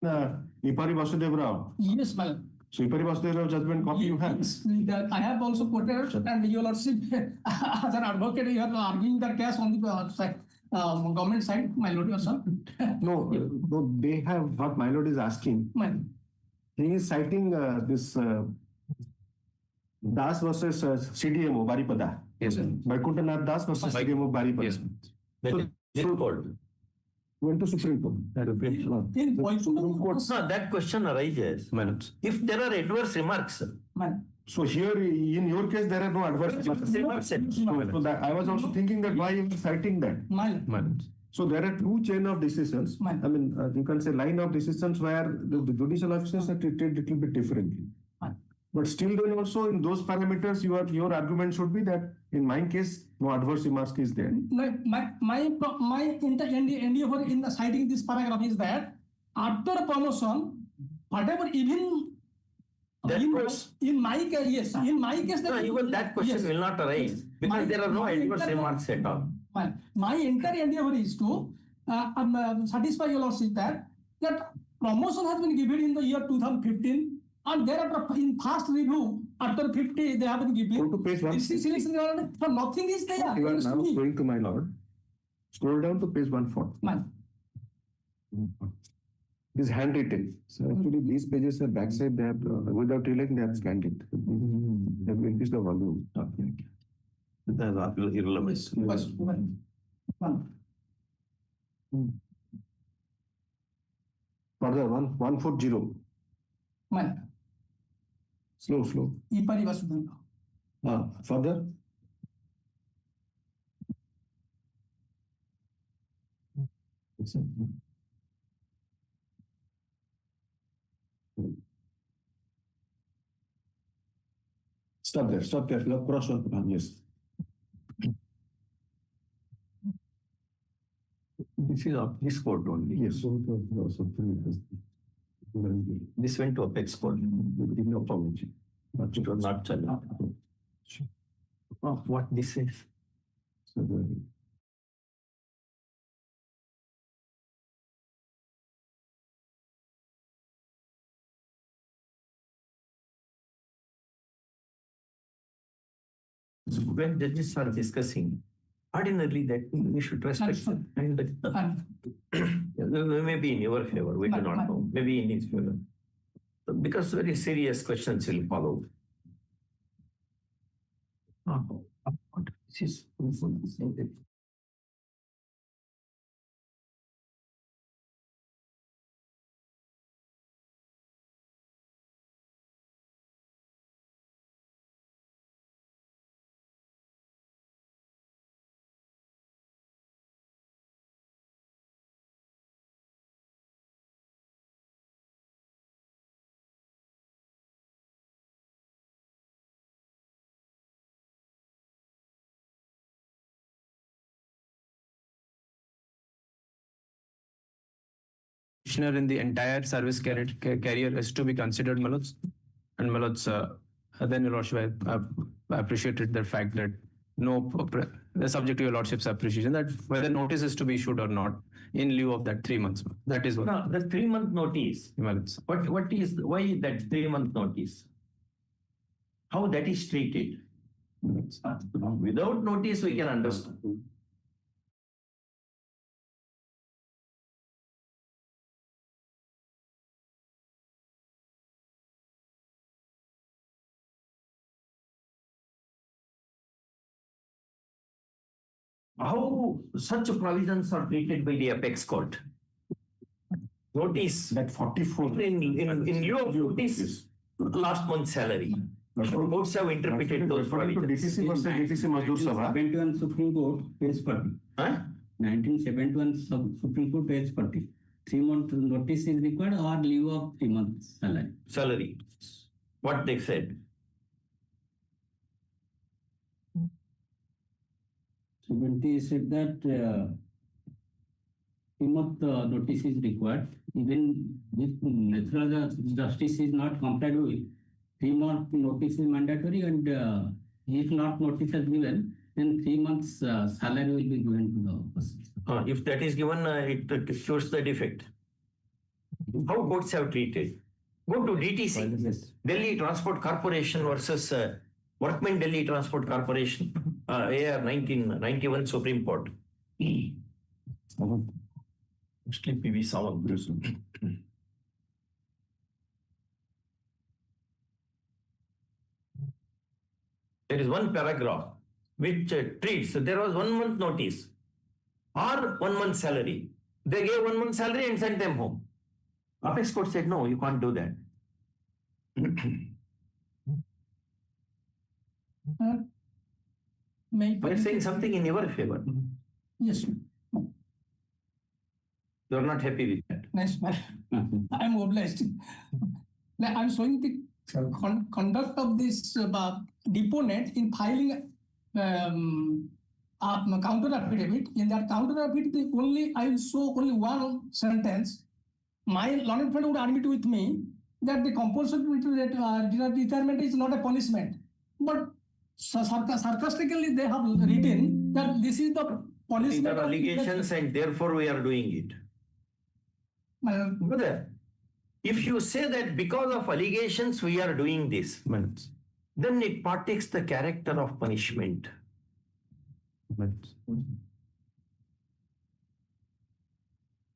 Ipari Vasudev Rao. Yes, my lord. So Ipari Vasudev Rao judgment copy you have. Yes, I have also quoted, and your lordship, as an advocate, you are arguing the case on the government side, my lord, yourself. No, they have what my lord is asking. He is citing this Das versus CDMO Baripada. Yes, sir. Vaikuntanath Das versus CDMO Baripada. Yes. So, went to Supreme Court. No, that question arises. My lords. If there are adverse remarks, So here, in your case, there are no adverse remarks. So that, I was also thinking that why you are citing that. My lords. So there are two chain of decisions. I mean, you can say line of decisions where the judicial officers are treated a little bit differently. But still then also in those parameters, your argument should be that in my case, no adverse remark is there. My endeavor in the citing this paragraph is that after promotion, whatever even in my case, yes, in my case, no, even that question will not arise because there are no adverse remarks at all. My entire endeavor is to satisfy your lordship that promotion has been given in the year 2015. And thereafter, in past review, after 50, they have been given. Go to page 1. So nothing is there. You are now going to my lord. Scroll down to page 140. This is handwritten. So actually, these pages are backside. They have, without realizing, they have scanned it. They have increased the volume. Okay. That's irrelevant. Further, 140. Slow. Ipari Vasudev. Further. Stop there. Look, cross one. Yes. This is of this court only. Yes. This went to apex court with no permission. But it was not challenged. What this is? When judges are discussing, ordinarily that we should respect them. And maybe in your favor, we do not know. Maybe in his favor. Because very serious questions will follow. This is In the entire service career is to be considered, my lords. And my lords, then your lordship, I appreciated the fact that the subject to your lordship's appreciation that whether notice is to be issued or not in lieu of that 3 months. That is what. No, the 3 month notice. My lords. Why is that 3 month notice? How that is treated? Without notice, we can understand. How such provisions are treated by the apex court? Notice that 44 in lieu of notice, last month's salary. Courts have interpreted those provisions. DTC versus DTC Mazdoor Sabha. 1971 Supreme Court, page 40. 1971 Supreme Court, page 40. 3 month notice is required or leave of 3 months salary. Salary. What they said. 70 said that 2-month notice is required. Even if natural justice is not complied with, 3-month notice is mandatory, and if not notice is given, then 3 months salary will be given to the person. If that is given, it shows the defect. How courts have treated? Go to DTC, Delhi Transport Corporation versus Workmen Delhi Transport Corporation, AR 1991 Supreme Court. Mostly PV Sawant. There is one paragraph which treats, there was 1 month notice or 1 month salary. They gave 1 month salary and sent them home. Apex court said, no, you can't do that. We're saying something in your favor. Yes. You're not happy with that. Nice. I'm obliged. I'm showing the conduct of this deponent in filing counter affidavit. In that counter affidavit, I will show only one sentence. My learned friend would admit with me that the compulsory retirement is not a punishment. But sarcastically, they have written that this is the punishment. These are allegations and therefore we are doing it. Brother, if you say that because of allegations we are doing this, then it partakes the character of punishment.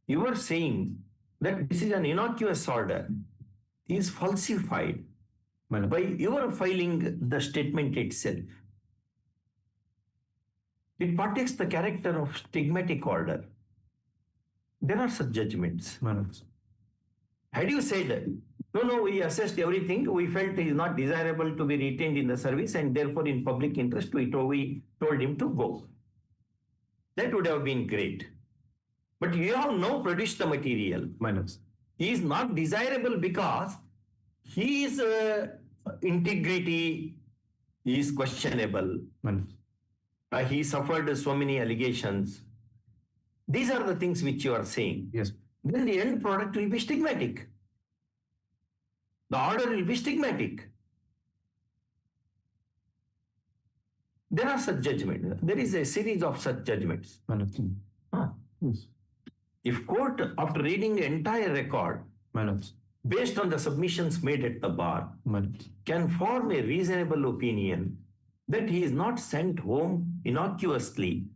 You are saying that this is an innocuous order, is falsified by your filing the statement itself. It partakes the character of stigmatic order. There are such judgments. Had you said, no, we assessed everything, we felt he is not desirable to be retained in the service and therefore in public interest we told him to go. That would have been great. But you have now produced the material. He is not desirable because his integrity is questionable. He suffered so many allegations. These are the things which you are saying. Yes. Then the end product will be stigmatic. The order will be stigmatic. There are such judgments. There is a series of such judgments. Yes. If court, after reading the entire record, based on the submissions made at the bar, can form a reasonable opinion that he is not sent home innocuously,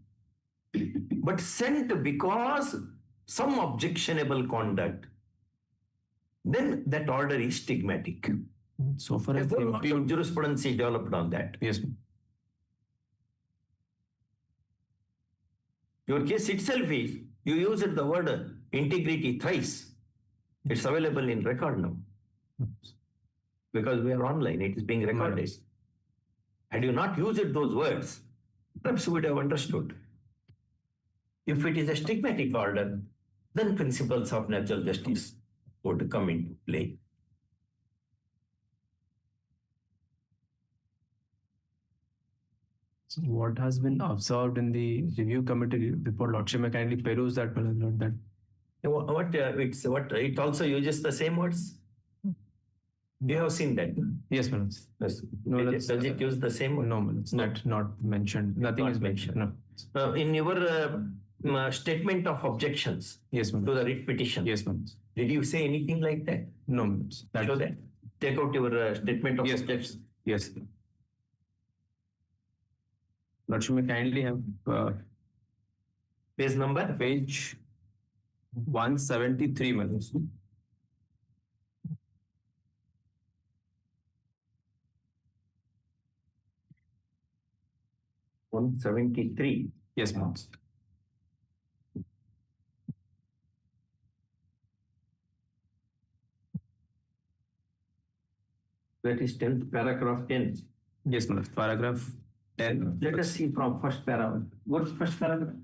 but sent because some objectionable conduct, then that order is stigmatic. So far as jurisprudence is developed on that. Yes. Your case itself is, you used the word integrity thrice. It's available in record now. Because we are online, it is being recorded. Had you not used those words, perhaps you would have understood. If it is a stigmatic order, then principles of natural justice would come into play. So what has been observed in the review committee report, Lordship may kindly peruse that, not that. It also uses the same words? You have seen that? Yes, madam. Yes. No, Does it use the same word? No, it's not mentioned. Nothing is mentioned. No. In your statement of objections, yes, to the writ petition, yes, ma'am. Did you say anything like that? No, ma'am. Show that. Take out your statement of objections. Yes. Lordship may kindly have page number? Page 173, madam. 173. Yes, ma'am. That is 10th, paragraph 10. Yes, ma'am. Paragraph 10. Let us see from first paragraph. What's first paragraph?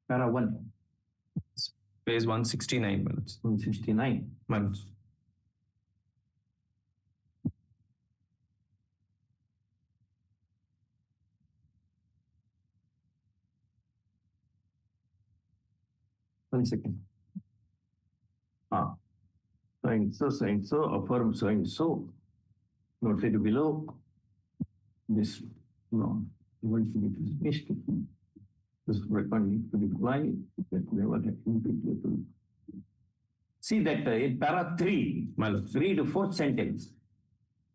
Para 1. Page 169, madam. 169. Madam. 1 second. So and so, affirm so and so. Noted below. This no, even to be dismissed. This record needs to be applied. That never happened to. See that in para 3, read the 4th sentence.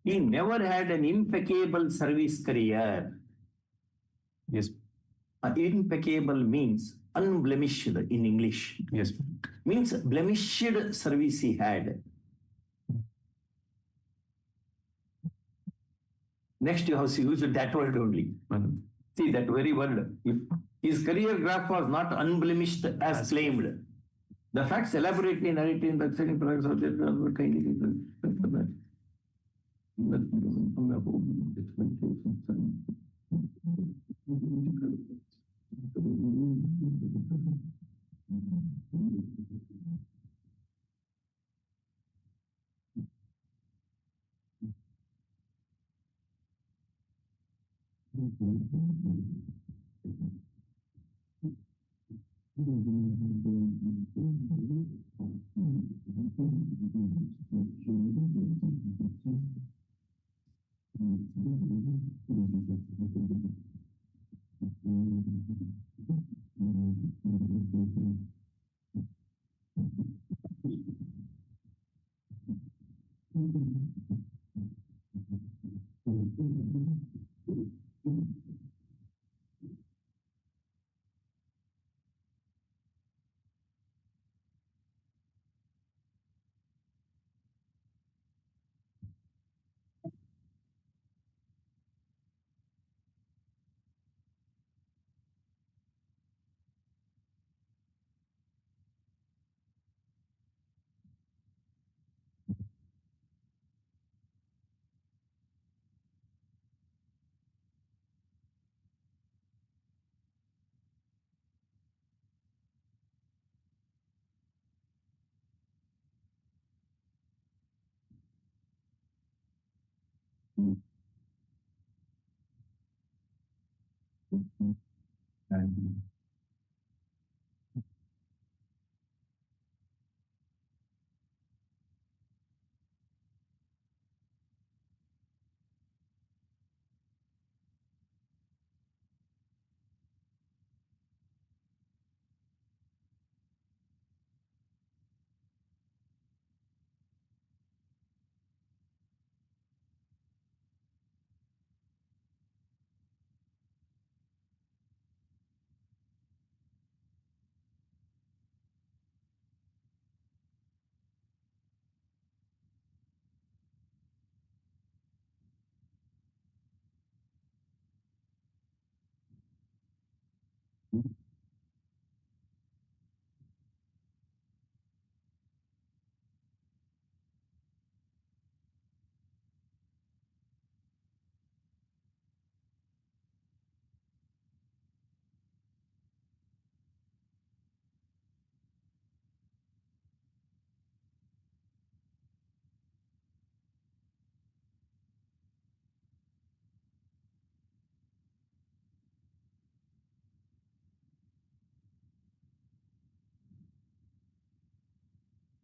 He never had an impeccable service career. Yes. Impeccable means unblemished in English. Yes. Means blemished service he had. Next you have to use that word only. See that very word. If his career graph was not unblemished as claimed, the facts elaborately narrated in the second paragraph of the kindly.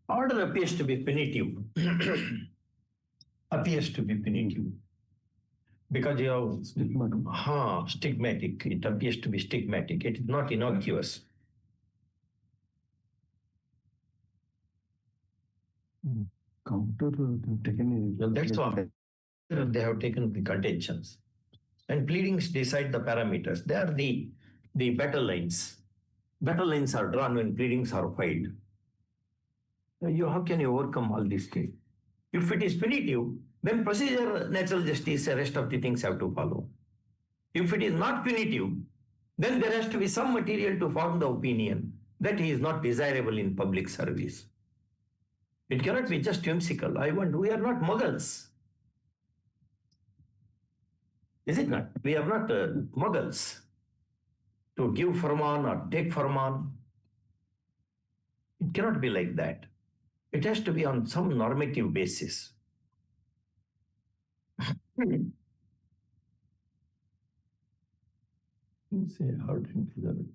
Order appears to be punitive. Appears to be punitive. Because you have stigmatic. It appears to be stigmatic. It is not innocuous. Counter taken. Well, that's why they have taken the contentions. And pleadings decide the parameters. They are the battle lines. Battle lines are drawn when pleadings are filed. How can you overcome all these things? If it is punitive, then procedure, natural justice, the rest of the things have to follow. If it is not punitive, then there has to be some material to form the opinion that he is not desirable in public service. It cannot be just whimsical. We are not Mughals. Is it not? We are not Mughals to give farman or take farman. It cannot be like that. It has to be on some normative basis. Say, how do you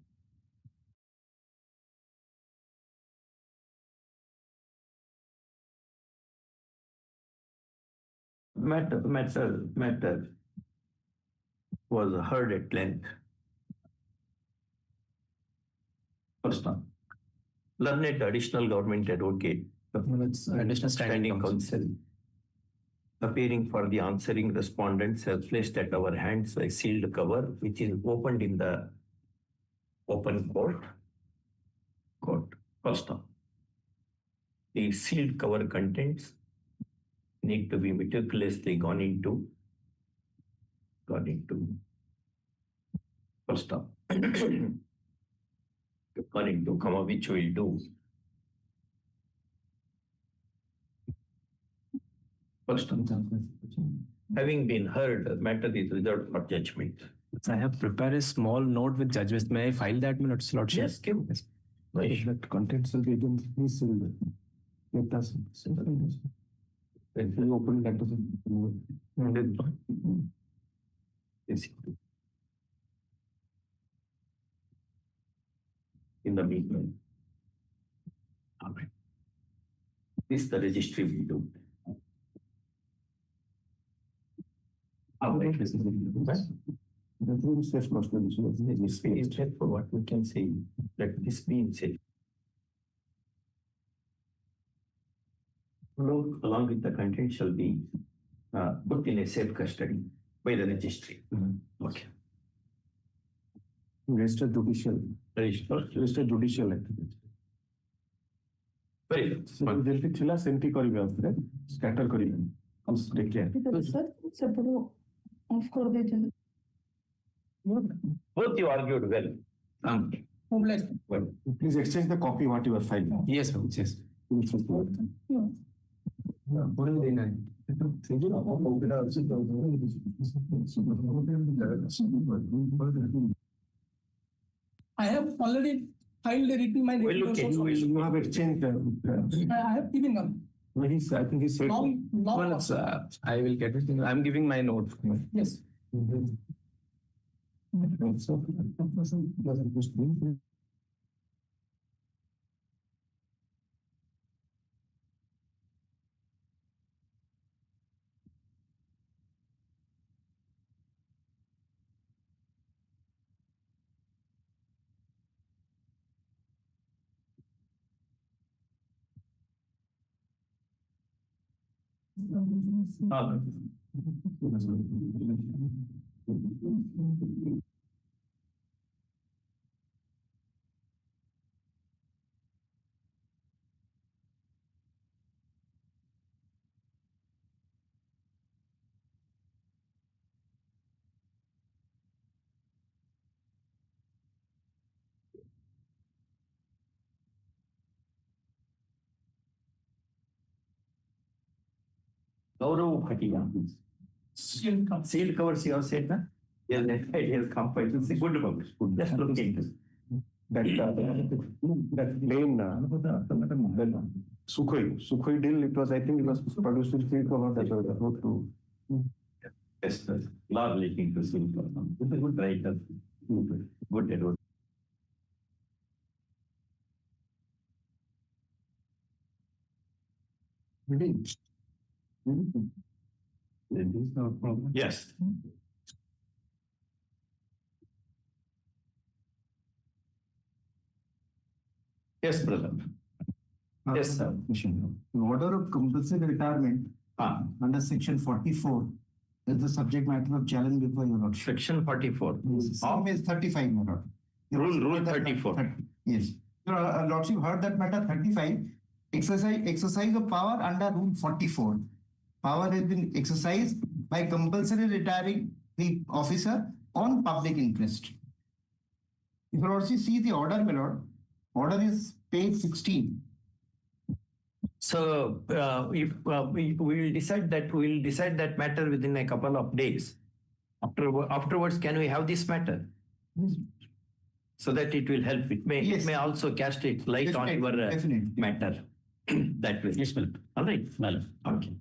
matter was heard at length. First one, learned additional government advocate, Additional standing counsel, appearing for the answering respondents, has placed at our hands a sealed cover which is opened in the open court. First one, the sealed cover contents need to be meticulously gone into first one. Gone into, comma, which we'll do. First one, having been heard, the matter is reserved for judgment. I have prepared a small note with judgment. May I file that minutes, Lordship? Yes, give. No issue. That contents will be again sealed. Let us. When we open that in the meanwhile. All right. This the registry will do. All right. This is the room safe question. This means for what we can say that this means safe. Along with the content shall be put in a safe custody by the registry. Okay. registered judicial. Registered judicial activity. Very good. ଯେମିତି ଥିଲା ସେମିତି କରିବେ ଆଉଥରେ ସ୍କାଟର କରିବେନି ଦେଖିଆ Both you argued well. Please exchange the copy what you are filing. Yes, yes. I have already filed a written my You have exchanged. I have given them. I think he said. Well, it's, I will get it. I'm giving my note. Yes. Gaurav Khatia. Sealed covers you have said, na? Yes, that has come. It's a good book. Just look into that plane Sukhoi deal. It was, I think it was produced with sealed cover. That was to yes, large leaking to sealed cover. It's a good writer. Good advice. There is no problem. Yes. Yes, brother. Yes, sir. The order of compulsory retirement under section 44 is the subject matter of challenge before your lordship. Section 44. Same as 35, my lord. Rule 34. Yes. Your lordship heard that matter 35. Exercise of power under rule 44. Power has been exercised by compulsory retiring the officer on public interest. If you also see the order, my lord, order is page 16. So if we will decide that matter within a couple of days. Afterwards, can we have this matter? So that it will help. It may also cast its light on your matter. That will. Yes, ma'am. All right. Okay.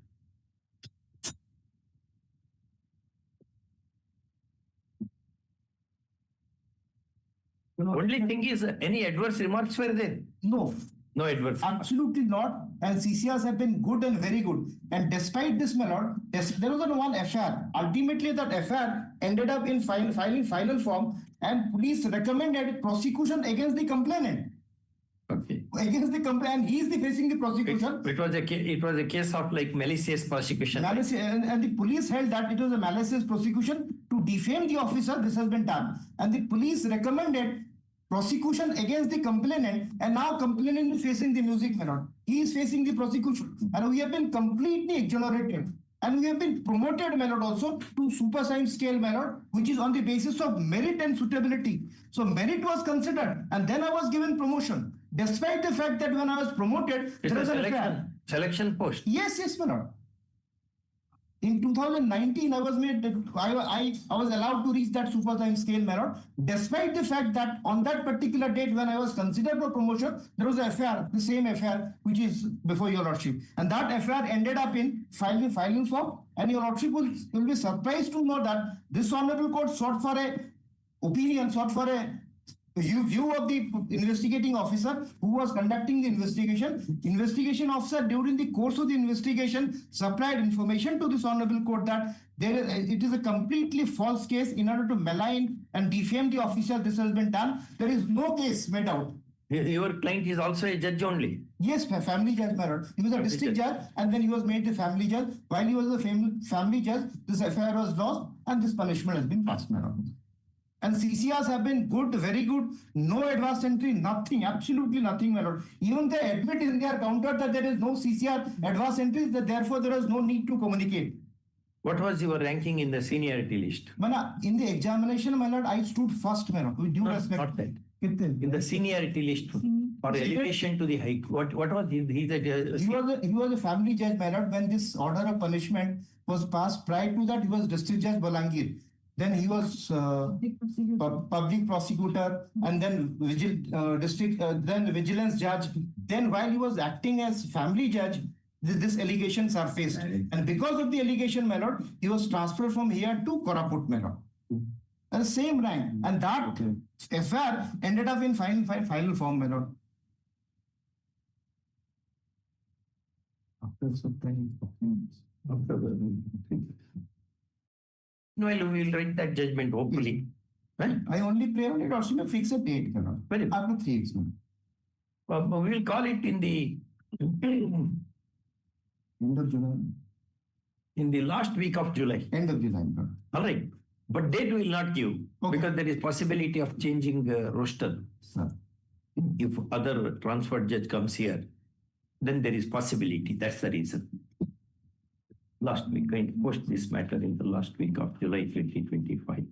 Only thing is, any adverse remarks were there? No. No adverse. Absolutely not. And CCRs have been good and very good. And despite this, my lord, there was one FIR. Ultimately, that FIR ended up in filing final form, and police recommended prosecution against the complainant. Okay. Against the complainant, he is facing the prosecution. It was a case of like malicious prosecution. And the police held that it was a malicious prosecution to defame the officer. This has been done. And the police recommended prosecution against the complainant, and now complainant is facing the music, my lord. He is facing the prosecution. And we have been completely exonerated. And we have been promoted, my lord, also to supersine scale, my lord, which is on the basis of merit and suitability. So merit was considered, and then I was given promotion. Despite the fact that when I was promoted, It's a selection post. Yes, my lord. In 2019, I was allowed to reach that supersine scale, my lord. Despite the fact that on that particular date when I was considered for promotion, there was a FIR, the same FIR, which is before your lordship. And that FIR ended up in filing form. And your lordship will be surprised to know that this honorable court sought for a view of the investigating officer who was conducting the investigation. Investigation officer, during the course of the investigation, supplied information to this honorable court that it is a completely false case. In order to malign and defame the officer, this has been done. There is no case made out. Your client is also a judge only? Yes, family judge, my lord. He was a district judge, and then he was made the family judge. While he was the family judge, this FIR was lost, and this punishment has been passed, my lord. And CCRs have been good, very good. No advance entry, nothing, absolutely nothing, my lord. Even they admit in their counter that there is no CCR advance entry, that therefore there is no need to communicate. What was your ranking in the seniority list? In the examination, my lord, I stood first, my lord, with due respect. Not that. In the seniority list for elevation to the High Court, what was he? He was a family judge, my lord, when this order of punishment was passed. Prior to that, he was district judge Balangir. Then he was public prosecutor, and then then vigilance judge. Then while he was acting as family judge, this allegation surfaced. And because of the allegation, my lord, he was transferred from here to Koraput, my lord. And same rank. And that FIR ended up in final form, my lord. No, we will write that judgment, hopefully. Right? I only pray on it also to fix a date, my lord. After 3 weeks. We will call it in the end of July. In the last week of July. End of July. All right. But date we will not give, because there is possibility of changing roster. If other transferred judge comes here, then there is possibility. That's the reason. Last week, going to post this matter in the last week of July 2025.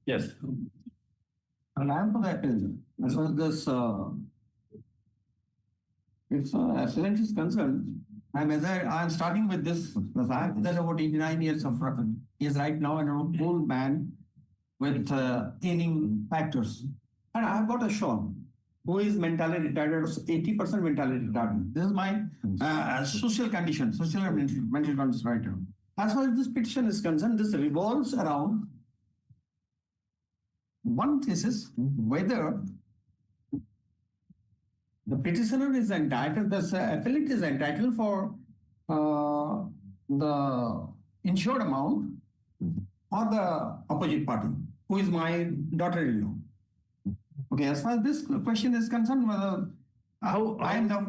Yes. And I am for that as far as this if excellence is concerned, I am starting with this. The fact that about 89 years of record is right now an old man with ailing factors. And I have got a son who is mentally retarded, 80% mentally retarded. This is my social condition, social and mental condition right now. As far as this petition is concerned, this revolves around one thesis, whether the petitioner is entitled, the appellant is entitled for the insured amount or the opposite party, who is my daughter-in-law. Okay, as far as this question is concerned, I am the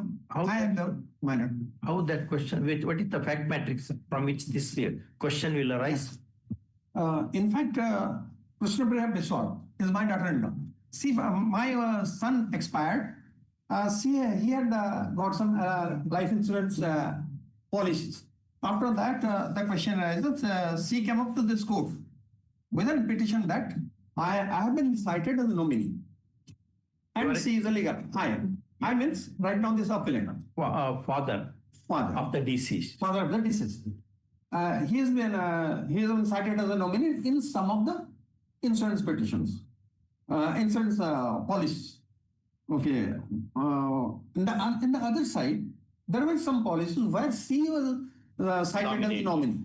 minor. How that question, what is the fact matrix from which this question will arise? In fact, KRISHNA Biswal is my daughter-in-law. See, my son expired. He had got some life insurance policies. After that, the question arises, she came up to this court with a petition that I have been cited as a nominee. And she is a legal. I means right now this appellant. Father of the deceased. Father of the deceased. He has been cited as a nominee in some of the insurance petitions, insurance policies. Okay. In the other side, there were some policies where C was cited as nominee,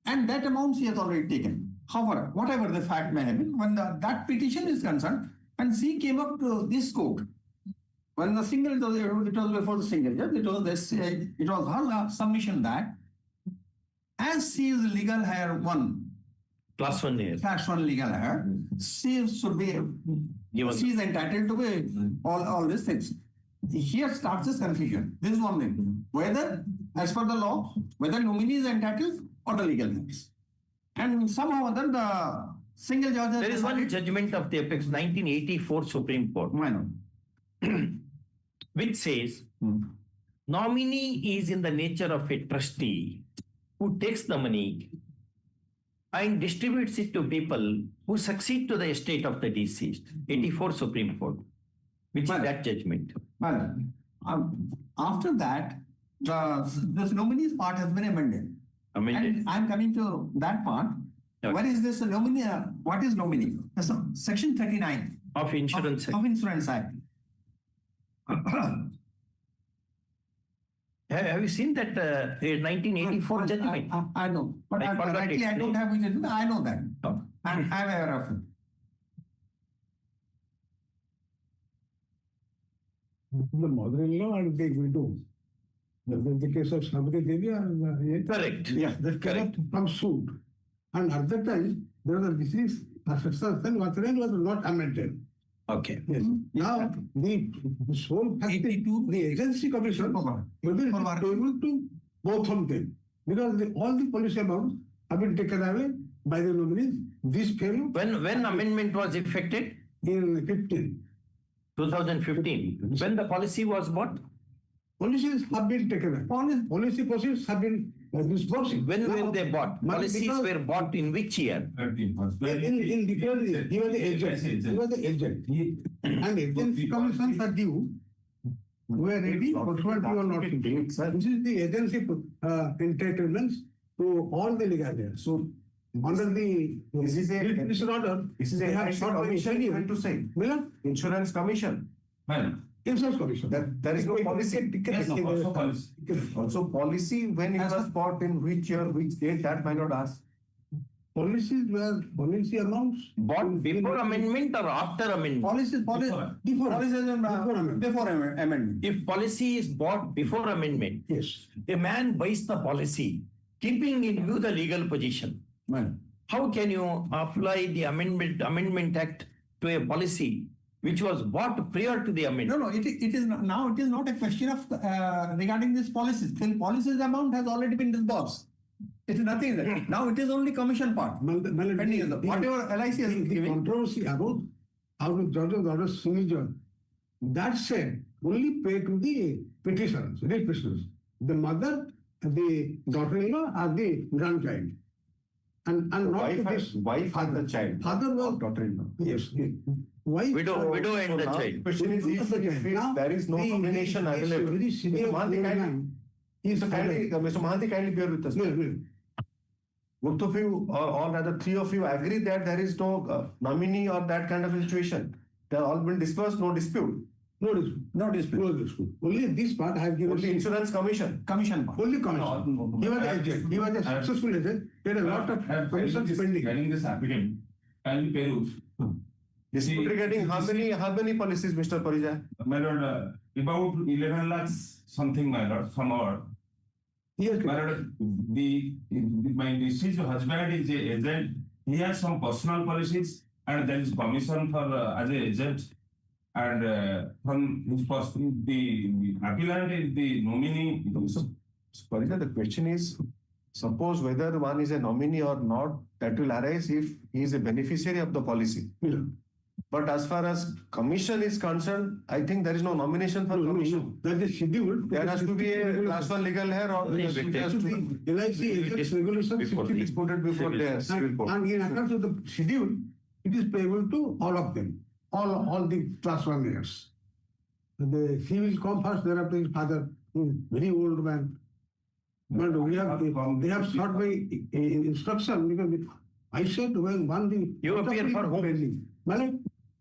and that amount she has already taken. However, whatever the fact may have been, when that petition is concerned, and C came up to this court, when the single, it was before the single judge, it was her submission that as C is legal heir 1, Class 1 year. Class 1 legal heir, C should be, she is entitled to be all these things. Here starts this confusion. This is one thing. Whether, as per the law, whether nominee is entitled or the legal heirs. And somehow or other, the single judge has There is one judgment of the apex 1984 Supreme Court. Which says nominee is in the nature of a trustee who takes the money and distributes it to people who succeed to the estate of the deceased. 84 Supreme Court, which is that judgment. After that, this nominee's part has been amended. And I'm coming to that part. Okay. What is this nominee? What is nominee? Section 39 of Insurance Act. Of Insurance Act. Have you seen that 1984 judgment? I know, but I don't have it. I know that. I'm aware of it. The mother-in-law and the widow. The case of Sabri Devi and correct. Yeah, that correct from suit. And at that time, there was a disease succession was not amended. Okay. Yes. Now this whole the agency commission will be able to both of them because all the policy amounts have been taken away by the nominees. This fellow. When amendment was effected? In 2015. When the policy was bought? Policies have been taken away. Policy proceeds have been disbursed. When were they bought? Policies were bought in which year? In because he was the agent. He was the agent. And agency commissions are due. We are ready for 21 dates. This is the agency entitlements to all the legal heirs. So under the order, they have short commission to say. Insurance commission. Insurance commission. There is no policy. Yes, no, policy. Also policy when it was bought in which year, which date, that might not ask. Policies were policy amounts bought before amendment or after amendment? Before amendment. If policy is bought before amendment, yes, a man buys the policy, keeping in view the legal position. How can you apply the Amendment Act to a policy which was bought prior to the amendment? No, it is not, now it is not a question of regarding this policies. The policies amount has already been disbursed. It is nothing that. Now it is only commission part. Whatever LIC is giving. Controversy about how to judge the order signature. That said, only pay to the petitioners, real petitioners. The mother, the daughter-in-law, or the grandchild. And not to this wife and the child. Father was daughter-in-law. Yes. Wife, widow and the child. Question is if there is no combination available. Mr. Mahanti, kindly bear with us. Both of you, or rather 3 of you, agree that there is no nominee or that kind of situation. They have all been discussed, no dispute. No dispute. Only this part I have given. Only insurance commission. Commission part. Only commission. He was the agent. He was a successful agent. He had a lot of commissions pending. Regarding this applicant, kindly peruse. Dispute regarding how many policies, Mr. Parijay? My lord, about 11 lakhs something, my lord, from our. Yes, my lord, my deceased husband is a agent. He has some personal policies, and there is commission for as a agent. And from his person, the appellant is the nominee. So, Parijay, the question is, suppose whether one is a nominee or not, that will arise if he is a beneficiary of the policy. Yeah. But as far as commission is concerned, I think there is no nomination for commission. That is scheduled. There has to be a class 1 legal hair or LIC agents regulation it's put before their civil court. And in accordance with the schedule, it is payable to all of them, all the class 1 heirs. He will come first, thereafter his father, very old man. But they have sought by instruction because I said when one thing. You appear for whom? Pending. My lord,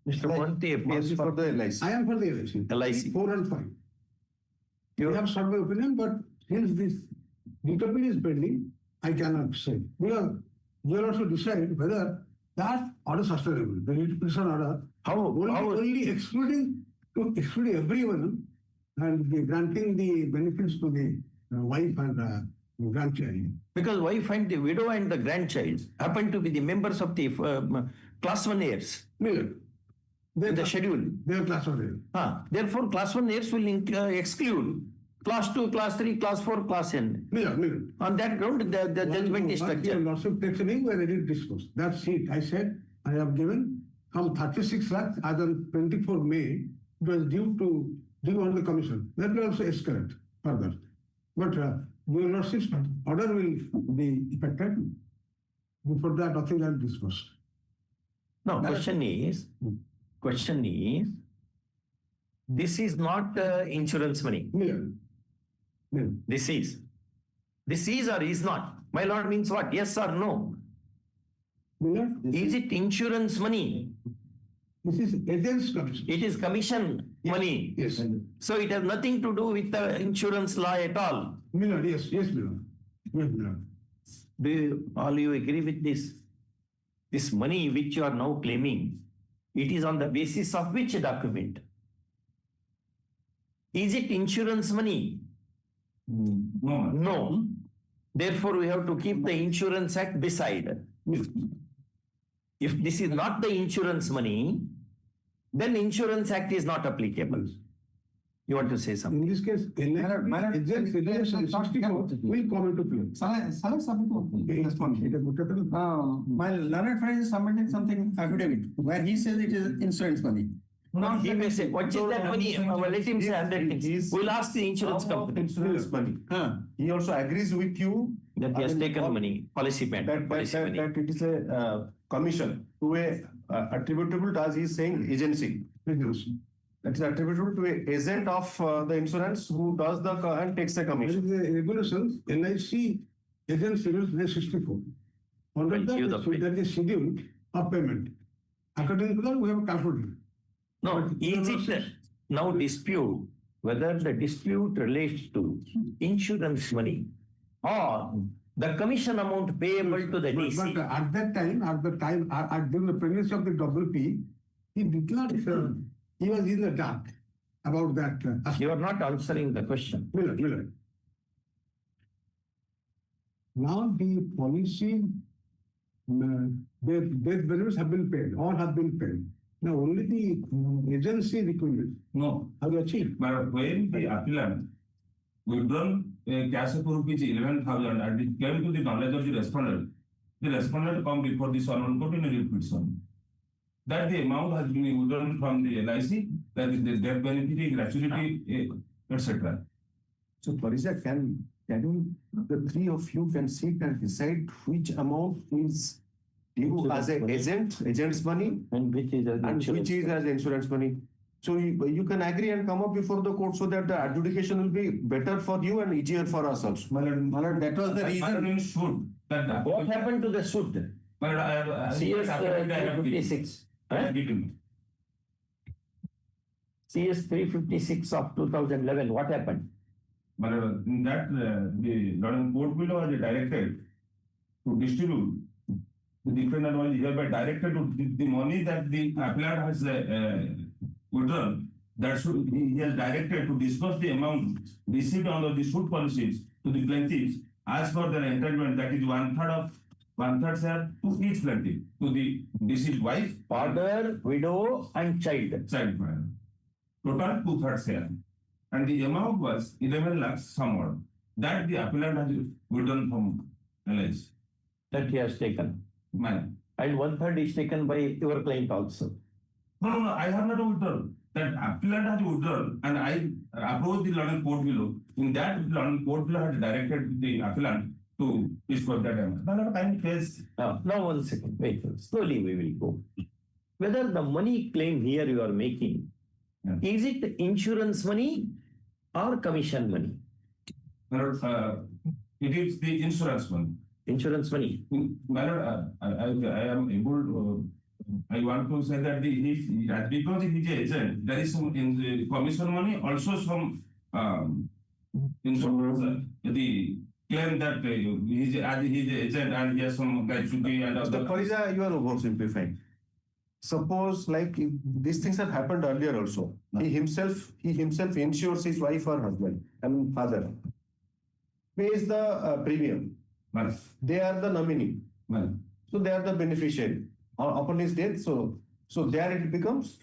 Mr. Monty appears for the LIC. I am for the LIC. LIC. 4 and 5. You have sought my opinion, but since this appeal is pending, I cannot say. Because you will also decide whether that order is sustainable. The interpretation order, only excluding everyone and granting the benefits to the wife and grandchild. Because wife and the widow and the grandchild happen to be the members of the class 1 heirs. Miller. The schedule. They are class 1 heirs. Therefore, class 1 heirs will exclude class 2, class 3, class 4, class N. Miller. On that ground, the judgment is structured. Lordship takes a week, we are ready to discuss. That's it. I said I have given some 36 lakhs as on 24 May. It was due on the commission. That will also escalate further. But your Lordship's order will be effected. Before that, nothing will be discussed. No, question is, this is not insurance money. Miller. This is or is not. My lord means what? Yes or no? Is it insurance money? This is agent's commission. It is commission money. Yes. So it has nothing to do with the insurance law at all. Miller, yes, Miller. Yes, Miller. Do all you agree with this? This money which you are now claiming, it is on the basis of which document? Is it insurance money? No. Therefore, we have to keep the Insurance Act beside. If this is not the insurance money, then Insurance Act is not applicable. You want to say something? In this case, will come into play. My learned friend is submitting something affidavit where he says it is insurance money. No, he may say, what is that money? Let him say 100 things. We'll ask the insurance company. Insurance money. He also agrees with you that he has taken money, policy payment. That it is a commission to a attributable to, as he is saying, agency. That is attributable to an agent of the insurance who does the and takes the commission. There is a regulations, LIC agent rules 64. Under that, there is a schedule of payment. According to that, we have calculated. No, is it now dispute whether the dispute relates to insurance money or the commission amount payable to the DC? But at that time, during the pregnancy of the WP, he did not, he was in the dark about that. You are not answering the question. Miller. Now the policy, death benefits have been paid, all have been paid. Now only the agency requirement. No. How to achieve? But when the appellant withdrawn a cash of rupees 11,000 and it came to the knowledge of the respondent come before the solemn court in a repetition. That the amount has been withdrawn from the LIC, that is the death benefit, gratuity, etc. So, Parisa, can you, the three of you can sit and decide which amount is due as an agent's money, and which is as insurance money. So you can agree and come up before the court so that the adjudication will be better for you and easier for us also. Malad, that was the reason. What happened to the suit? CS 356. CS 356 of 2011. What happened? But in that, the London Court below has directed to distribute the defendant was hereby directed to the money that the appellant has withdrawn. That should he has directed to disburse the amount received under the suit policies to the plaintiffs as per their entitlement, that is one third share to each plaintiff, to the deceased wife, father, widow, and child. Total 2/3 share. And the amount was 11 lakhs somewhat. That the appellant has withdrawn from LIC. That he has taken. Man. And 1/3 is taken by your client also. No, I have not withdrawn. That appellant has withdrawn, and I approached the London Court below. In that, London Court below had directed the appellant to disburse that amount. Now, time phase. Now, 1 second. Wait, slowly we will go. Whether the money claim here you are making, is it insurance money or commission money? It is the insurance money. insurance money. My lord, I am able. I want to say that because he's an agent, there is some in the commission money, also some insurance. The claim that he's an agent and he has some gratuity and Mr. Parija, you are oversimplifying. Suppose like if these things have happened earlier also. He himself insures his wife or husband and father, pays the premium. They are the nominee. So they are the beneficiary upon his death. So there it becomes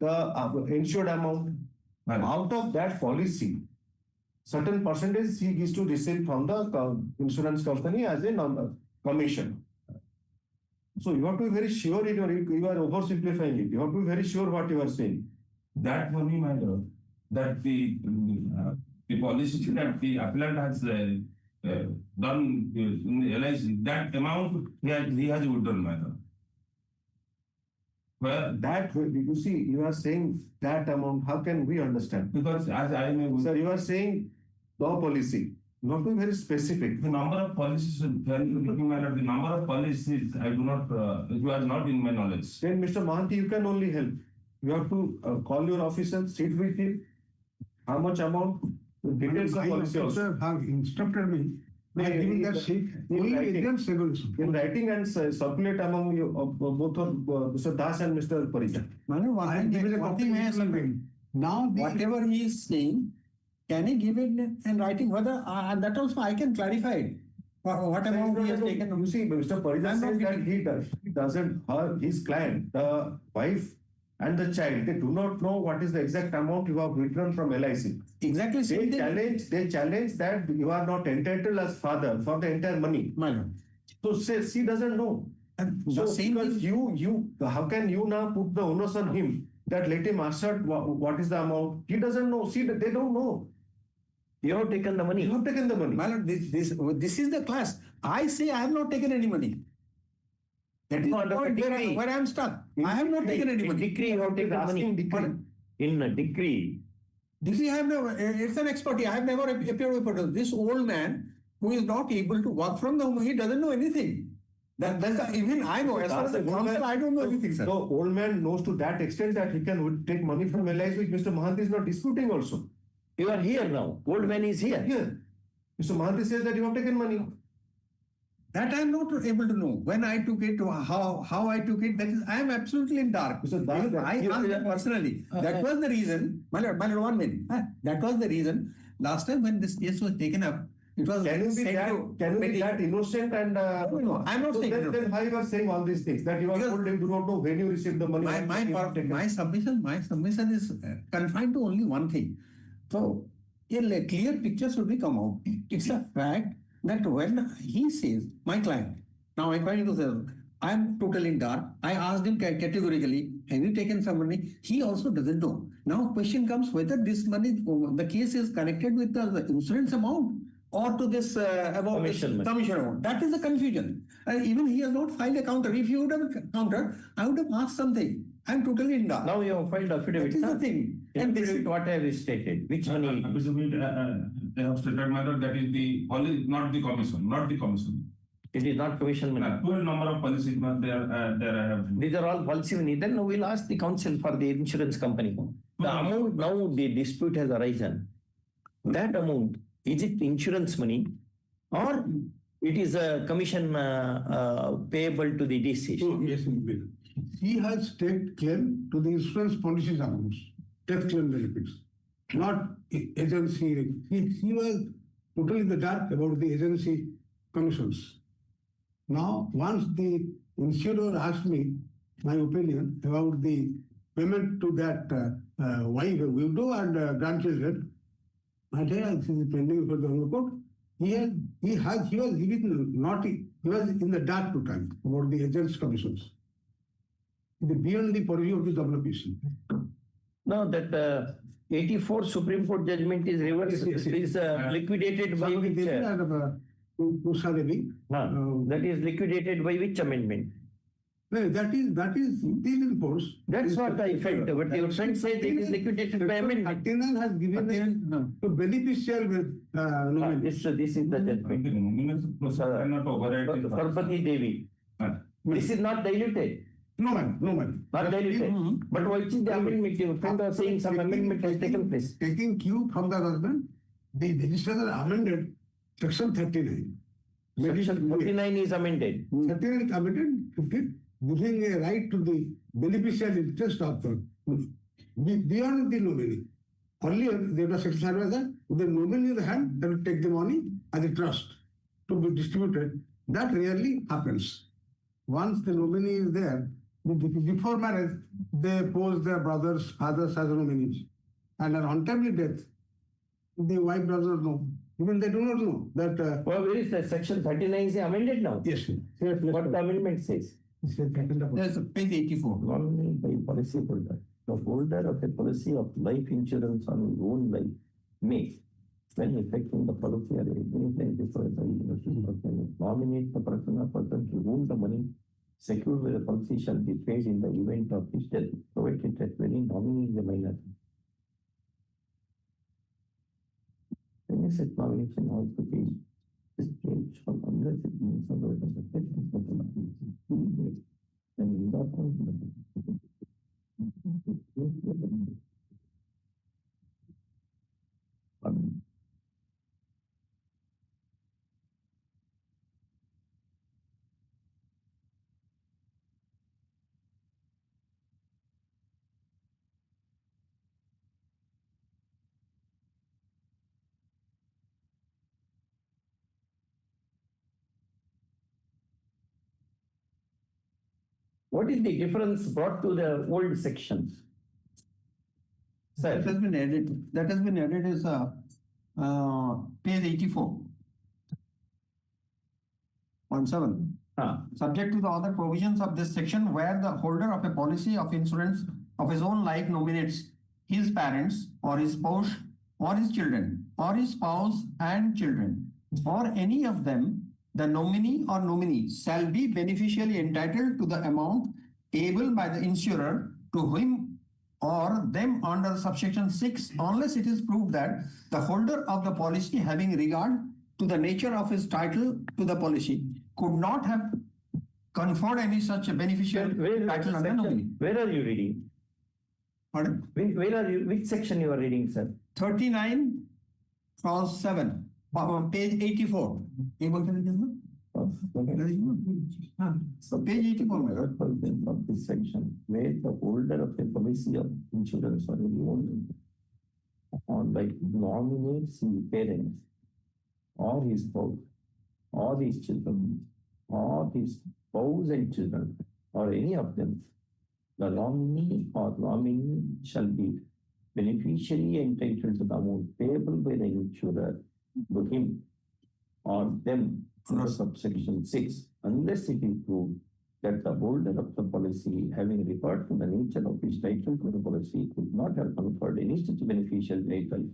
the insured amount. Out of that policy, certain percentage he is to receive from the insurance company as a commission. So you have to be very sure you are oversimplifying it. You have to be very sure what you are saying. That money, my lord, that the policy that the appellant has done in LIC, that amount he has withdrawn, my lord. Well, that you see, you are saying that amount. How can we understand? Because as I may, sir, you are saying the policy. Not be very specific. The number of policies, the number of policies, I do not, you are not in my knowledge. Then Mr. Mahanti, you can only help. You have to call your officer, sit with him. How much amount? Details of policy also. Have instructed me. By giving that sheet, only agents regulation. In writing and circulate among you, both of Mr. Das and Mr. Parija. Now, whatever he is saying, can he give it in writing? Whether that also I can clarify it. What amount he has taken? You see, Mr. Parija says that he doesn't, his client, the wife and the child, they do not know what is the exact amount you have withdrawn from LIC. Exactly. They challenge that you are not entitled as father for the entire money. So she doesn't know. So because you, how can you now put the onus on him that let him assert what is the amount? He doesn't know. See, they don't know. You have taken the money. You have taken the money. This is the class. I say I have not taken any money. That is where I am stuck. I have not taken any money. Decree, you have taken money. In a decree. Decree, I have never, it's an expertise. I have never appeared before. This old man who is not able to work from the home, he doesn't know anything. Even I know. As far as the council, I don't know anything, sir. The old man knows to that extent that he can take money from LIC, which Mr. Mahanti is not disputing also. You are here now. Old man is here. Here. Mr. Mahanti says that you have taken money. That I am not able to know. When I took it, how I took it, that is, I am absolutely in dark. So I asked them personally. That was the reason. My lord, 1 minute. That was the reason. Last time when this case was taken up, it was. Can you be that innocent and? No, I am not saying. Then why you are saying all these things? That you are told you do not know when you received the money. My submission is confined to only one thing. So a clear picture should be come out. It's a fact that when he says, my client, now I'm going to say, I'm totally in dark. I asked him categorically, have you taken some money? He also doesn't know. Now question comes whether this money, the case is connected with the insurance amount or to this about commission amount. That is the confusion. Even he has not filed a counter. If he would have countered, I would have asked something. I'm totally in dark. Now you have filed affidavit. That is the thing. And this is what I have stated. Which money? I have stated, madam, that is the policy, not the commission, not the commission. It is not commission money. 12 number of policies, there I have. These are all policy money. Then we'll ask the counsel for the insurance company. The amount now the dispute has arisen. That amount, is it insurance money or it is a commission payable to the deceased? Yes, he has state claim to the insurance policies amounts, death claim benefits, not agency. He was totally in the dark about the agency commissions. Now, once the insurer asked me my opinion about the payment to that wife, widow and grandchildren, I said, this is pending for the Honorable Court. He was in the dark to time about the agents commissions. Beyond the purview of the WPC. No, that 84 Supreme Court judgment is reversed. Is liquidated by which? That is liquidated by which amendment? No, that is still in force. That's what I felt, but your friend said it is liquidated by amendment. 39 has given to beneficial nominee. This is the judgment. Parvati Devi. This is not diluted. No, man. Not diluted. But what is the amendment? Your friend was saying some amendment has taken place. Taking cue from the husband, the legislature amended section 39. Section 39 is amended. 39 is amended, giving a right to the beneficial interest of beyond the nominee. Earlier, there was section was that the nominee in the hand, they will take the money as a trust to be distributed. That rarely happens. Once the nominee is there, before marriage, they pose their brothers, fathers as nominees. And on untimely death, the wife does not know. Even they do not know that. Where is the section 39 is amended now? Yes, sir. What the amendment says? There's page 84. Nominee by policy holder. The holder of a policy of life insurance on his own life may, when effecting the policy or any time before nominate the person or person to whom the money secured by the policy shall be paid in the event of his death, provided that when nominee is a minor. Benefit nomination also be discharged from unless it means otherwise the protection of the life and without What is the difference brought to the old sections? Sir. That has been added. That has been added as page 84. 17. Subject to the other provisions of this section, where the holder of a policy of insurance of his own life nominates his parents or his spouse or his children or his spouse and children or any of them, the nominee or nominees shall be beneficially entitled to the amount payable by the insurer to him or them under subsection 6, unless it is proved that the holder of the policy, having regard to the nature of his title to the policy, could not have conferred any such a beneficial title on the nominee. Where are you reading? Pardon? Where are you? Which section you are reading, sir? 39 clause 7, page 84. So page 84 of this section, where the holder of a policy of insurance or like nominates his parents or his spouse or his children or his spouse and children or any of them, the nominee or nominee shall be beneficially entitled to the amount payable by the insurer to him or them under subsection 6, unless it is proved that the holder of the policy, having referred to the nature of his title to the policy, could not have conferred any such beneficial title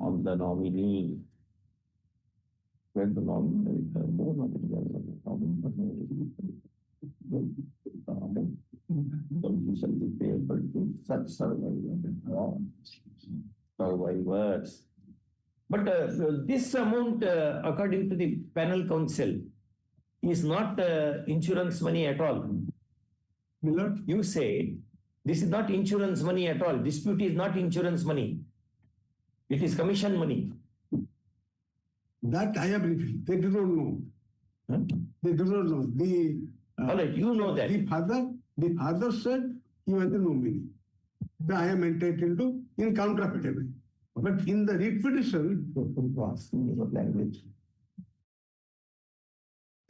on the nominee. Where the nominee shall be payable to such survivors. But this amount, according to the panel council, is not insurance money at all. You say this is not insurance money at all. Dispute is not insurance money. It is commission money. That I have revealed. They do not know. They do not know. All right, you know that. The father said he was the nominee. I am entitled to in counter affidavit. But in the writ petition, language.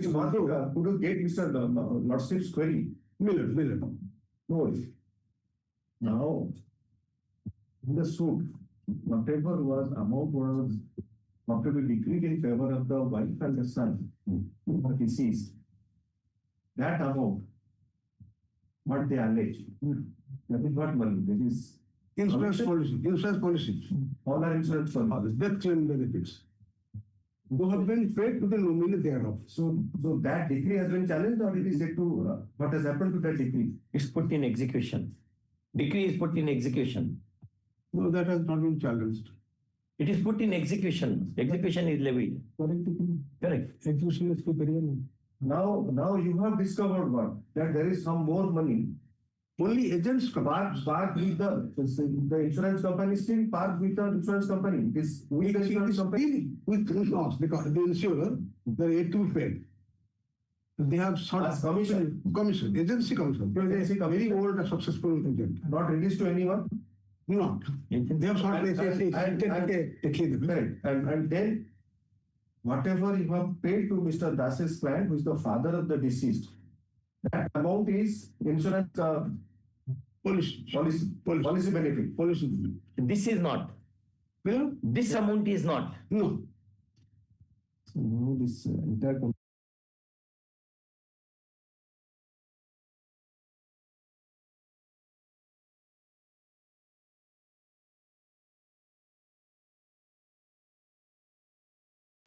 Could you get Mr. Lordship's query? Miller. No worries. Now, in the suit, whatever was amount was not to be decreed in favor of the wife and the son, but deceased. That amount, what they allege, that is not money, that is insurance policy. All are insurance policy. Death claim benefits. Those have been paid to the nominee thereof. So that decree has been challenged, or it is yet to, what has happened to that decree? It's put in execution. Decree is put in execution. No, that has not been challenged. It is put in execution. Execution is levied. Correct. Execution is superior. Now you have discovered what? That there is some more money. Only agents parked with the insurance company, still parked with the insurance company. This with the insurance company. With loss because the insurer, they are yet to be paid. They have sought commission, agency commission. Very old and successful agent. Not released to anyone? Not. They have sought Correct. And then whatever you have paid to Mr. Das's client, who is the father of the deceased, that amount is insurance policy benefit. Policy benefit. This is not. This amount is not. No. So now this entire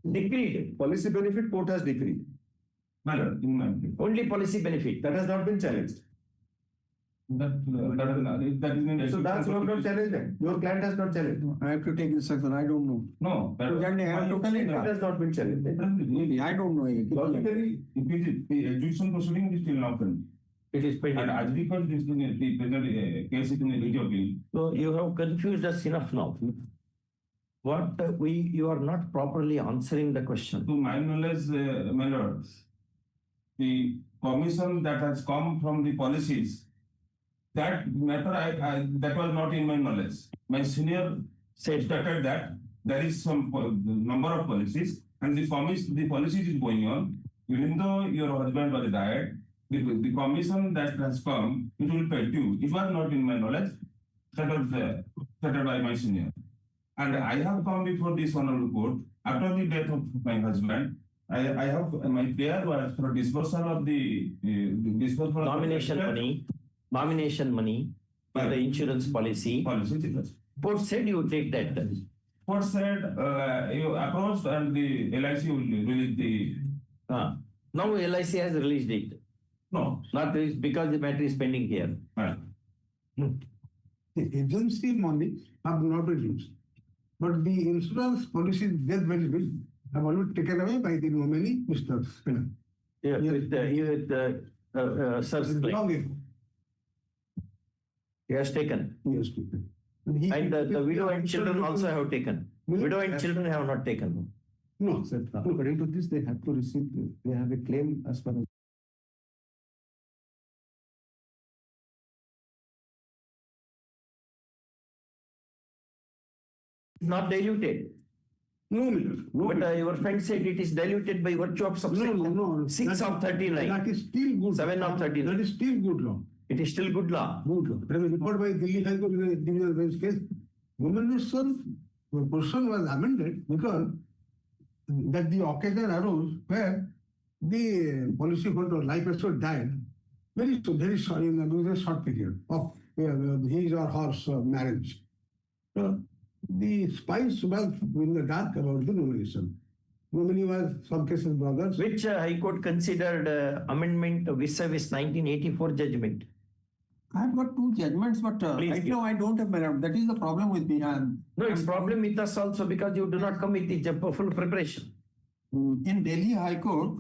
decreed. Policy benefit court has decreed. Only policy benefit. That has not been challenged. So that's not challenged. Your client has not challenged. I have to take instruction. I don't know. No, It has not been challenged. Maybe I don't know. Logically, the execution proceeding is still not done. It is pending. And as because this the present case is in a legal appeal. So you have confused us enough now. You are not properly answering the question. To my knowledge, my lord, the commission that has come from the policies, that matter that was not in my knowledge. My senior stated that there is some number of policies, and the policies is going on. Even though your husband was died, the commission that has come, it will pay due. It was not in my knowledge. That was settled by my senior. And I have come before this honorable court after the death of my husband. I have my prayer was for dispersal of the dispersal nomination money for the insurance policy. Court said you take that. Court said you approached and the LIC will release the. Now LIC has released it. No, not because the matter is pending here. Right. The agency money have not reduced. But the insurance policy death benefit have already taken away by the nominee, Mr. Spinner. Yeah, with Sir's claim. He has taken. Yes, taken. And the widow and children also have taken. Widow and children have not taken. No, sir. According to this, they have to receive. They have a claim as far as. Not diluted. No. But your friend said it is diluted by virtue of subsection. No. 6 of 39. That is still good. 7 of 39. That is still good law. It is still good law. Good law. There was a report by Delhi High Court in a divisional bench case. Nomination person was amended because that the occasion arose where the policyholder life assured died very short in a short period of his or her marriage. So the spice was in the dark about the nomination. Nominee was some cases brothers. Which High Court considered amendment vis-a-vis 1984 judgment? I've got 2 judgments, but right now I don't have merit. That is the problem with me. No, it's problem with us also because you do not come with the full preparation. In Delhi High Court,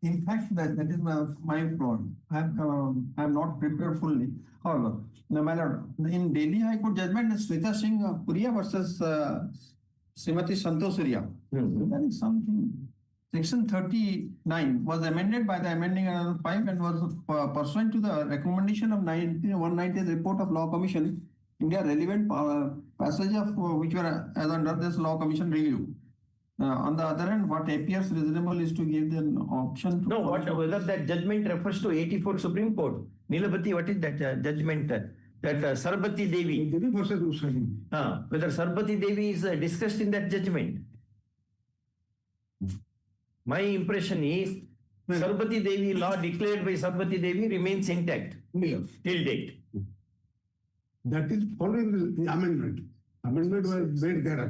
in fact, that is my problem. I'm not prepared fully. However, no matter in Delhi High Court judgment, Sweta Singh Puria versus Srimati Santosh Surya. That is something. Section 39 was amended by the amending another 5 and was pursuant to the recommendation of 190th report of Law Commission, India relevant passage of which were as under this Law Commission review. On the other hand, what appears reasonable is to give them option to. No, whether that judgment refers to 84 Supreme Court. Nilabati, what is that judgment? That Sarbati Devi. Whether Sarbati Devi is discussed in that judgment. My impression is Sarbati Devi law declared by Sarbati Devi remains intact till date. That is following the amendment. Amendment was made there.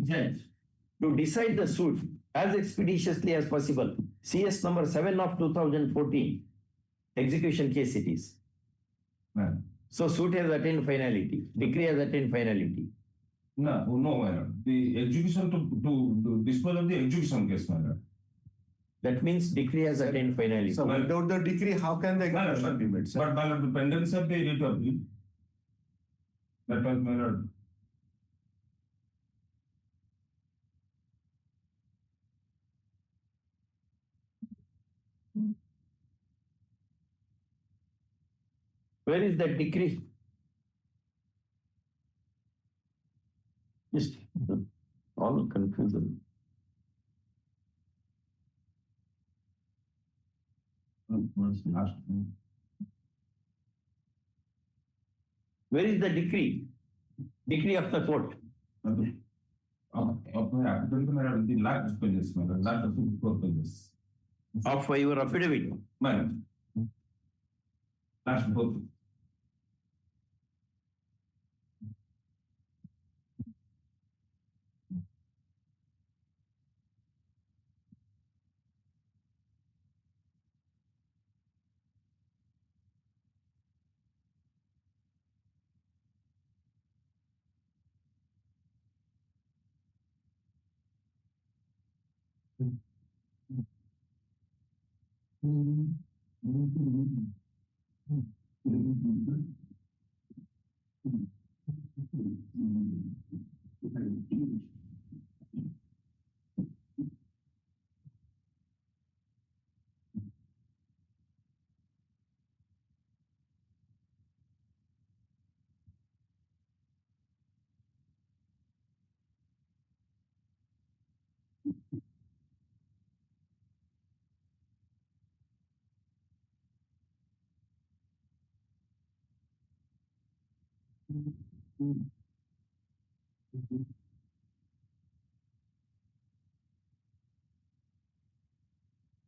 judge to decide the suit as expeditiously as possible. CS number 7 of 2014, execution case it is. So suit has attained finality, decree has attained finality. No, my lord. The execution to dispose of the execution case, my lord. That means decree has attained finality. So without the decree, how can the execution be made, sir? But my lord, the pendants of the writ of appeal. That was my lord. Where is that decree? Just all confusion. Where is the decree? Decree of the court. Of my applicant, my lord, the last pages, my lord, last 4 pages. Of your affidavit. My lord. Last 4.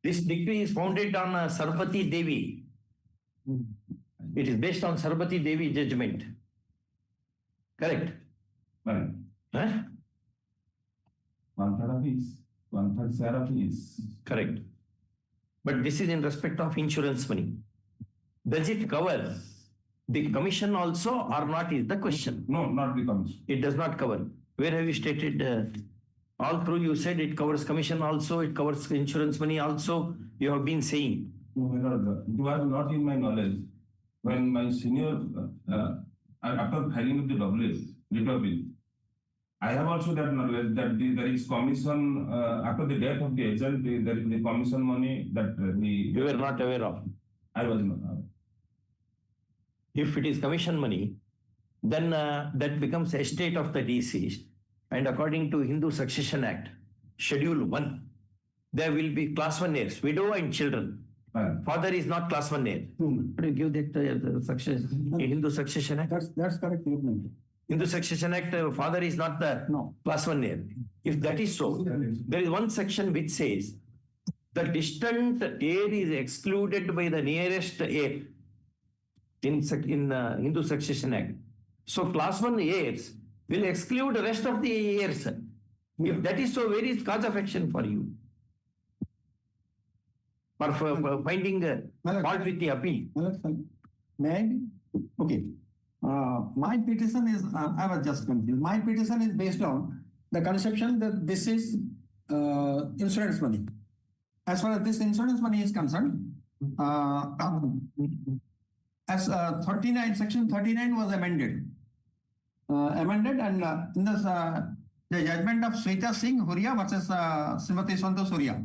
This decree is founded on Sarpati Devi. It is based on Sarpati Devi judgment. Correct? Right. Huh? 1/3 of his, 1/3 share of his. Correct. But this is in respect of insurance money. Does it cover the commission also or not is the question. No, not the commission. It does not cover. Where have you stated? All through you said it covers commission also, it covers insurance money also. You have been saying. No, my lord, it was not in my knowledge. When my senior, after filing of the writ bill, I have also that knowledge that there is commission, after the death of the agent, there is the commission money that you were not aware of. I was not aware. If it is commission money, then that becomes estate of the deceased. And according to Hindu Succession Act, Schedule 1, there will be class 1 heirs, widow and children. Father is not class 1 heir. But you give that Hindu Succession Act? That's correct. Hindu Succession Act, father is not the class 1 heir. If that is so, there is one section which says the distant heir is excluded by the nearest heir in Hindu Succession Act. So class 1 heirs will exclude the rest of the heirs. If that is so, where is cause of action for you? For finding fault with the appeal. May I? Okay. My petition is, I was just confused. My petition is based on the conception that this is insurance money. As far as this insurance money is concerned, as 39, section 39 was amended. And in this, the judgment of Sweta Singh Huria versus Srimati Santosh Huria,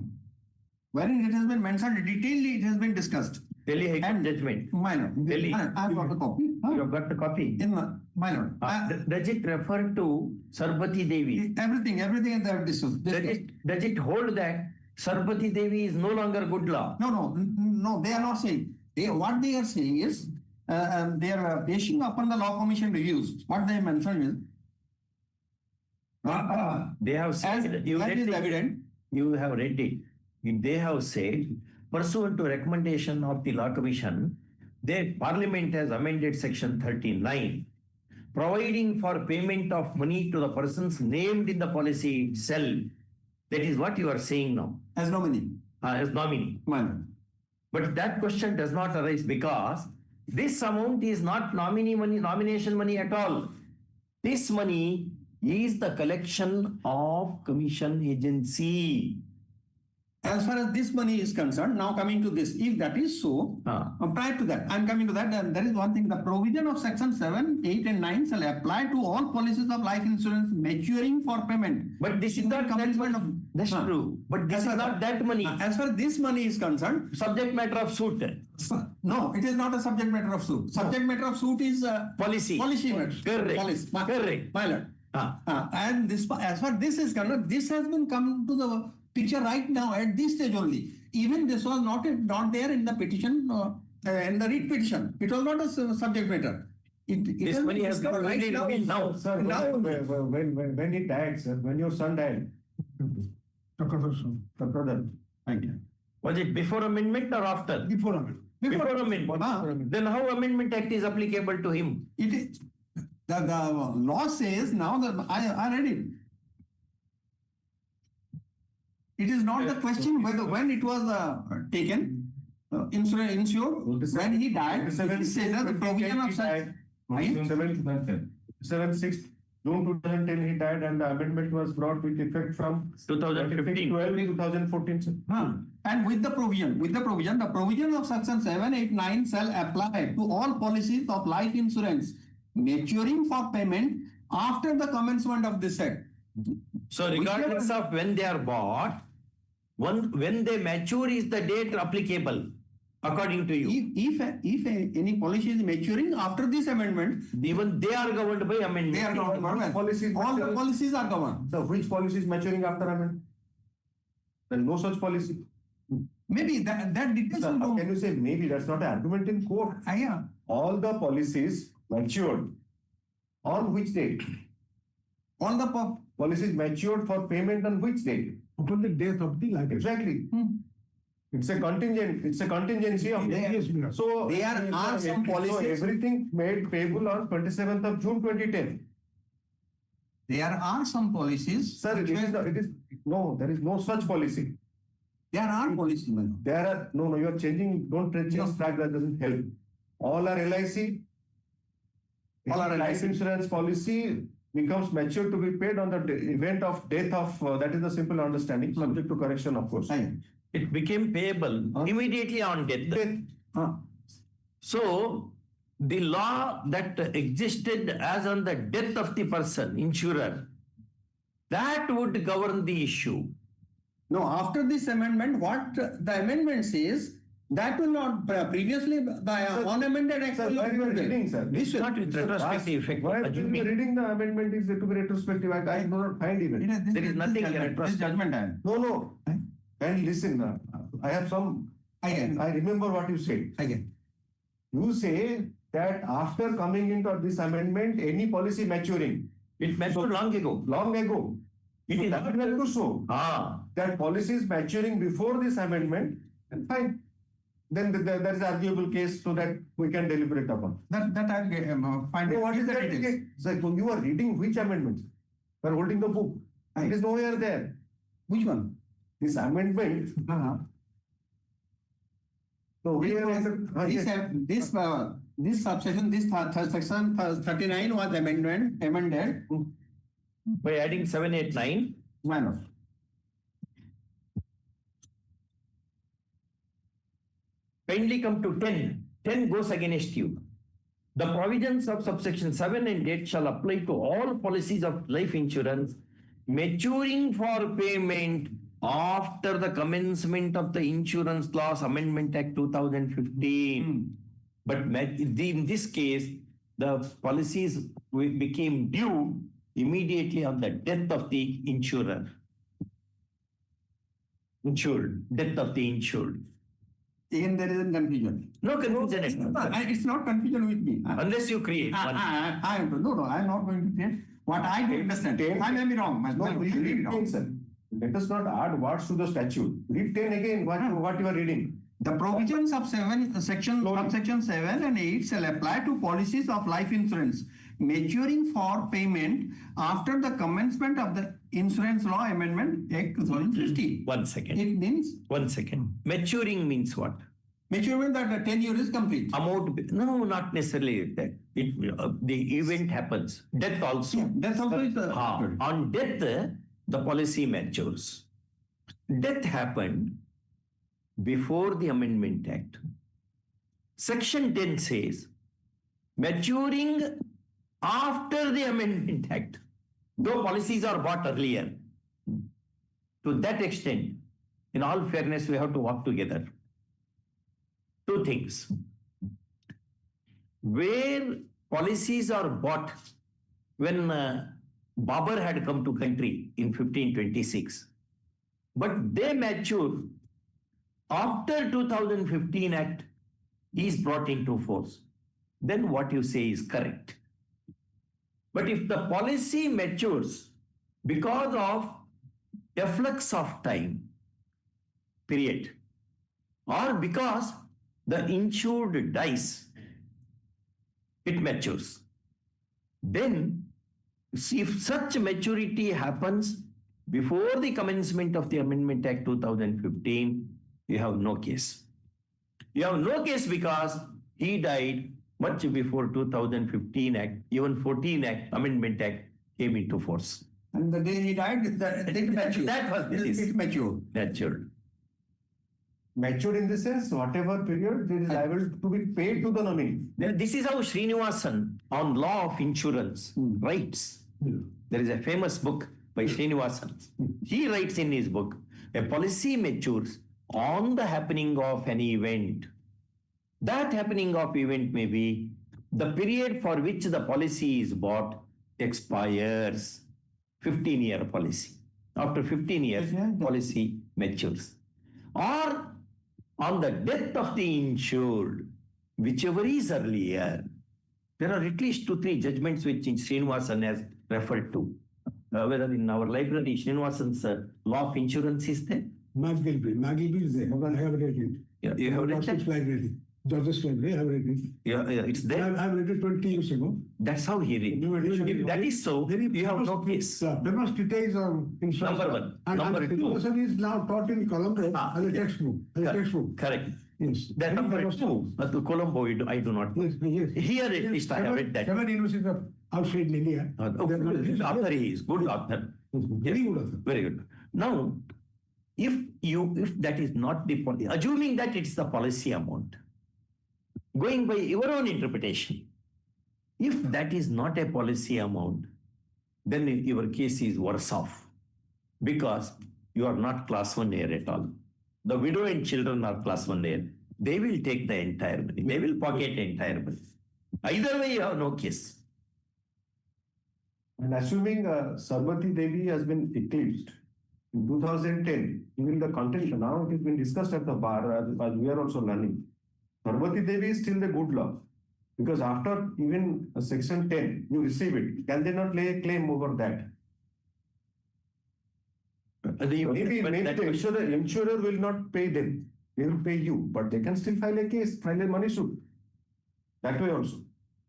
wherein it has been mentioned detailedly, it has been discussed. Delhi High Court judgment. Minor. I have got the copy. You have got the copy? In minor. Does it refer to Sarpati Devi? Everything they have discussed. Does it hold that Sarpati Devi is no longer good law? No, they are not saying. What they are saying is, they are basing upon the law commission reviews. What they mentioned is, they have said, evident. You have read it. They have said, pursuant to recommendation of the law commission, the parliament has amended section 39 providing for payment of money to the persons named in the policy itself. That is what you are saying now. As nominee. As nominee. But that question does not arise because this amount is not nominee money, nomination money at all. This money is the collection of commission agency. As far as this money is concerned, now coming to this, if that is so, prior to that, I'm coming to that, and there is one thing, the provision of section 7, 8 and 9 shall apply to all policies of life insurance maturing for payment. But this is not commencement of, that's true. But this is not that money. As far as this money is concerned, subject matter of suit. No, it is not a subject matter of suit. Subject matter of suit is policy. Policy matter. Correct. Policy. Correct. My lord. And this, as far as this is concerned, this has been come to the picture right now at this stage only. Even this was not there in the petition, in the writ petition. It was not a subject matter. This money has come right now. Sir, when he died, sir, when your son died, The brother. Thank you. Was it before amendment or after? Before amendment. Before amendment. Then how Amendment Act is applicable to him? It is the law says now that I read it. It is not the question whether when it was taken, insured, when he died, it says that the provision of such. 7/6 June 2010 he died, and the amendment was brought with effect from 2015. 2014. And with the provision, the provision of section 7, 8, 9 shall apply to all policies of life insurance maturing for payment after the commencement of this act. So regardless of when they are bought, when they mature is the date applicable, according to you. If any policy is maturing after this amendment, even they are governed by amendment. They are governed by policies. All the policies are governed. So which policy is maturing after amendment? There is no such policy. Maybe that details. Sir, how can you say maybe? That's not an argument in court. Yeah. All the policies matured. On which date? On the policies matured for payment on which date? Upon the death of the liability. Exactly. It's a contingent. It's a contingency of. So there are some policies. So everything made payable on 27th of June 2010. There are some policies. Sir, there is no such policy. There are policies. There are no. You are changing. Don't change track. That doesn't help. All are LIC. All are life insurance policy becomes mature to be paid on the event of death of. That is the simple understanding, subject to correction, of course. It became payable immediately on death. So the law that existed as on the death of the person, insurer, that would govern the issue. No, after this amendment, what the amendment says, that will not previously the unamended act. Sir, why you are reading, sir? This is not with retrospective effect. Why are you reading the amendment is to be retrospective? I do not find even. There is nothing retrospective. Judgment. No. And listen, I have some. I remember what you said. You say that after coming into this amendment, any policy maturing. It matured long ago. Long ago. It is not to show that policies maturing before this amendment, and fine. Then there is an arguable case so that we can deliberate upon. That I find. So what is that? Sir, you are reading which amendments? You are holding the book. It is nowhere there. Which one? This amendment. So we have this subsection, this section 39 was amended by adding 7, 8, 9. Minor. Kindly come to 10. 10 goes against you. The provisions of subsection 7 and 8 shall apply to all policies of life insurance maturing for payment after the commencement of the Insurance Laws Amendment Act 2015. But in this case, the policies became due immediately on the death of the insurer. Death of the insured. Again, there is a confusion. No confusion. It's not confusion with me. Unless you create one. I'm not going to create. What I don't understand. I may be wrong. Read 10, sir. Let us not add words to the statute. Read 10 again, what you are reading. The provisions of subsection 7 and 8 shall apply to policies of life insurance maturing for payment after the commencement of the Insurance Law Amendment Act 2015. One second. It means? 1 second. Maturing means what? Maturing that the tenure is complete. Amount, no, not necessarily that. The event happens. Death also. Yeah, death also is on death, the policy matures. Death happened before the Amendment Act. Section 10 says, maturing after the Amendment Act, though policies are bought earlier. To that extent, in all fairness, we have to work together. Two things. Where policies are bought when Babur had come to country in 1526, but they mature after 2015 Act is brought into force, then what you say is correct. But if the policy matures because of efflux of time, period, or because the insured dies, it matures. Then, if such maturity happens before the commencement of the Amendment Act 2015, you have no case. You have no case because he died much before 2015 Act, even 14 Act, Amendment Act came into force. And the day he died, it matured. That was it matured. Matured. Matured in the sense, whatever period there is liable to be paid to the nominee. This is how Srinivasan on law of insurance writes. There is a famous book by Srinivasan. He writes in his book, a policy matures on the happening of an event. That happening of event may be the period for which the policy is bought expires. 15-year policy. After 15 years, policy matures. Or on the death of the insured, whichever is earlier, there are at least 2-3 judgments which Srinivasan has referred to. Whether in our library, Srinivasan's law of insurance is there? Magilby is there. I have read it. Yeah, you have read that? Library. George's library, I have read it. Yeah, it's there. I have read it 20 years ago. That's how he reads. If that is so, you have no case. Famous details on insurance. Number one. And number two. Person is now taught in Colombo as a textbook. Correct. Yes. That number two, to Colombo, I do not. Yes. Here at least I have read that. 7 universities are outside in India. Good author he is. Good author. Very good author. Very good. Now, if that is not the policy, assuming that it's the policy amount, going by your own interpretation, if that is not a policy amount, then your case is worse off because you are not class 1 heir at all. The widow and children are class 1 heir. They will take the entire money. They will pocket the entire money. Either way, you have no case. And assuming Sarvati Devi has been eclipsed in 2010, even the content now it has been discussed at the bar as we are also learning. Sarvati Devi is still the good law because after even section 10, you receive it. Can they not lay a claim over that? Maybe the insurer will not pay them. They will pay you, but they can still file a case, file a money suit. That way also.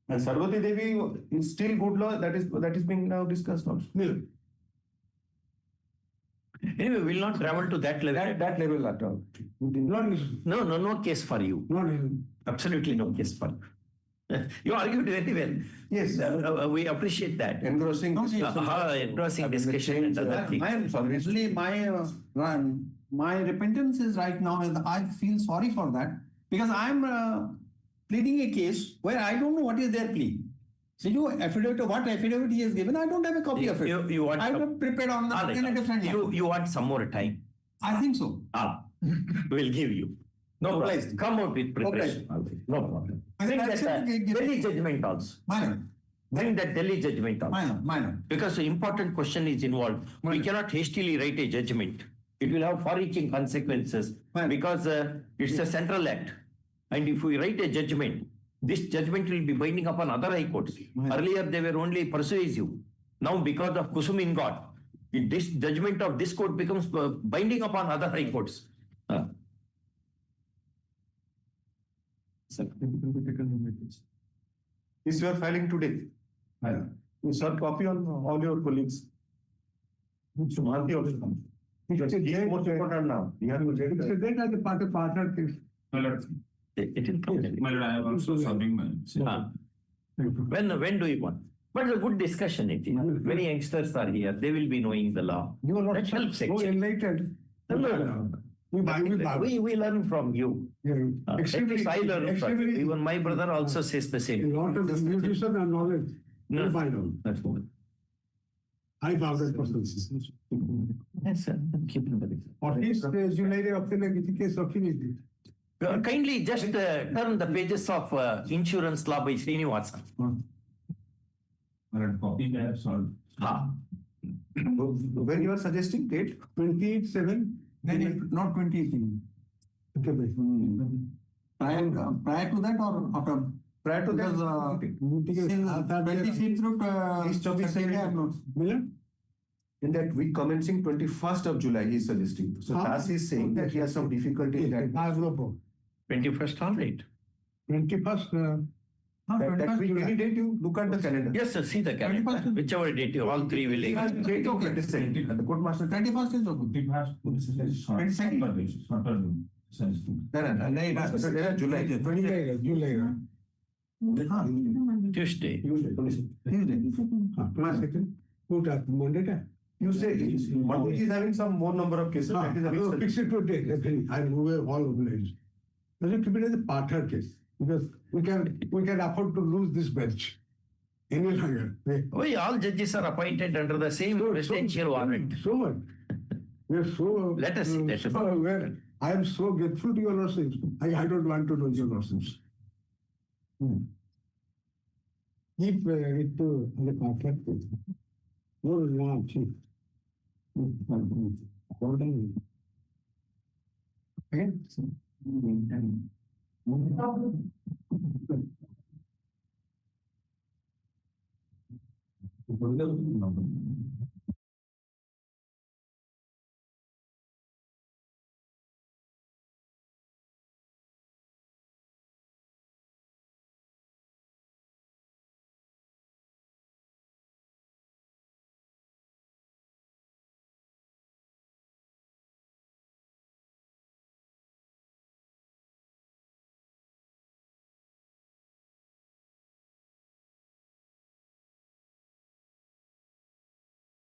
And Sarvati Devi is still good law. That is being now discussed also. Anyway, we will not travel to that level. That level at all. No case for you. Absolutely no case for you. You argued very well. Yes. We appreciate that. Engrossing discussion and other things. Actually, my repentance is right now, and I feel sorry for that because I'm pleading a case where I don't know what is their plea. So what affidavit he has given, I don't have a copy of it. I have prepared on the in a different you want some more time? I think so. We'll give you. No problem. Come out with preparation. No problem. Bring that Delhi judgment also. Bring that Delhi judgment also. Minor. Because the important question is involved. We cannot hastily write a judgment. It will have far-reaching consequences because it's a central act. And if we write a judgment, this judgment will be binding upon other high courts. Earlier, they were only persuasive. Now, because of Kusumin God, this judgment of this court becomes binding upon other high courts. This you are filing today. You sir, copy on all your colleagues. Sumanti also come. Because he is most important now. You have to get It's a it. date as a partner case. My lord, It will come. my lord, I am also serving my. When do you want? But it's a good discussion. It is. Many youngsters are here. They will be knowing the law. You are not That helps so actually. enlightened. No. We learn from you. At least I learn from you. Even my brother also says the A same. lot of nutrition and knowledge. No. By now. That's all. I found that person. Yes, sir. Keep in the record. Or least July case of Kindly just turn the pages of insurance law by Srinivasan. My lord, copy they have solved. When you are suggesting date? 28/7. Then it, not 2018. Okay, Prior to that or after? Prior to Because that, 25th to East of Saturday, I'm not. in that week commencing 21st of July, he is suggesting. So Das is saying that he has some difficulty in that. I have no problem. 21st, all right. 21st. That week, any date you look at the calendar. Yes, sir. See the calendar. Whichever date you, all three will. Date okay. The court master. 21st is okay. It has short. 22nd. Shorter. No, July. July. Tuesday. Monday. You say Monday is having some more number of cases. That is a Fix it to date. I move all organized. Does it keep it as a partner case? Because we can afford to lose this bench any longer. Why all judges are appointed under the same presidential warrant? So what? We are so. Let us see. Let us so aware. I am so grateful to your lordships. I don't want to lose your lordships. Keep it to the contract. No, no, chief. Again?